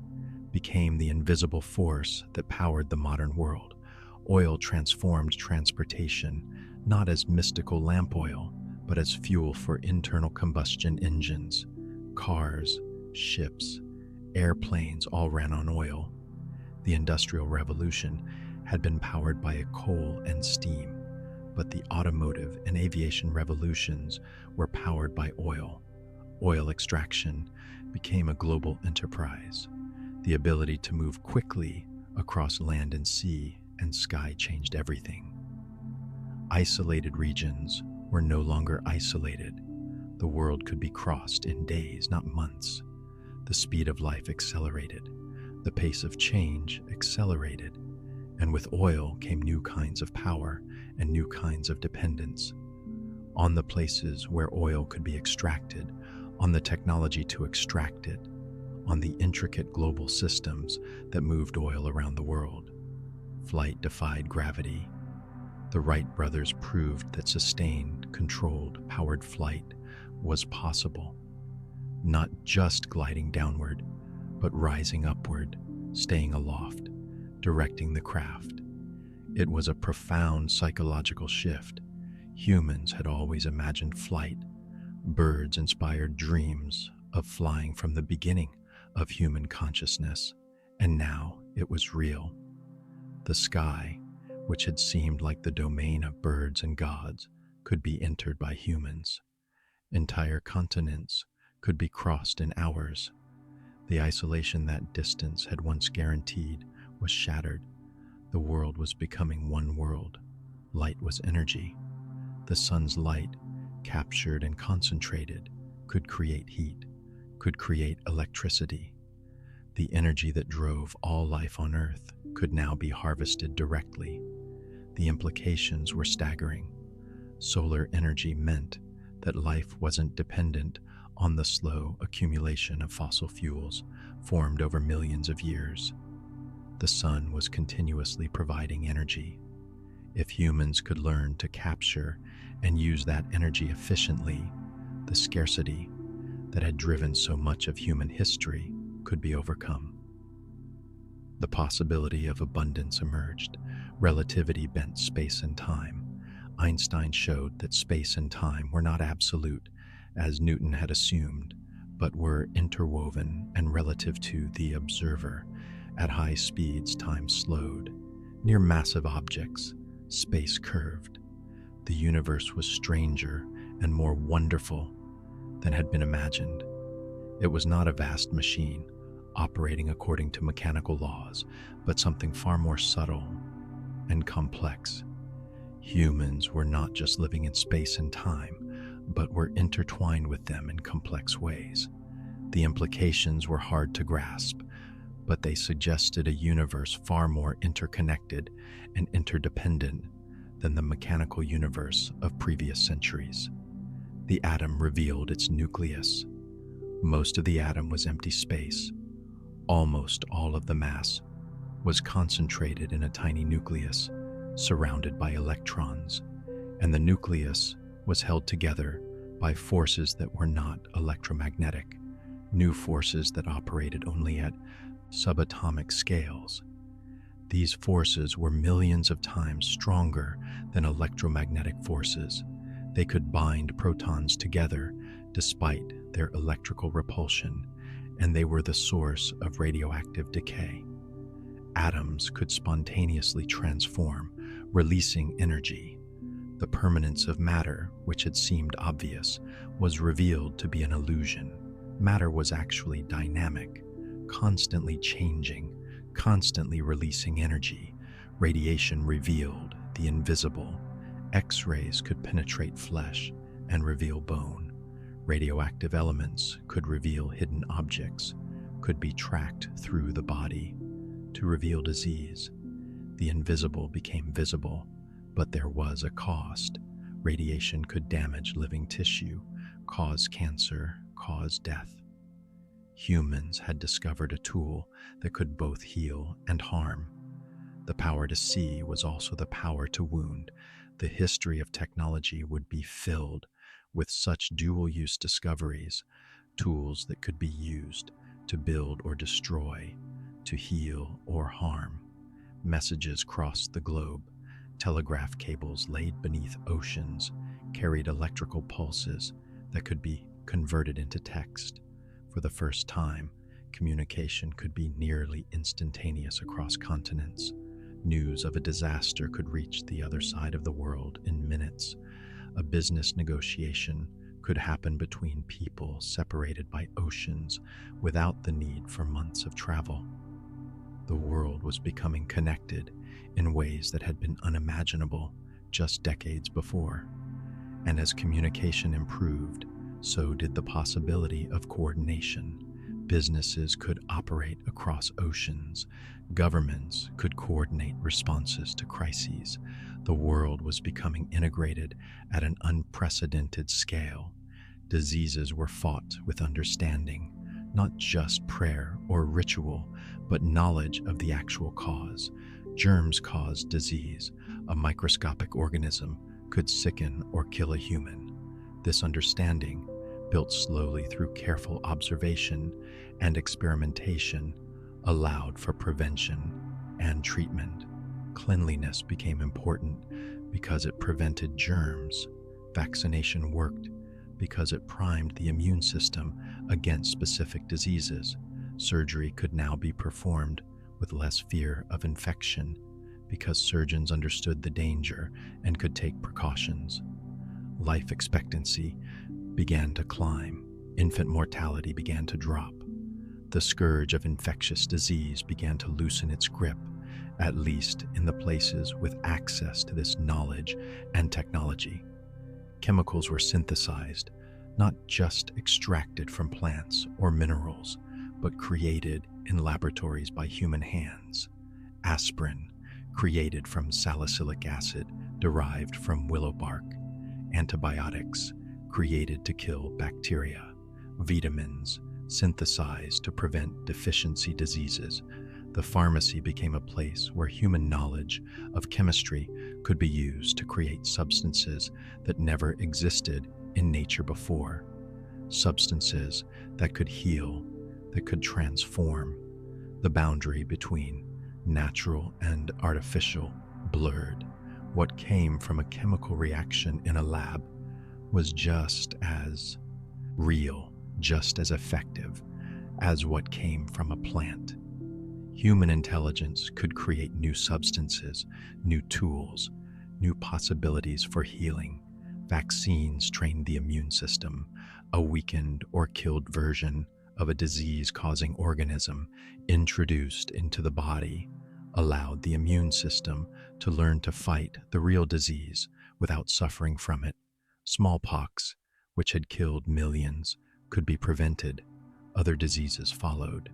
became the invisible force that powered the modern world. Oil transformed transportation, not as mystical lamp oil, but as fuel for internal combustion engines. Cars, ships, airplanes all ran on oil. The Industrial Revolution had been powered by coal and steam, but the automotive and aviation revolutions were powered by oil. Oil extraction became a global enterprise. The ability to move quickly across land and sea and sky changed everything. Isolated regions were no longer isolated. The world could be crossed in days, not months. The speed of life accelerated. The pace of change accelerated. And with oil came new kinds of power and new kinds of dependence. On the places where oil could be extracted, on the technology to extract it, on the intricate global systems that moved oil around the world. Flight defied gravity. The Wright brothers proved that sustained, controlled, powered flight was possible. Not just gliding downward, but rising upward, staying aloft, directing the craft. It was a profound psychological shift. Humans had always imagined flight. Birds inspired dreams of flying from the beginning of human consciousness, and now it was real. The sky, which had seemed like the domain of birds and gods, could be entered by humans. Entire continents could be crossed in hours. The isolation that distance had once guaranteed was shattered. The world was becoming one world. Light was energy. The sun's light, captured and concentrated, could create heat, could create electricity. The energy that drove all life on Earth could now be harvested directly. The implications were staggering. Solar energy meant that life wasn't dependent on the slow accumulation of fossil fuels formed over millions of years. The sun was continuously providing energy. If humans could learn to capture and use that energy efficiently, the scarcity that had driven so much of human history could be overcome. The possibility of abundance emerged. Relativity bent space and time. Einstein showed that space and time were not absolute, as Newton had assumed, but were interwoven and relative to the observer. At high speeds, time slowed. Near massive objects, space curved. The universe was stranger and more wonderful than had been imagined. It was not a vast machine, operating according to mechanical laws, but something far more subtle and complex. Humans were not just living in space and time, but were intertwined with them in complex ways. The implications were hard to grasp, but they suggested a universe far more interconnected and interdependent than the mechanical universe of previous centuries. The atom revealed its nucleus. Most of the atom was empty space. Almost all of the mass was concentrated in a tiny nucleus, surrounded by electrons. and the nucleus was held together by forces that were not electromagnetic, new forces that operated only at subatomic scales. These forces were millions of times stronger than electromagnetic forces. They could bind protons together despite their electrical repulsion, and they were the source of radioactive decay. Atoms could spontaneously transform, releasing energy. The permanence of matter, which had seemed obvious, was revealed to be an illusion. Matter was actually dynamic, constantly changing, constantly releasing energy. Radiation revealed the invisible. X-rays could penetrate flesh and reveal bone. Radioactive elements could reveal hidden objects, could be tracked through the body to reveal disease. The invisible became visible, but there was a cost. Radiation could damage living tissue, cause cancer, cause death. Humans had discovered a tool that could both heal and harm. The power to see was also the power to wound. The history of technology would be filled with such dual-use discoveries, tools that could be used to build or destroy, to heal or harm. Messages crossed the globe. Telegraph cables laid beneath oceans carried electrical pulses that could be converted into text. For the first time, communication could be nearly instantaneous across continents. News of a disaster could reach the other side of the world in minutes. A business negotiation could happen between people separated by oceans without the need for months of travel. The world was becoming connected in ways that had been unimaginable just decades before. And as communication improved, so did the possibility of coordination. Businesses could operate across oceans. Governments could coordinate responses to crises. The world was becoming integrated at an unprecedented scale. Diseases were fought with understanding, not just prayer or ritual, but knowledge of the actual cause. Germs caused disease. A microscopic organism could sicken or kill a human. This understanding, built slowly through careful observation and experimentation, allowed for prevention and treatment. Cleanliness became important because it prevented germs. Vaccination worked because it primed the immune system against specific diseases. Surgery could now be performed with less fear of infection because surgeons understood the danger and could take precautions. Life expectancy began to climb. Infant mortality began to drop. The scourge of infectious disease began to loosen its grip, at least in the places with access to this knowledge and technology. Chemicals were synthesized, not just extracted from plants or minerals, but created in laboratories by human hands. Aspirin, created from salicylic acid derived from willow bark. Antibiotics, created to kill bacteria. Vitamins, synthesized to prevent deficiency diseases. The pharmacy became a place where human knowledge of chemistry could be used to create substances that never existed in nature before. Substances that could heal, that could transform. The boundary between natural and artificial blurred. What came from a chemical reaction in a lab was just as real, just as effective as what came from a plant. Human intelligence could create new substances, new tools, new possibilities for healing. Vaccines trained the immune system. A weakened or killed version of a disease-causing organism introduced into the body allowed the immune system to learn to fight the real disease without suffering from it. Smallpox, which had killed millions, could be prevented. Other diseases followed.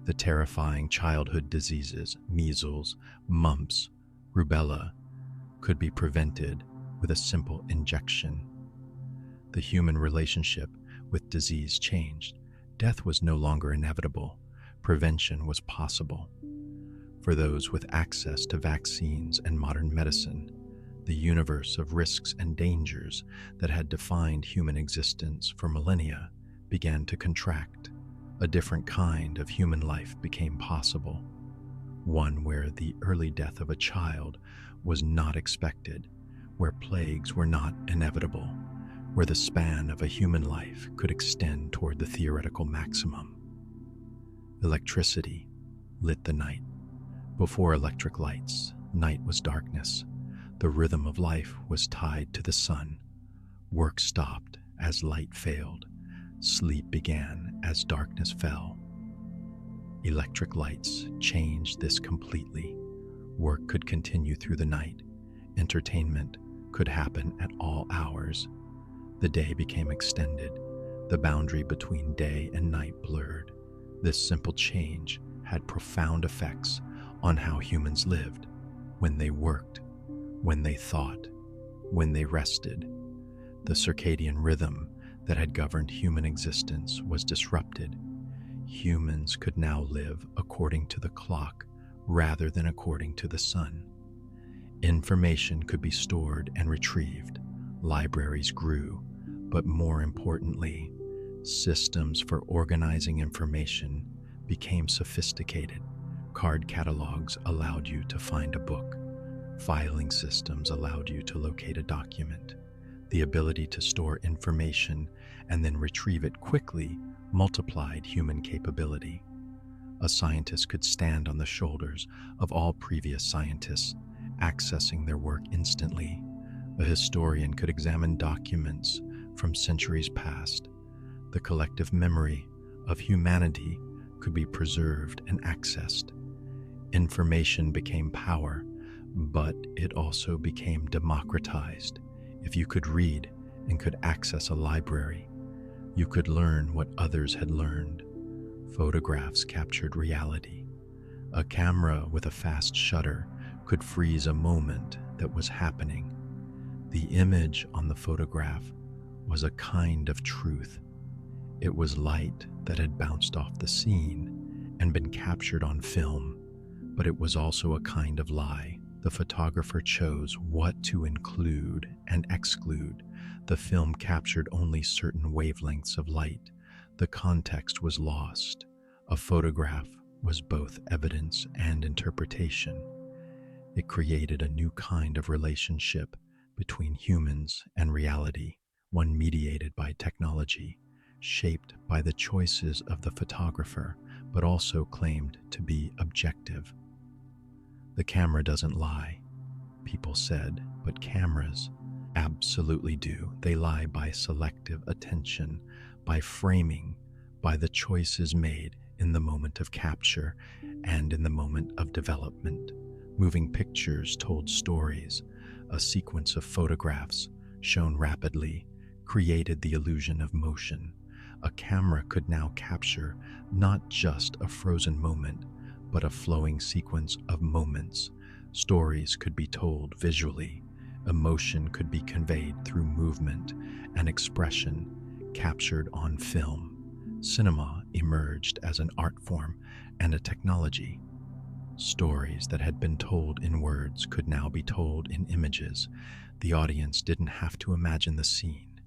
The terrifying childhood diseases, measles, mumps, rubella, could be prevented with a simple injection. The human relationship with disease changed. Death was no longer inevitable. Prevention was possible. For those with access to vaccines and modern medicine, The universe of risks and dangers that had defined human existence for millennia began to contract. A different kind of human life became possible, one where the early death of a child was not expected, where plagues were not inevitable, where the span of a human life could extend toward the theoretical maximum. Electricity lit the night. Before electric lights, night was darkness. The rhythm of life was tied to the sun. Work stopped as light failed. Sleep began as darkness fell. Electric lights changed this completely. Work could continue through the night. Entertainment could happen at all hours. The day became extended. The boundary between day and night blurred. This simple change had profound effects on how humans lived, when they worked, when they thought, when they rested. The circadian rhythm that had governed human existence was disrupted. Humans could now live according to the clock rather than according to the sun. Information could be stored and retrieved. Libraries grew, but more importantly, systems for organizing information became sophisticated. Card catalogs allowed you to find a book. Filing systems allowed you to locate a document. The ability to store information and then retrieve it quickly multiplied human capability. A scientist could stand on the shoulders of all previous scientists, accessing their work instantly. A historian could examine documents from centuries past. The collective memory of humanity could be preserved and accessed. Information became power, but it also became democratized. If you could read and could access a library, you could learn what others had learned. Photographs captured reality. A camera with a fast shutter could freeze a moment that was happening. The image on the photograph was a kind of truth. It was light that had bounced off the scene and been captured on film, but it was also a kind of lie. The photographer chose what to include and exclude. The film captured only certain wavelengths of light. The context was lost. A photograph was both evidence and interpretation. It created a new kind of relationship between humans and reality, one mediated by technology, shaped by the choices of the photographer, but also claimed to be objective. The camera doesn't lie, people said, but cameras absolutely do. They lie by selective attention, by framing, by the choices made in the moment of capture and in the moment of development. Moving pictures told stories. A sequence of photographs shown rapidly created the illusion of motion. A camera could now capture not just a frozen moment, but a flowing sequence of moments. Stories could be told visually. Emotion could be conveyed through movement and expression captured on film. Cinema emerged as an art form and a technology. Stories that had been told in words could now be told in images. The audience didn't have to imagine the scene.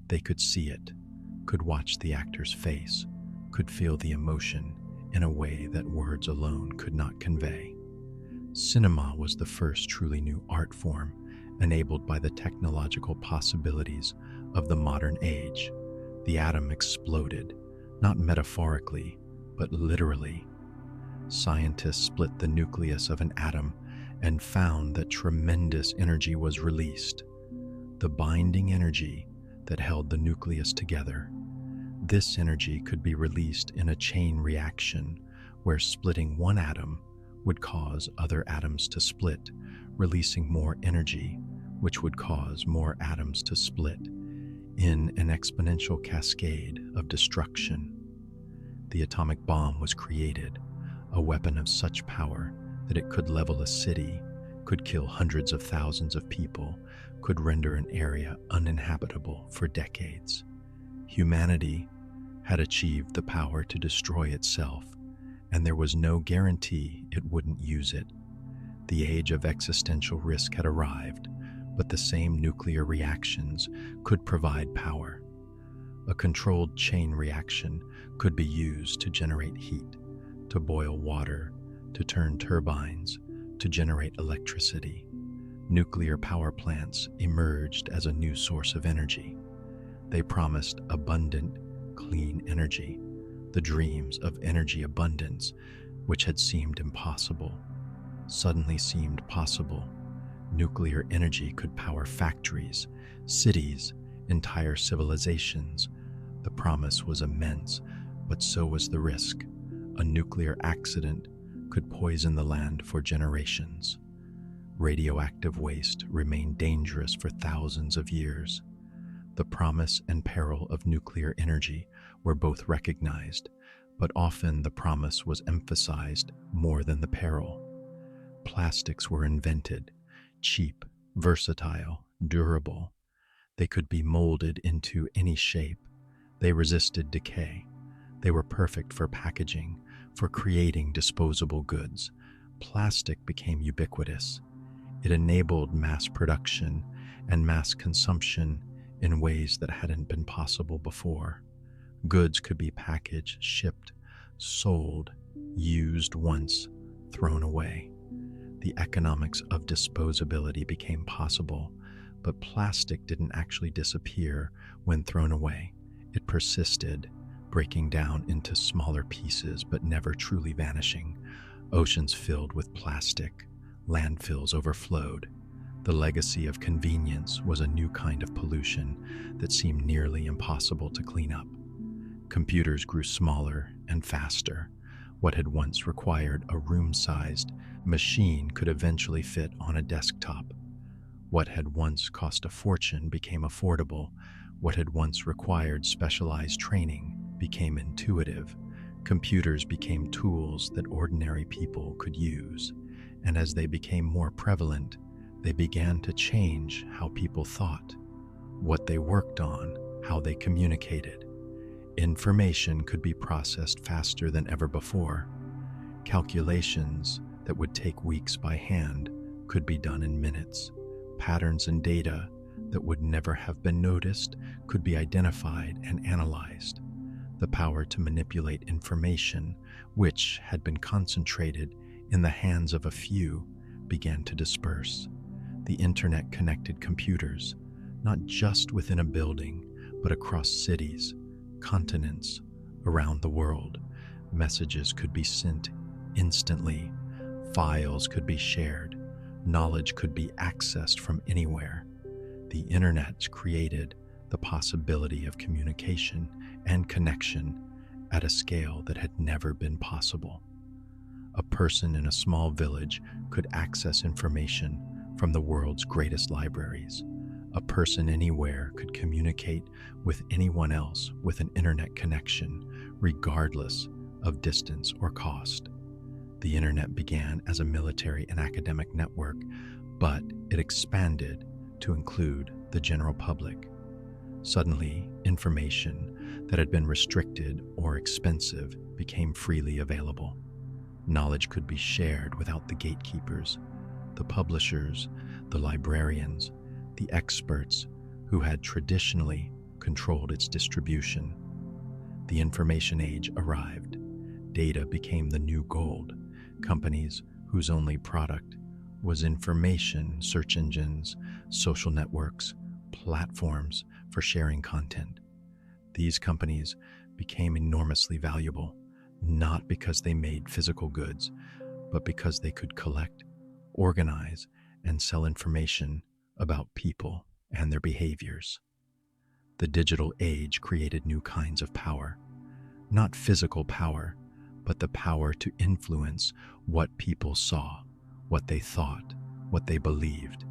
They could see it, could watch the actor's face, could feel the emotion in a way that words alone could not convey. Cinema was the first truly new art form, enabled by the technological possibilities of the modern age. The atom exploded, not metaphorically, but literally. Scientists split the nucleus of an atom and found that tremendous energy was released, the binding energy that held the nucleus together. This energy could be released in a chain reaction where splitting one atom would cause other atoms to split, releasing more energy, which would cause more atoms to split in an exponential cascade of destruction. The atomic bomb was created, a weapon of such power that it could level a city, could kill hundreds of thousands of people, could render an area uninhabitable for decades. Humanity had achieved the power to destroy itself, and there was no guarantee it wouldn't use it. The age of existential risk had arrived. but the same nuclear reactions could provide power. A controlled chain reaction could be used to generate heat, to boil water, to turn turbines, to generate electricity. Nuclear power plants emerged as a new source of energy. They promised abundant, clean energy, the dreams of energy abundance, which had seemed impossible, suddenly seemed possible. Nuclear energy could power factories, cities, entire civilizations. The promise was immense, but so was the risk. A nuclear accident could poison the land for generations. Radioactive waste remained dangerous for thousands of years. The promise and peril of nuclear energy were both recognized, but often the promise was emphasized more than the peril. Plastics were invented, cheap, versatile, durable. They could be molded into any shape. They resisted decay. They were perfect for packaging, for creating disposable goods. Plastic became ubiquitous. It enabled mass production and mass consumption in ways that hadn't been possible before. Goods could be packaged, shipped, sold, used once, thrown away. The economics of disposability became possible, but plastic didn't actually disappear when thrown away. It persisted, breaking down into smaller pieces but never truly vanishing. Oceans filled with plastic, landfills overflowed. The legacy of convenience was a new kind of pollution that seemed nearly impossible to clean up. Computers grew smaller and faster. What had once required a room-sized machine could eventually fit on a desktop. What had once cost a fortune became affordable. What had once required specialized training became intuitive. Computers became tools that ordinary people could use, and as they became more prevalent, they began to change how people thought, what they worked on, how they communicated. Information could be processed faster than ever before. Calculations that would take weeks by hand could be done in minutes. Patterns and data that would never have been noticed could be identified and analyzed. The power to manipulate information, which had been concentrated in the hands of a few, began to disperse. The internet connected computers, not just within a building, but across cities, continents, around the world. Messages could be sent instantly. Files could be shared. Knowledge could be accessed from anywhere. The internet created the possibility of communication and connection at a scale that had never been possible. A person in a small village could access information from the world's greatest libraries. A person anywhere could communicate with anyone else with an internet connection, regardless of distance or cost. The internet began as a military and academic network, but it expanded to include the general public. Suddenly, information that had been restricted or expensive became freely available. Knowledge could be shared without the gatekeepers, the publishers, the librarians, the experts who had traditionally controlled its distribution. The information age arrived. Data became the new gold. Companies whose only product was information, search engines, social networks, platforms for sharing content. These companies became enormously valuable, not because they made physical goods, but because they could collect, organize, and sell information about people and their behaviors. The digital age created new kinds of power, not physical power, but the power to influence what people saw, what they thought, what they believed.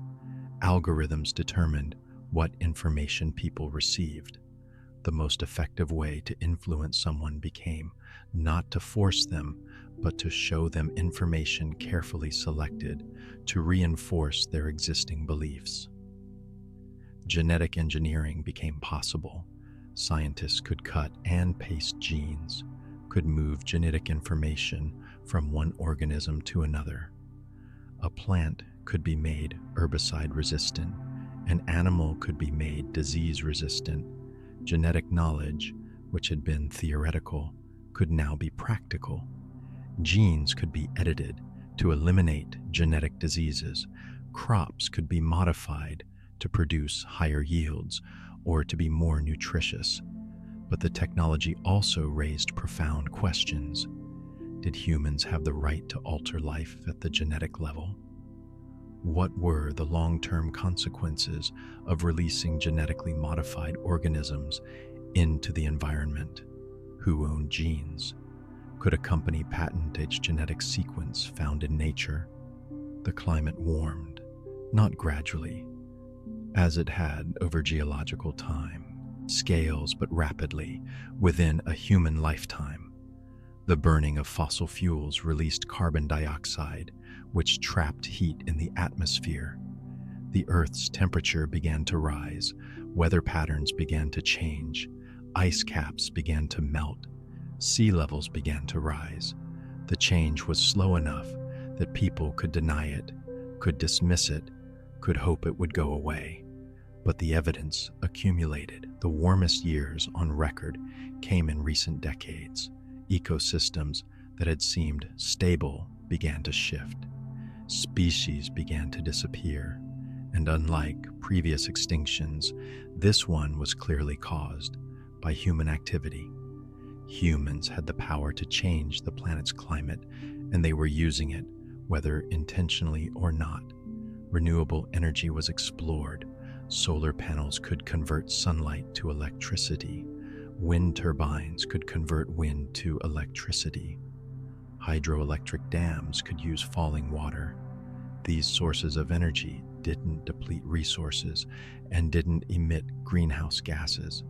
Algorithms determined what information people received. The most effective way to influence someone became not to force them, but to show them information carefully selected to reinforce their existing beliefs. Genetic engineering became possible. Scientists could cut and paste genes, could move genetic information from one organism to another. A plant could be made herbicide resistant, An animal could be made disease resistant. Genetic knowledge, which had been theoretical, could now be practical. Genes could be edited to eliminate genetic diseases. Crops could be modified to produce higher yields or to be more nutritious. But the technology also raised profound questions. Did humans have the right to alter life at the genetic level? What were the long-term consequences of releasing genetically modified organisms into the environment? Who owned genes? Could a company patent its genetic sequence found in nature? The climate warmed, not gradually, as it had over geological time, scales but rapidly, within a human lifetime. The burning of fossil fuels released carbon dioxide, which trapped heat in the atmosphere. The Earth's temperature began to rise, weather patterns began to change, ice caps began to melt, sea levels began to rise. The change was slow enough that people could deny it, could dismiss it, could hope it would go away. But the evidence accumulated. The warmest years on record came in recent decades. Ecosystems that had seemed stable began to shift. Species began to disappear, and unlike previous extinctions, this one was clearly caused by human activity. Humans had the power to change the planet's climate, and they were using it, whether intentionally or not. Renewable energy was explored. Solar panels could convert sunlight to electricity. Wind turbines could convert wind to electricity. Hydroelectric dams could use falling water. These sources of energy didn't deplete resources and didn't emit greenhouse gases.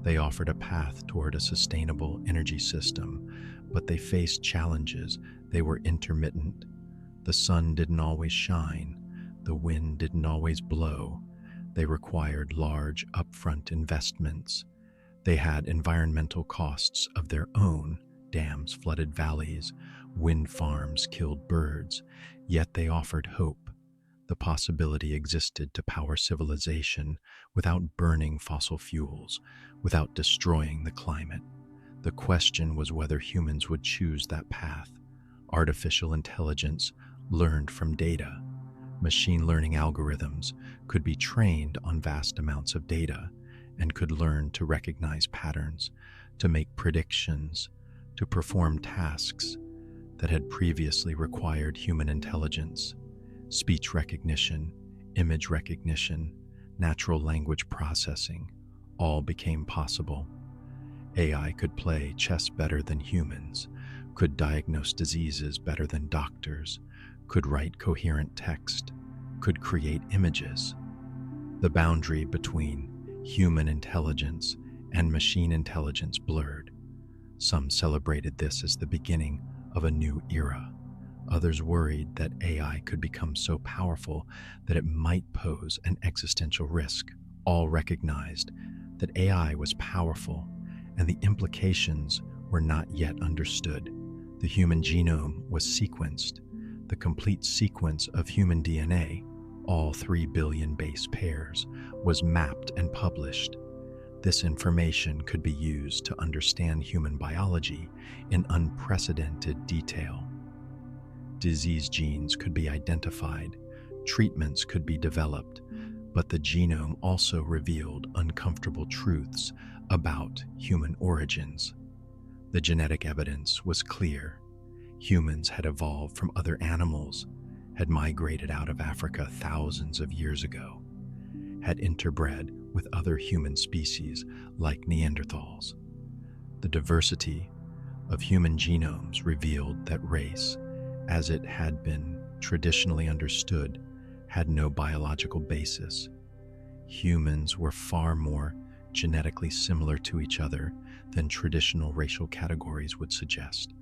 They offered a path toward a sustainable energy system, but they faced challenges. They were intermittent. The sun didn't always shine. The wind didn't always blow. They required large upfront investments. They had environmental costs of their own. Dams flooded valleys, wind farms killed birds, yet they offered hope. The possibility existed to power civilization without burning fossil fuels, without destroying the climate. The question was whether humans would choose that path. Artificial intelligence learned from data. Machine learning algorithms could be trained on vast amounts of data and could learn to recognize patterns, to make predictions, to perform tasks that had previously required human intelligence. Speech recognition, image recognition, natural language processing, all became possible. AI could play chess better than humans, could diagnose diseases better than doctors, could write coherent text, could create images. The boundary between human intelligence and machine intelligence blurred. Some celebrated this as the beginning of a new era. Others worried that AI could become so powerful that it might pose an existential risk. All recognized that AI was powerful, and the implications were not yet understood. The human genome was sequenced. The complete sequence of human DNA, all 3 billion base pairs, was mapped and published. This information could be used to understand human biology in unprecedented detail. Disease genes could be identified, treatments could be developed, but the genome also revealed uncomfortable truths about human origins. The genetic evidence was clear. Humans had evolved from other animals, had migrated out of Africa thousands of years ago, had interbred with other human species like Neanderthals. The diversity of human genomes revealed that race, as it had been traditionally understood, had no biological basis. Humans were far more genetically similar to each other than traditional racial categories would suggest.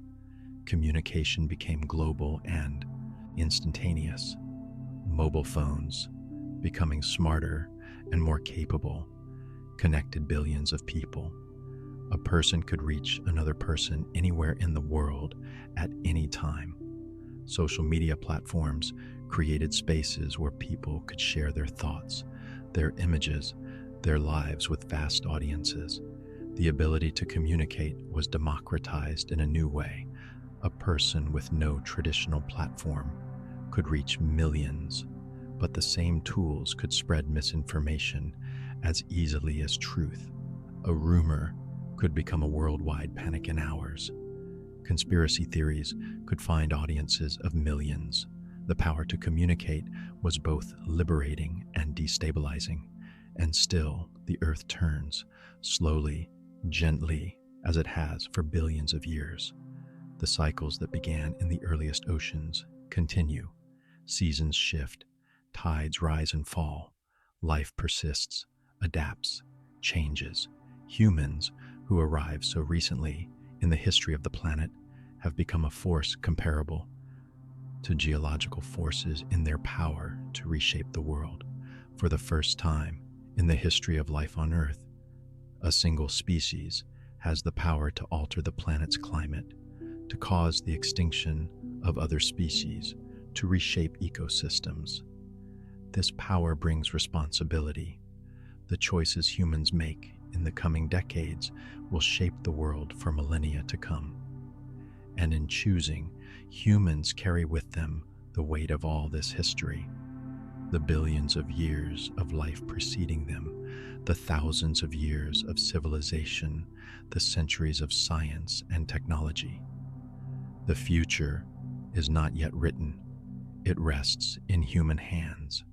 Communication became global and instantaneous. Mobile phones, becoming smarter and more capable, connected billions of people. A person could reach another person anywhere in the world at any time. Social media platforms created spaces where people could share their thoughts, their images, their lives with vast audiences. The ability to communicate was democratized in a new way. A person with no traditional platform could reach millions, but the same tools could spread misinformation as easily as truth. A rumor could become a worldwide panic in hours. Conspiracy theories could find audiences of millions. The power to communicate was both liberating and destabilizing. And still, the Earth turns, slowly, gently, as it has for billions of years. The cycles that began in the earliest oceans continue. Seasons shift, tides rise and fall. Life persists, adapts, changes. Humans, who arrived so recently in the history of the planet, have become a force comparable to geological forces in their power to reshape the world. For the first time in the history of life on Earth, a single species has the power to alter the planet's climate, to cause the extinction of other species, to reshape ecosystems. This power brings responsibility. The choices humans make in the coming decades will shape the world for millennia to come. And in choosing, humans carry with them the weight of all this history, the billions of years of life preceding them, the thousands of years of civilization, the centuries of science and technology. The future is not yet written. It rests in human hands.